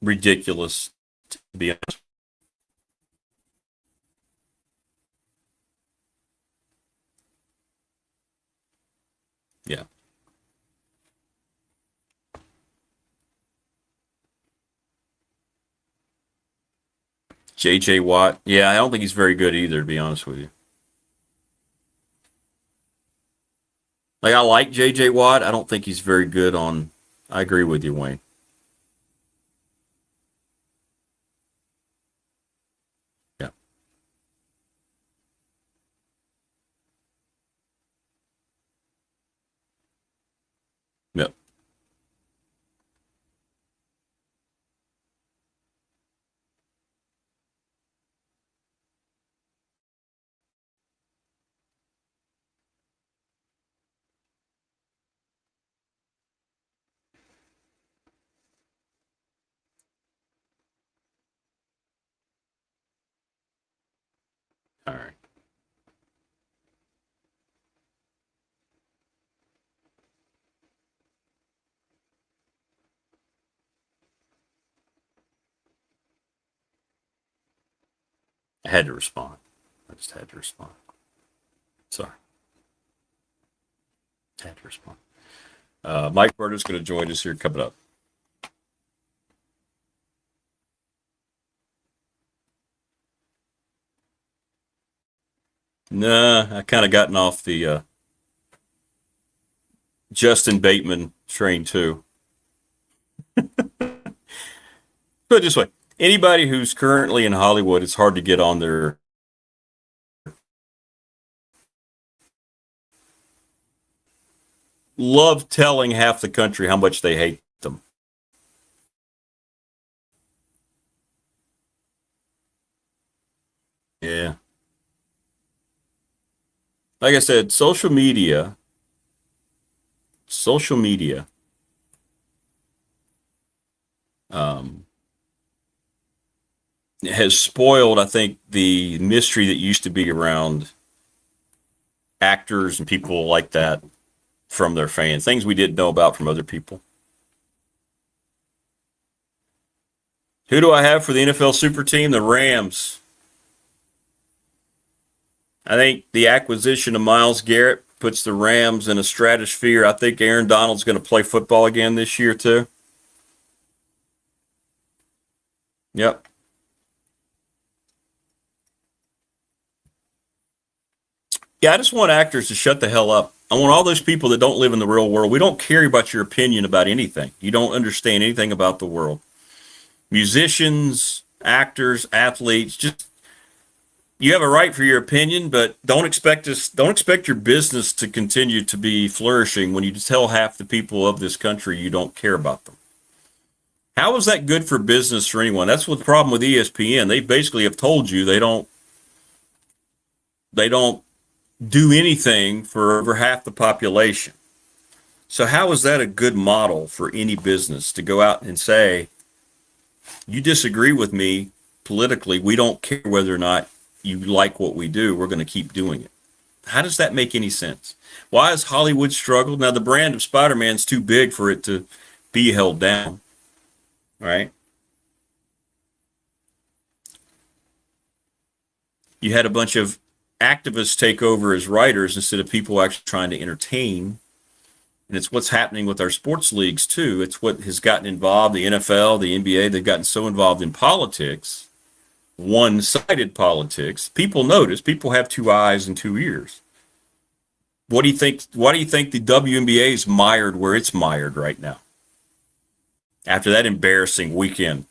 Speaker 5: Ridiculous, to be honest. Yeah. J.J. Watt. Yeah, I don't think he's very good either, to be honest with you. Like, I like J.J. Watt. I don't think he's very good on... I agree with you, Wayne. Yeah. Yep. All right. I had to respond. I just had to respond. Sorry. I had to respond. Mike Berger's going to join us here coming up. Nah, I kind of gotten off the Justin Bateman train too. Put it this way. Anybody who's currently in Hollywood, it's hard to get on their love telling half the country how much they hate them. Yeah. Like I said, social media has spoiled, I think, the mystery that used to be around actors and people like that from their fans, things we didn't know about from other people. Who do I have for the NFL Super Team? The Rams. I think the acquisition of Myles Garrett puts the Rams in a stratosphere. I think Aaron Donald's going to play football again this year, too. Yep. Yeah, I just want actors to shut the hell up. I want all those people that don't live in the real world. We don't care about your opinion about anything. You don't understand anything about the world. Musicians, actors, athletes, just you have a right for your opinion, but don't expect your business to continue to be flourishing when you tell half the people of this country you don't care about them. How is that good for business for anyone? That's what the problem with ESPN. They basically have told you they don't do anything for over half the population. So how is that a good model for any business to go out and say, you disagree with me politically, we don't care whether or not you like what we do, we're going to keep doing it. How does that make any sense? Why has Hollywood struggled? Now, the brand of Spider-Man's too big for it to be held down, right? You had a bunch of activists take over as writers instead of people actually trying to entertain. And it's what's happening with our sports leagues, too. It's what has gotten involved, the NFL, the NBA, they've gotten so involved in politics, one-sided politics. People notice, people have two eyes and two ears. Why do you think the WNBA is mired where it's mired right now? After that embarrassing weekend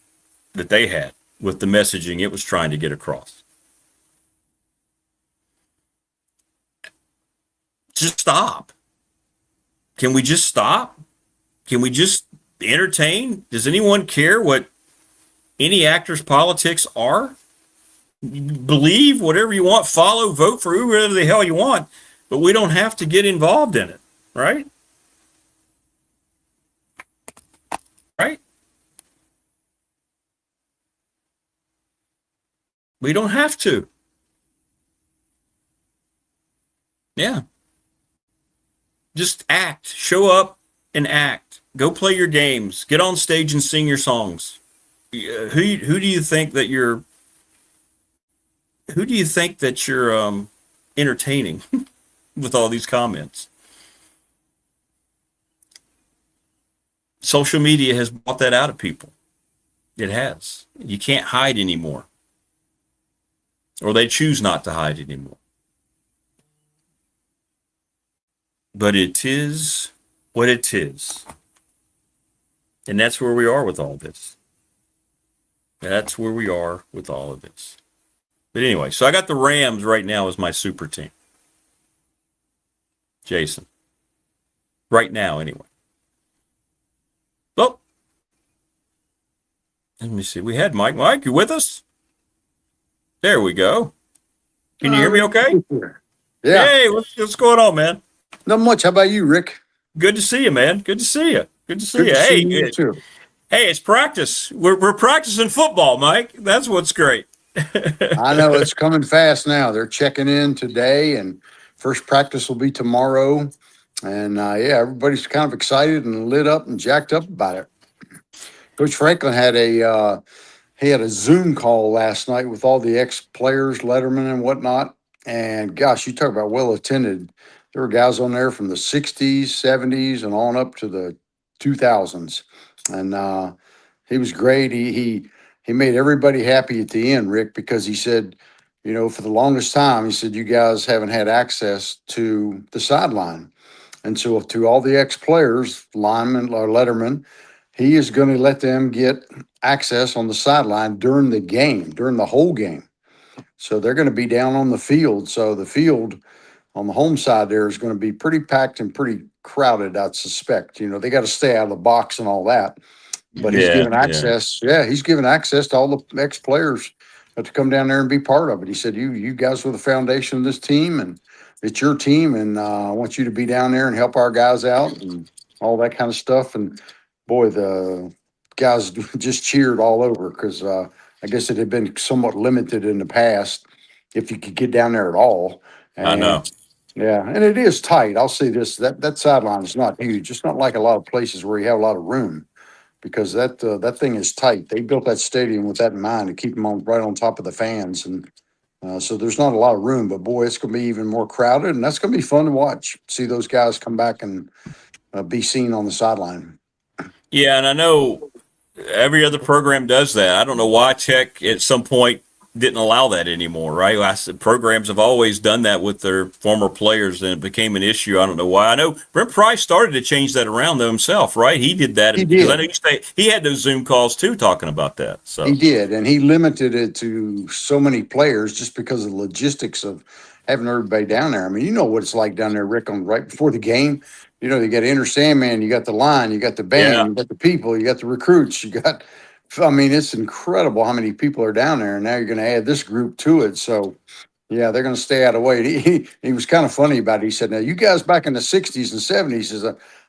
Speaker 5: that they had with the messaging it was trying to get across. Just stop. Can we just stop? Can we just entertain? Does anyone care what any actor's politics are? Believe whatever you want, follow, vote for whoever the hell you want, but we don't have to get involved in it, right? Right? We don't have to. Yeah. Just act, show up and act. Go play your games. Get on stage and sing your songs. Who do you think that you're entertaining with all these comments? Social media has brought that out of people. It has. You can't hide anymore. Or they choose not to hide anymore. But it is what it is. And that's where we are with all this. That's where we are with all of this. But anyway, so I got the Rams right now as my super team. Jason. Right now, anyway. Oh. Let me see. We had Mike. Mike, you with us? There we go. Can you hear me okay?
Speaker 13: Yeah.
Speaker 5: Hey, what's going on, man?
Speaker 13: Not much. How about you, Rick?
Speaker 5: Good to see you, man. Good to see you. Good to see you.
Speaker 13: Good to
Speaker 5: Hey,
Speaker 13: see you too.
Speaker 5: Hey, it's practice. We're practicing football, Mike. That's what's great.
Speaker 13: I know it's coming fast now. They're checking in today, and first practice will be tomorrow. And yeah, everybody's kind of excited and lit up and jacked up about it. Coach Franklin had a Zoom call last night with all the ex-players, Letterman and whatnot. And gosh, you talk about well attended. There were guys on there from the 60s, 70s, and on up to the 2000s. And he was great. He made everybody happy at the end, Rick, because he said, you know, for the longest time, he said, you guys haven't had access to the sideline. And so to all the ex-players, linemen or Letterman, he is going to let them get access on the sideline during the game, during the whole game. So they're going to be down on the field. So the field on the home side there is going to be pretty packed and pretty crowded, I'd suspect. You know, they got to stay out of the box and all that. But he's given access. Yeah, he's given access to all the ex-players to come down there and be part of it. He said, you guys were the foundation of this team, and it's your team, and I want you to be down there and help our guys out and all that kind of stuff. And, boy, the guys just cheered all over because I guess it had been somewhat limited in the past if you could get down there at all. And,
Speaker 5: I know.
Speaker 13: Yeah, and it is tight. I'll say this, that sideline is not huge. It's not like a lot of places where you have a lot of room because that thing is tight. They built that stadium with that in mind to keep them right on top of the fans. And so there's not a lot of room, but boy, it's going to be even more crowded, and that's going to be fun to watch, see those guys come back and be seen on the sideline.
Speaker 5: Yeah, and I know every other program does that. I don't know why Tech at some point didn't allow that anymore, right? I said programs have always done that with their former players, and it became an issue. I don't know why. I know Brent Price started to change that around though himself, right? He did that.
Speaker 13: He did.
Speaker 5: I know he had those Zoom calls too, talking about that. So
Speaker 13: he did, and he limited it to so many players just because of the logistics of having everybody down there. I mean, you know what it's like down there, Rick, on right before the game. You know, you got Enter Sandman, you got the line, you got the band, you got the people, you got the recruits, you got. I mean, it's incredible how many people are down there, and now you're going to add this group to it. So, yeah, they're going to stay out of the way. He was kind of funny about it. He said, "Now, you guys back in the '60s and '70s, says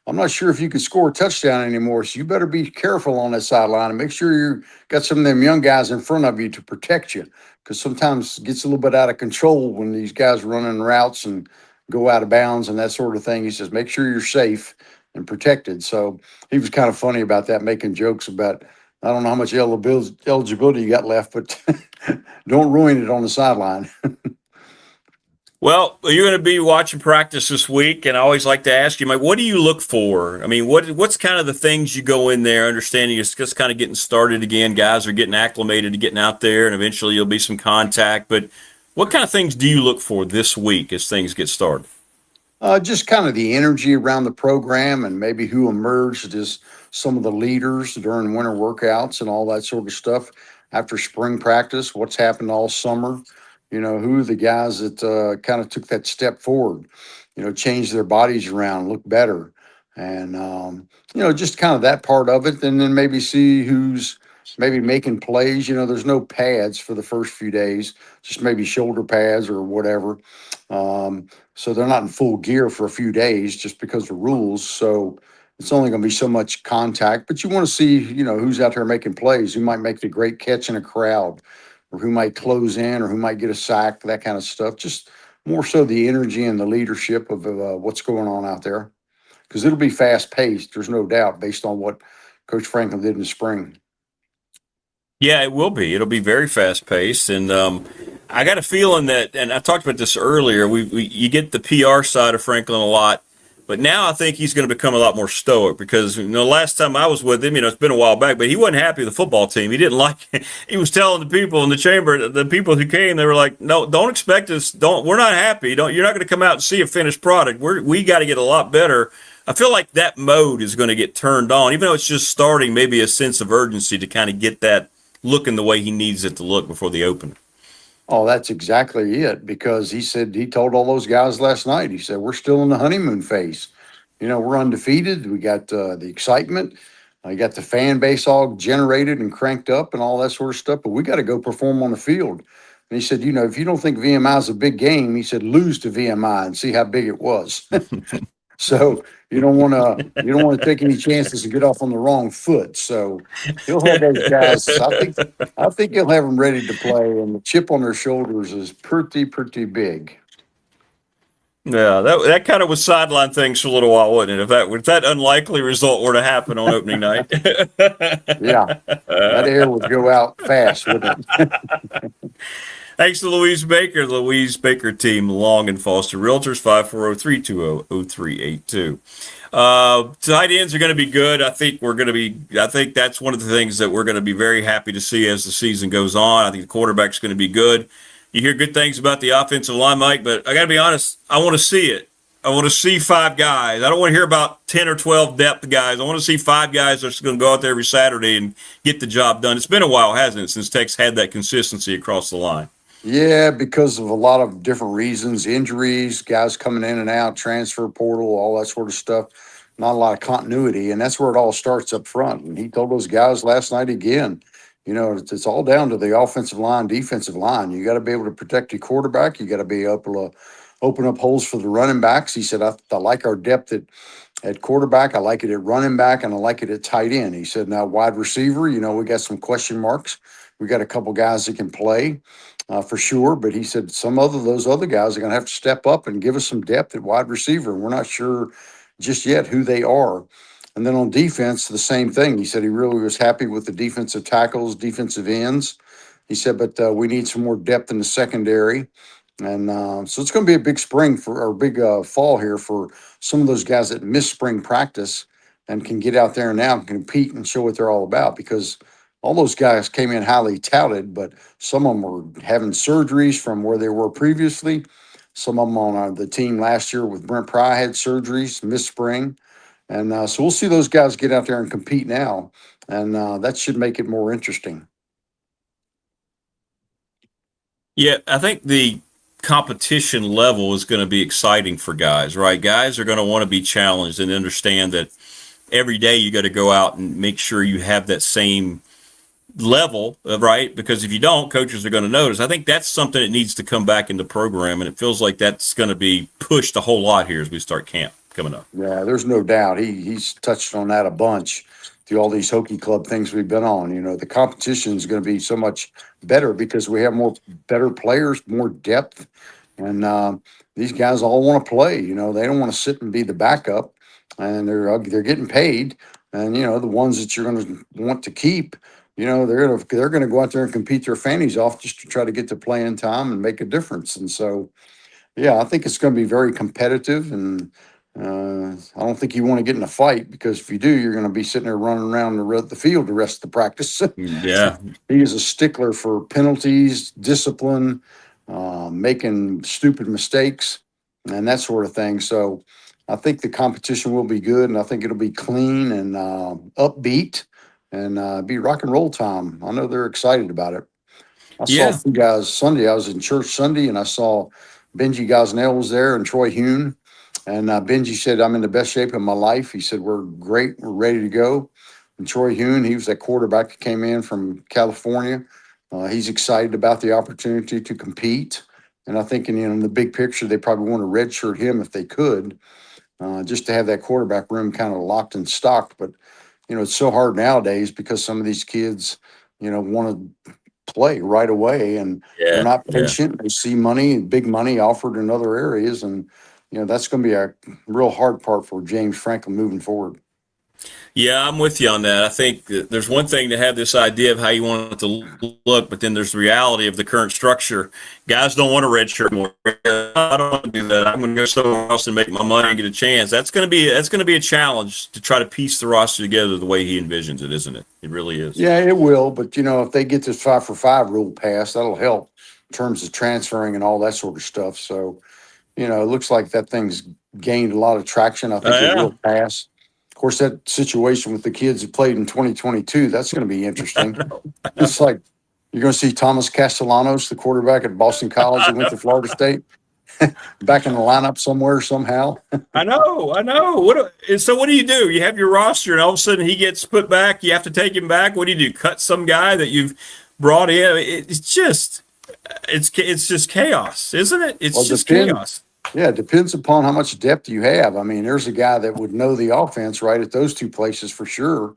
Speaker 13: I'm not sure if you could score a touchdown anymore, so you better be careful on that sideline and make sure you got some of them young guys in front of you to protect you, because sometimes it gets a little bit out of control when these guys running routes and go out of bounds and that sort of thing." He says, "Make sure you're safe and protected." So he was kind of funny about that, making jokes about. I don't know how much eligibility you got left, but don't ruin it on the sideline.
Speaker 5: Well, you're going to be watching practice this week, and I always like to ask you, Mike, what do you look for? I mean, what's kind of the things you go in there, understanding it's just kind of getting started again, guys are getting acclimated to getting out there, and eventually you'll be some contact, but what kind of things do you look for this week as things get started?
Speaker 13: Just kind of the energy around the program, and maybe who emerged as some of the leaders during winter workouts and all that sort of stuff after spring practice, what's happened all summer, you know, who are the guys that kind of took that step forward, you know, changed their bodies around, look better. And, you know, just kind of that part of it. And then maybe see who's maybe making plays. You know, there's no pads for the first few days, just maybe shoulder pads or whatever. So they're not in full gear for a few days just because of rules. So it's only going to be so much contact, but you want to see, you know, who's out there making plays, who might make the great catch in a crowd, or who might close in, or who might get a sack, that kind of stuff. Just more so the energy and the leadership of what's going on out there, because it'll be fast paced. There's no doubt based on what Coach Franklin did in the spring.
Speaker 5: Yeah, it will be. It'll be very fast paced, and I got a feeling that, and I talked about this earlier. You get the PR side of Franklin a lot, but now I think he's going to become a lot more stoic, because you know, last time I was with him, you know, it's been a while back, but he wasn't happy with the football team. He didn't like it. He was telling the people in the chamber, the people who came, they were like, "No, don't expect us. We're not happy. You're not going to come out and see a finished product. We got to get a lot better." I feel like that mode is going to get turned on, even though it's just starting. Maybe a sense of urgency to kind of get that looking the way he needs it to look before the opener.
Speaker 13: Oh, that's exactly it, because he said, he told all those guys last night, he said, we're still in the honeymoon phase. You know, we're undefeated. We got the excitement. I got the fan base all generated and cranked up and all that sort of stuff, but we got to go perform on the field. And he said, you know, if you don't think VMI is a big game, he said, lose to VMI and see how big it was. So you don't want to take any chances to get off on the wrong foot. So he'll have those guys. I think he'll have them ready to play, and the chip on their shoulders is pretty big.
Speaker 5: Yeah, that kind of was sideline things for a little while, wasn't it? If that unlikely result were to happen on opening night.
Speaker 13: Yeah, that air would go out fast, wouldn't it?
Speaker 5: Thanks to Louise Baker, the Louise Baker team, Long and Foster Realtors, 540-320-0382. Tight ends are going to be good. I think that's one of the things that we're going to be very happy to see as the season goes on. I think the quarterback's going to be good. You hear good things about the offensive line, Mike, but I got to be honest, I want to see it. I want to see 5 guys. I don't want to hear about 10 or 12 depth guys. I want to see 5 guys that's going to go out there every Saturday and get the job done. It's been a while, hasn't it, since Tech's had that consistency across the line?
Speaker 13: Yeah, because of a lot of different reasons, injuries, guys coming in and out, transfer portal, all that sort of stuff. Not a lot of continuity, and that's where it all starts up front. And he told those guys last night again, you know, it's all down to the offensive line, defensive line. You got to be able to protect your quarterback. You got to be able to open up holes for the running backs. He said, I like our depth at quarterback. I like it at running back, and I like it at tight end. He said, now wide receiver, you know, we got some question marks. We got a couple guys that can play. For sure, but he said those other guys are going to have to step up and give us some depth at wide receiver. We're not sure just yet who they are. And then on defense, the same thing. He said he really was happy with the defensive tackles, defensive ends. He said, but we need some more depth in the secondary. And so it's going to be a big fall here for some of those guys that missed spring practice and can get out there now and compete and show what they're all about, because all those guys came in highly touted, but some of them were having surgeries from where they were previously. Some of them on the team last year with Brent Pry had surgeries, missed spring. And so we'll see those guys get out there and compete now. And that should make it more interesting.
Speaker 5: Yeah, I think the competition level is going to be exciting for guys, right? Guys are going to want to be challenged and understand that every day you got to go out and make sure you have that same level, right? Because if you don't, coaches are going to notice. I think that's something that needs to come back in the program, and it feels like that's going to be pushed a whole lot here as we start camp coming up.
Speaker 13: Yeah, there's no doubt. He's touched on that a bunch through all these Hokie Club things we've been on. You know, the competition is going to be so much better because we have more better players, more depth, and these guys all want to play. You know, they don't want to sit and be the backup, and they're getting paid. And you know, the ones that you're going to want to keep, you know, they're going to go out there and compete their fannies off just to try to get to playing time and make a difference. And so, yeah, I think it's going to be very competitive, and I don't think you want to get in a fight, because if you do, you're going to be sitting there running around the field the rest of the practice.
Speaker 5: Yeah.
Speaker 13: He is a stickler for penalties, discipline, making stupid mistakes, and that sort of thing. So I think the competition will be good, and I think it'll be clean and upbeat, and be rock and roll time. I know they're excited about it. I saw two guys Sunday. I was in church Sunday, and I saw Benji Gosnell was there and Troy Hune. And Benji said, I'm in the best shape of my life. He said, we're great. We're ready to go. And Troy Hune, he was that quarterback that came in from California. He's excited about the opportunity to compete. And I think in the big picture, they probably want to redshirt him if they could, just to have that quarterback room kind of locked and stocked. But, you know, it's so hard nowadays because some of these kids, you know, want to play right away, and they're not patient. They see money, big money offered in other areas. And, you know, that's going to be a real hard part for James Franklin moving forward.
Speaker 5: Yeah, I'm with you on that. I think there's one thing to have this idea of how you want it to look, but then there's the reality of the current structure. Guys don't want a red shirt more. I don't want to do that. I'm going to go somewhere else and make my money and get a chance. That's going to be a challenge to try to piece the roster together the way he envisions it, isn't it? It really is.
Speaker 13: Yeah, it will. But, you know, if they get this 5-for-5 rule passed, that'll help in terms of transferring and all that sort of stuff. So, you know, it looks like that thing's gained a lot of traction. I think it will pass. Of course, that situation with the kids that played in 2022, that's going to be interesting. It's like you're going to see Thomas Castellanos, the quarterback at Boston College that went to Florida State, back in the lineup somewhere somehow.
Speaker 5: I know. So what do? You have your roster, and all of a sudden he gets put back. You have to take him back. What do? Cut some guy that you've brought in? It's just chaos, isn't it? It's just chaos.
Speaker 13: Yeah, it depends upon how much depth you have. I mean, there's a guy that would know the offense right at those two places for sure.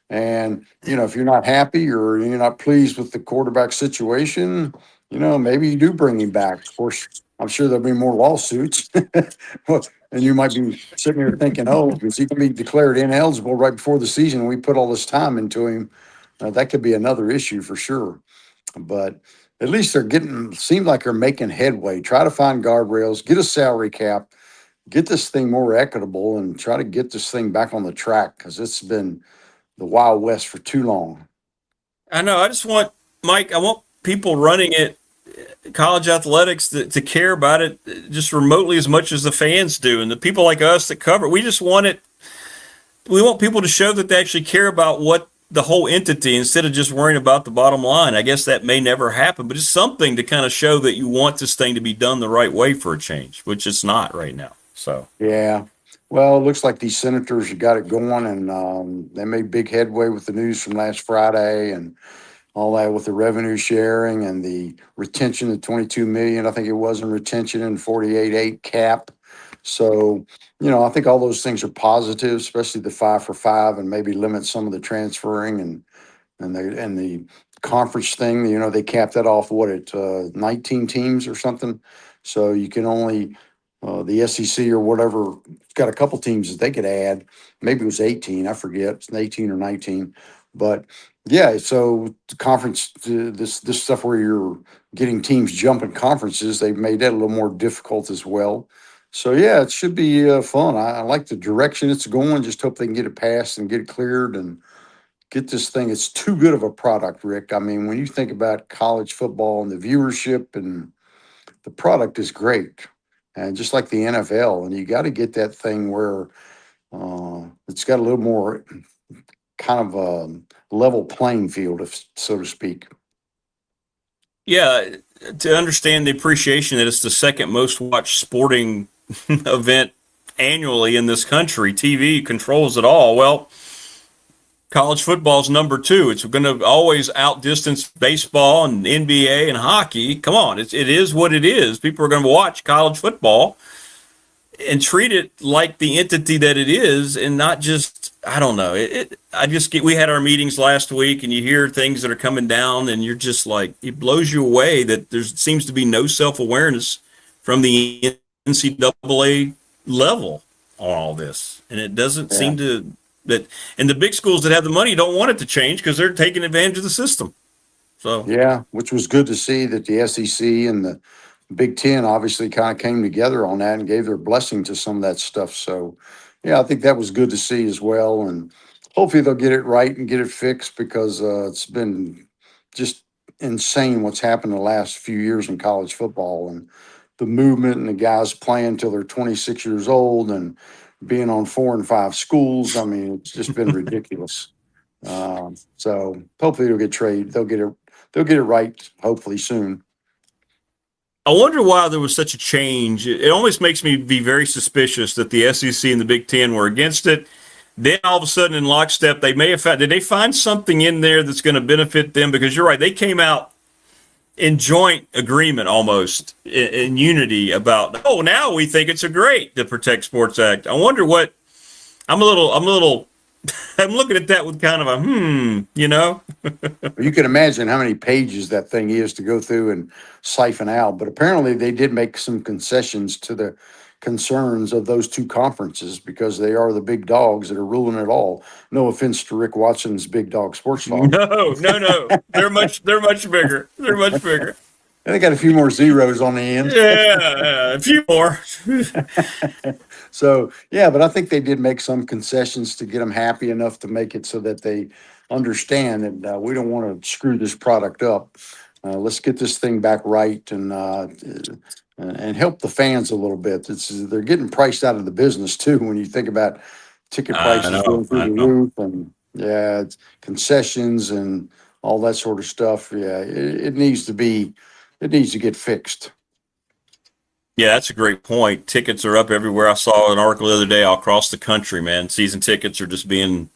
Speaker 13: And, you know, if you're not happy or you're not pleased with the quarterback situation, you know, maybe you do bring him back. Of course, I'm sure there'll be more lawsuits. And you might be sitting here thinking, oh, is he going to be declared ineligible right before the season? And we put all this time into him. That could be another issue for sure. But at least seem like they're making headway. Try to find guardrails, get a salary cap, get this thing more equitable, and try to get this thing back on the track, because it's been the Wild West for too long.
Speaker 5: I know. I want people running it, college athletics, to care about it just remotely as much as the fans do. And the people like us that cover it, we just want it. We want people to show that they actually care about what the whole entity, instead of just worrying about the bottom line. I guess that may never happen, but it's something to kind of show that you want this thing to be done the right way for a change, which it's not right now. So,
Speaker 13: yeah. Well, it looks like these senators have got it going, and they made big headway with the news from last Friday and all that with the revenue sharing and the retention of $22 million. I think it was in retention and 48.8 cap. So, you know, I think all those things are positive, especially the 5-for-5, and maybe limit some of the transferring and the conference thing. You know, they capped that off at 19 teams or something. So you can only the SEC or whatever, it's got a couple teams that they could add. Maybe it was 18. I forget. It's 18 or 19. But yeah, so the conference, this stuff where you're getting teams jumping conferences, they've made that a little more difficult as well. So yeah, it should be fun. I like the direction it's going. Just hope they can get it passed and get it cleared and get this thing. It's too good of a product, Rick. I mean, when you think about college football and the viewership, and the product is great, and just like the NFL, and you got to get that thing where it's got a little more kind of a level playing field, if so to speak.
Speaker 5: Yeah, to understand the appreciation that it's the second most watched sporting event annually in this country. TV controls it all. Well, college football's number 2. It's going to always outdistance baseball and NBA and hockey. Come on, it is what it is. People are going to watch college football and treat it like the entity that it is, and not just, I don't know. We had our meetings last week, and you hear things that are coming down, and you're just like, it blows you away that there seems to be no self-awareness from the NCAA level on all this. And it doesn't seem to, and the big schools that have the money don't want it to change because they're taking advantage of the system. So
Speaker 13: yeah, which was good to see that the SEC and the Big Ten obviously kind of came together on that and gave their blessing to some of that stuff. So yeah, I think that was good to see as well. And hopefully they'll get it right and get it fixed, because it's been just insane what's happened the last few years in college football, and the movement and the guys playing till they're 26 years old and being on 4 and 5 schools. I mean, it's just been ridiculous. So hopefully they'll get traded. They'll get it right, hopefully soon.
Speaker 5: I wonder why there was such a change. It almost makes me be very suspicious that the SEC and the Big Ten were against it. Then all of a sudden in lockstep, they may have found, did they find something in there that's going to benefit them? Because you're right, they came out in joint agreement almost, in unity about, oh, now we think it's a great to Protect Sports Act. I wonder what, I'm looking at that with kind of a, you know?
Speaker 13: You can imagine how many pages that thing is to go through and siphon out. But apparently they did make some concessions to the concerns of those two conferences, because they are the big dogs that are ruling it all. No offense to Rick Watson's Big Dog Sports Talk.
Speaker 5: No. They're much bigger. They're much bigger.
Speaker 13: And they got a few more zeros on the end.
Speaker 5: Yeah, a few more.
Speaker 13: So, yeah, but I think they did make some concessions to get them happy enough to make it so that they understand that we don't want to screw this product up. Let's get this thing back right and help the fans a little bit. They're getting priced out of the business too when you think about ticket prices going through the roof, and it's concessions and all that sort of stuff. Yeah, it needs to get fixed.
Speaker 5: Yeah, that's a great point. Tickets are up everywhere. I saw an article the other day all across the country, man. Season tickets are just being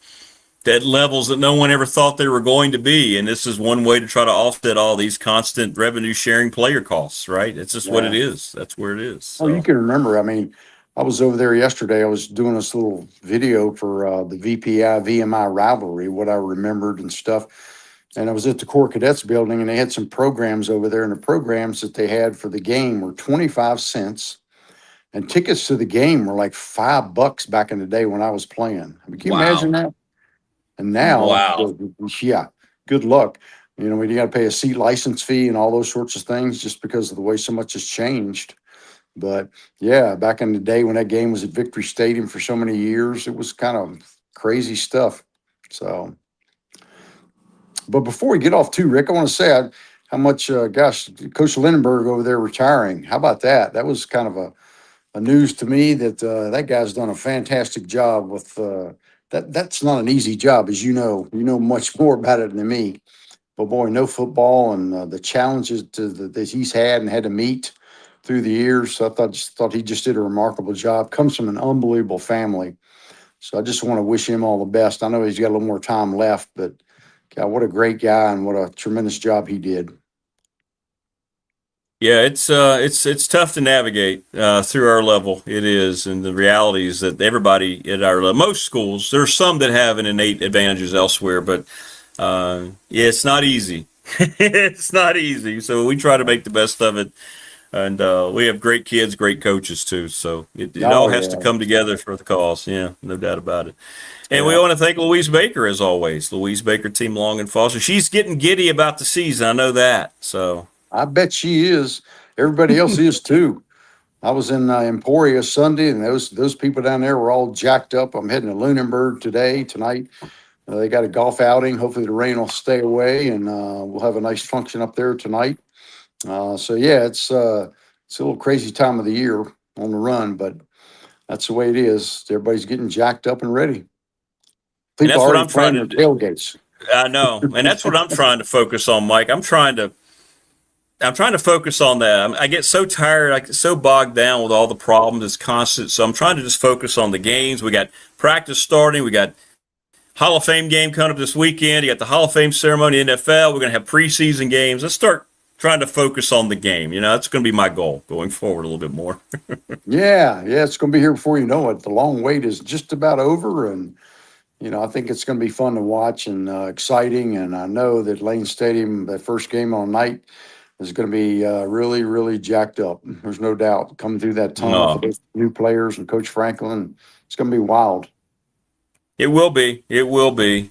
Speaker 5: at levels that no one ever thought they were going to be. And this is one way to try to offset all these constant revenue sharing player costs, right? It's just what it is. That's where it is. So.
Speaker 13: Oh, you can remember. I mean, I was over there yesterday. I was doing this little video for the VPI-VMI rivalry, what I remembered and stuff. And I was at the Corps Cadets building, and they had some programs over there, and the programs that they had for the game were 25 cents. And tickets to the game were like $5 back in the day when I was playing. I mean, can you imagine that? And now, yeah, good luck. You know, you got to pay a seat license fee and all those sorts of things just because of the way so much has changed. But yeah, back in the day when that game was at Victory Stadium for so many years, it was kind of crazy stuff. So. But before we get off too, Rick, I want to say how much, Coach Lindenberg over there retiring. How about that? That was kind of a news to me that that guy's done a fantastic job with that. That's not an easy job, as you know. You know much more about it than me. But boy, no football and the challenges that he's had and had to meet through the years. So I thought he just did a remarkable job. Comes from an unbelievable family. So I just want to wish him all the best. I know he's got a little more time left, but God, what a great guy and what a tremendous job he did.
Speaker 5: Yeah, it's tough to navigate through our level. It is, and the reality is that everybody at our level, most schools, there's some that have an innate advantages elsewhere, but it's not easy. It's not easy. So we try to make the best of it, and we have great kids, great coaches too. So it all has to come together for the cause. Yeah, no doubt about it. And we want to thank Louise Baker, as always. Louise Baker, Team Long and Foster. She's getting giddy about the season. I know that. So
Speaker 13: I bet she is. Everybody else is too. I was in Emporia Sunday, and those people down there were all jacked up. I'm heading to Lunenburg tonight. They got a golf outing. Hopefully the rain will stay away, and we'll have a nice function up there tonight. So yeah, it's a little crazy time of the year on the run, but that's the way it is. Everybody's getting jacked up and ready.
Speaker 5: And
Speaker 13: People
Speaker 5: that's what
Speaker 13: already
Speaker 5: I'm trying to
Speaker 13: planning their tailgates.
Speaker 5: I know, and that's what I'm trying to focus on, Mike. I'm trying to focus on that. I get so tired, I get so bogged down with all the problems. It's constant. So I'm trying to just focus on the games. We got practice starting. We got Hall of Fame game coming up this weekend. You got the Hall of Fame ceremony in NFL. We're going to have preseason games. Let's start trying to focus on the game. That's going to be my goal going forward a little bit more.
Speaker 13: Yeah, it's going to be here before you know it. The long wait is just about over, and I think it's going to be fun to watch and exciting. And I know that Lane Stadium, that first game on night, is going to be really, really jacked up. There's no doubt. Coming through that tunnel for those new players and Coach Franklin, it's going to be wild. It
Speaker 5: will be. It will be.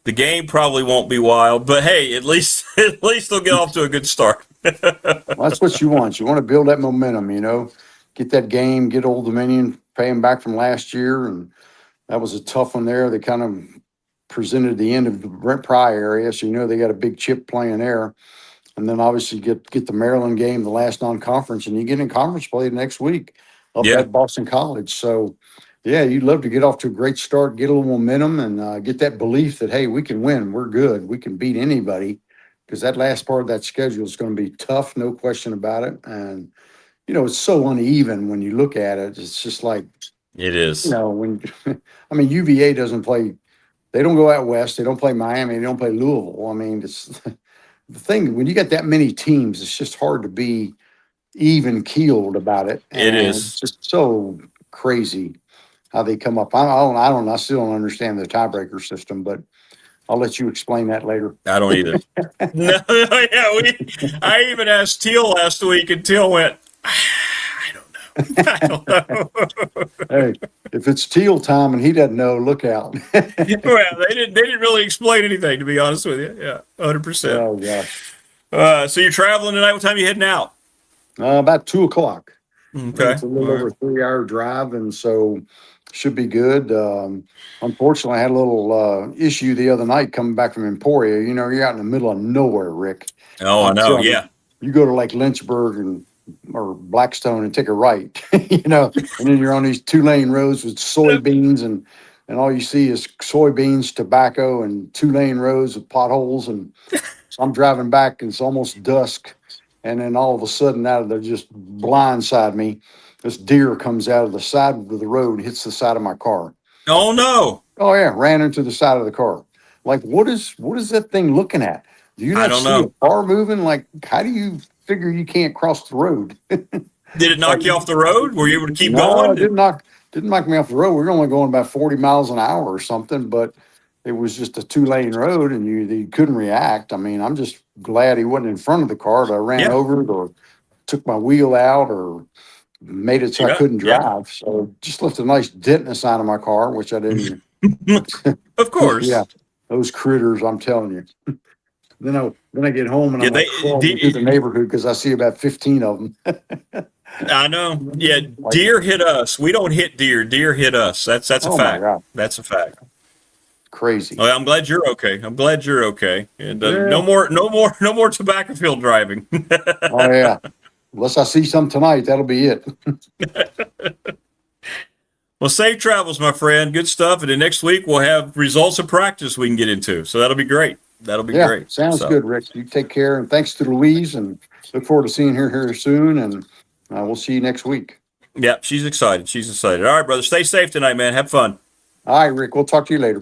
Speaker 5: The game probably won't be wild, but hey, at least they'll get off to a good start.
Speaker 13: Well, that's what you want. You want to build that momentum. Get that game, get Old Dominion, pay them back from last year, and that was a tough one there. They kind of presented the end of the Brent Pry area, so they got a big chip playing there. And then obviously get the Maryland game, the last non-conference, and you get in conference play the next week up at Boston College. So, yeah, you'd love to get off to a great start, get a little momentum, and get that belief that, hey, we can win. We're good. We can beat anybody, because that last part of that schedule is going to be tough, no question about it. And, it's so uneven when you look at it. It's just like –
Speaker 5: it is.
Speaker 13: UVA doesn't play – they don't go out west. They don't play Miami. They don't play Louisville. It's – the thing, when you got that many teams, it's just hard to be even keeled about it.
Speaker 5: It is.
Speaker 13: It's just so crazy how they come up. I still don't understand the tiebreaker system, but I'll let you explain that later.
Speaker 5: I don't either. I even asked Teal last week, and Teal went, I don't know.
Speaker 13: Hey, if it's Teal time and he doesn't know, look out.
Speaker 5: Well, they didn't really explain anything, to be honest with you. Yeah, 100%.
Speaker 13: Oh gosh.
Speaker 5: So you're traveling tonight. What time are you heading out?
Speaker 13: About 2:00.
Speaker 5: Okay.
Speaker 13: It's a little over a 3-hour drive, and so should be good. Unfortunately, I had a little issue the other night coming back from Emporia. You're out in the middle of nowhere, Rick.
Speaker 5: Oh, I know. Yeah.
Speaker 13: You go to like Lynchburg or Blackstone and take a right, and then you're on these 2-lane roads with soybeans, and all you see is soybeans, tobacco, and 2-lane roads with potholes. And so I'm driving back, and it's almost dusk. And then all of a sudden, out of the just blindside me, this deer comes out of the side of the road, hits the side of my car.
Speaker 5: Oh no!
Speaker 13: Oh yeah, ran into the side of the car. Like, what is that thing looking at? Do you not see a car moving? Like, how do you figure you can't cross the road?
Speaker 5: Did it knock you off the road? Were you able to keep
Speaker 13: going?
Speaker 5: No,
Speaker 13: it didn't knock me off the road. We were only going about 40 miles an hour or something, but it was just a 2-lane road, and you couldn't react. I'm just glad he wasn't in front of the car that I ran over it, or took my wheel out, or made it so I couldn't drive. Yeah. So just left a nice dent in the side of my car, which I didn't.
Speaker 5: Of course.
Speaker 13: Yeah, those critters, I'm telling you. Then I get home and I'm crawling through the neighborhood because I see about 15 of them.
Speaker 5: I know. Yeah, deer hit us. We don't hit deer. Deer hit us. That's a fact. That's a fact.
Speaker 13: Crazy.
Speaker 5: Well, I'm glad you're okay. And no more tobacco field driving.
Speaker 13: Oh yeah. Unless I see some tonight, that'll be it.
Speaker 5: Well, safe travels, my friend. Good stuff. And then next week we'll have results of practice we can get into. So that'll be great. That'll be great.
Speaker 13: Sounds good, Rick. You take care, and thanks to Louise, and look forward to seeing her here soon. And we'll see you next week.
Speaker 5: Yeah, she's excited. All right, brother. Stay safe tonight, man. Have fun.
Speaker 13: All right, Rick. We'll talk to you later.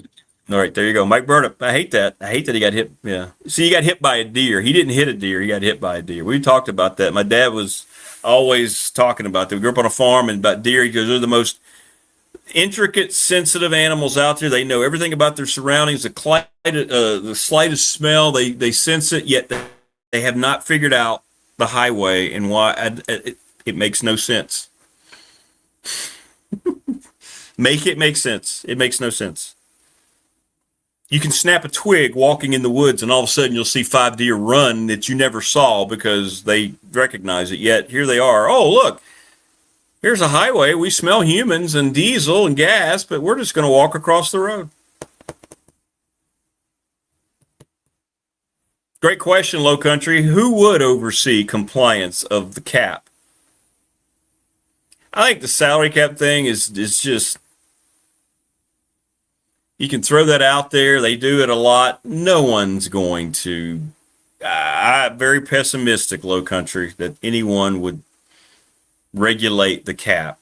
Speaker 5: All right, there you go. Mike Burnip. I hate that he got hit. Yeah. See, he got hit by a deer. He didn't hit a deer. He got hit by a deer. We talked about that. My dad was always talking about that. We grew up on a farm, and about deer, he goes, they're the most intricate, sensitive animals out there. They know everything about their surroundings, the slightest smell. They sense it, yet they have not figured out the highway and why. It makes no sense. Make it make sense. It makes no sense. You can snap a twig walking in the woods, and all of a sudden you'll see 5 deer run that you never saw because they recognize it. Yet here they are. Oh, look, Here's a highway. We smell humans and diesel and gas, but we're just going to walk across the road. Great question, Low Country. Who would oversee compliance of the cap? I think the salary cap thing is just, you can throw that out there. They do it a lot. No one's going to, I'm very pessimistic, Low Country, that anyone would regulate the cap.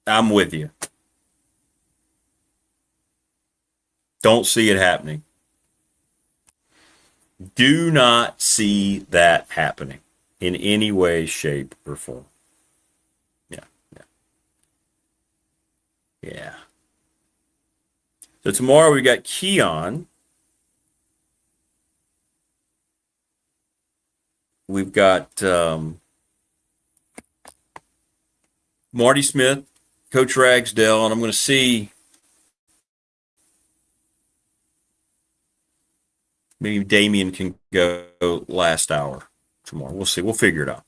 Speaker 5: I'm with you. Don't see it happening. Do not see that happening in any way, shape, or form. Yeah. So tomorrow we got Keon. We've got Marty Smith, Coach Ragsdale, and I'm going to see maybe Damien can go last hour tomorrow. We'll see. We'll figure it out.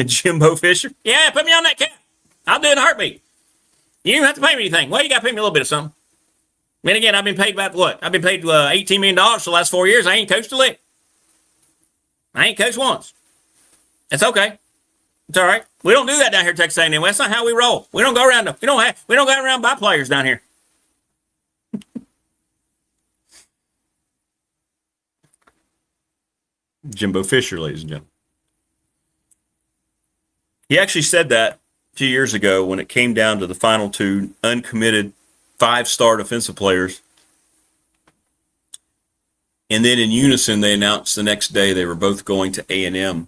Speaker 5: Jimbo Fisher. Yeah, put me on that cap. I'll do it in a heartbeat. You don't have to pay me anything. Well, you got to pay me a little bit of something. I mean, again, I've been paid about what? I've been paid $18 million for the last 4 years. I ain't coached a lick. I ain't coached once. It's okay. It's all right. We don't do that down here at Texas A&M. That's not how we roll. We don't go around. We don't go around buy players down here. Jimbo Fisher, ladies and gentlemen. He actually said that 2 years ago when it came down to the final two uncommitted 5-star defensive players. And then in unison, they announced the next day they were both going to A&M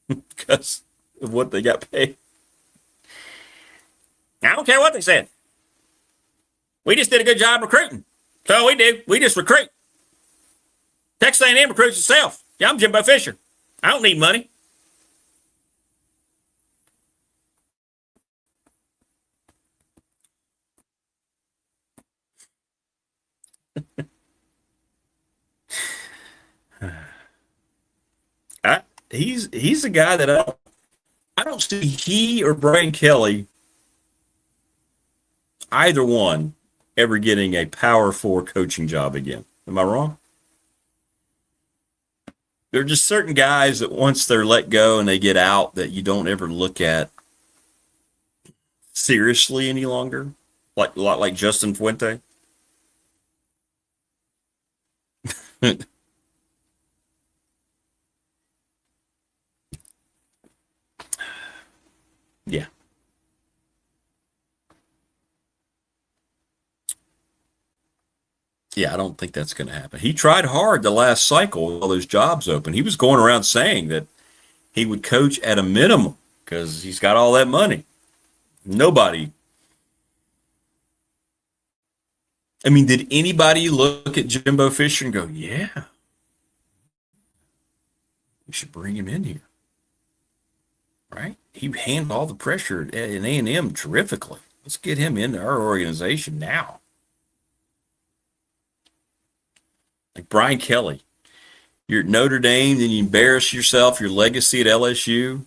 Speaker 5: because of what they got paid. I don't care what they said. We just did a good job recruiting. So we do. We just recruit. Texas A&M recruits itself. Yeah, I'm Jimbo Fisher. I don't need money. He's a guy that I don't see he or Brian Kelly, either one, ever getting a Power 4 coaching job again. Am I wrong? There are just certain guys that once they're let go and they get out that you don't ever look at seriously any longer, like Justin Fuente. Yeah. Yeah, I don't think that's going to happen. He tried hard the last cycle while those jobs open. He was going around saying that he would coach at a minimum because he's got all that money. Nobody. I mean, did anybody look at Jimbo Fisher and go, yeah, we should bring him in here? Right? He handled all the pressure in A&M terrifically. Let's get him into our organization now. Like Brian Kelly. You're at Notre Dame, then you embarrass yourself, your legacy at LSU,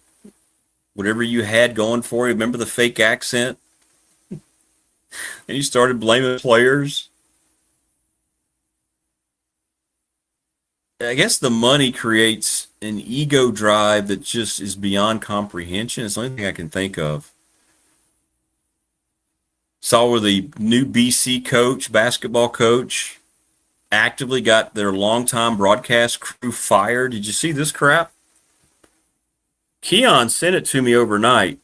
Speaker 5: whatever you had going for you. Remember the fake accent? And you started blaming players. I guess the money creates an ego drive that just is beyond comprehension. It's the only thing I can think of. Saw where the new BC coach, basketball coach, actively got their longtime broadcast crew fired. Did you see this crap? Keon sent it to me overnight.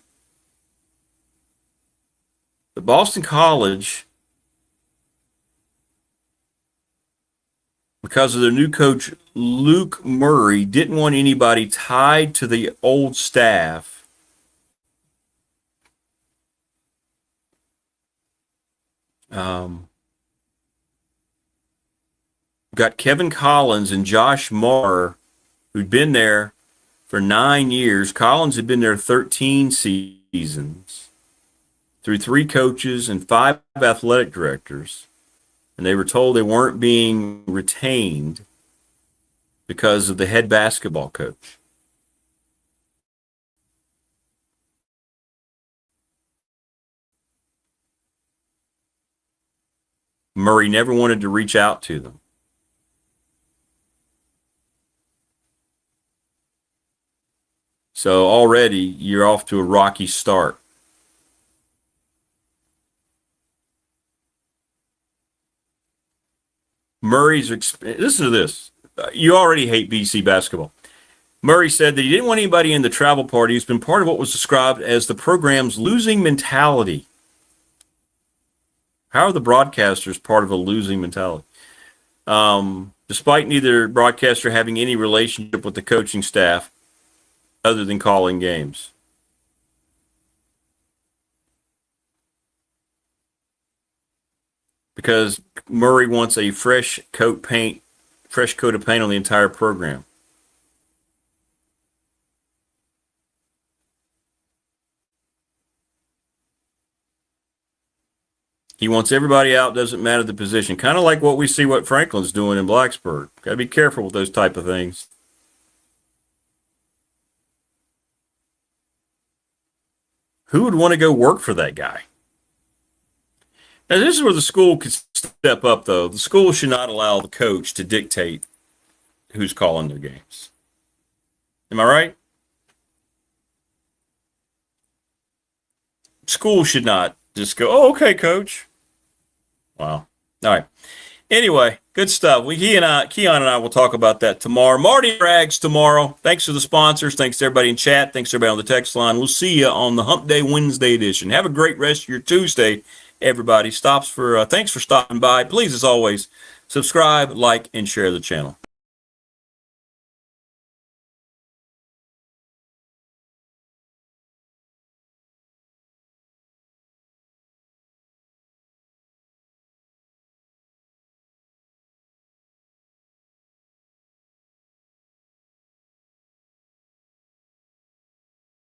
Speaker 5: The Boston College, because of their new coach, Luke Murray, didn't want anybody tied to the old staff. Got Kevin Collins and Josh Marr, who'd been there for 9 years. Collins had been there 13 seasons through 3 coaches and 5 athletic directors. And they were told they weren't being retained because of the head basketball coach. Murray never wanted to reach out to them. So already you're off to a rocky start. Listen to this. You already hate BC basketball. Murray said that he didn't want anybody in the travel party who's been part of what was described as the program's losing mentality. How are the broadcasters part of a losing mentality? Despite neither broadcaster having any relationship with the coaching staff other than calling games. Because Murray wants a fresh coat of paint on the entire program. He wants everybody out, doesn't matter the position. Kind of like what we see what Franklin's doing in Blacksburg. Got to be careful with those type of things. Who would want to go work for that guy? Now, this is where the school could step up, though. The school should not allow the coach to dictate who's calling their games. Am I right? School should not just go, oh, okay, coach. Wow. All right. Anyway, good stuff. Keon and I will talk about that tomorrow. Marty Rags tomorrow. Thanks to the sponsors. Thanks to everybody in chat. Thanks to everybody on the text line. We'll see you on the Hump Day Wednesday edition. Have a great rest of your Tuesday, everybody. Thanks for stopping by. Please, as always, subscribe, like, and share the channel.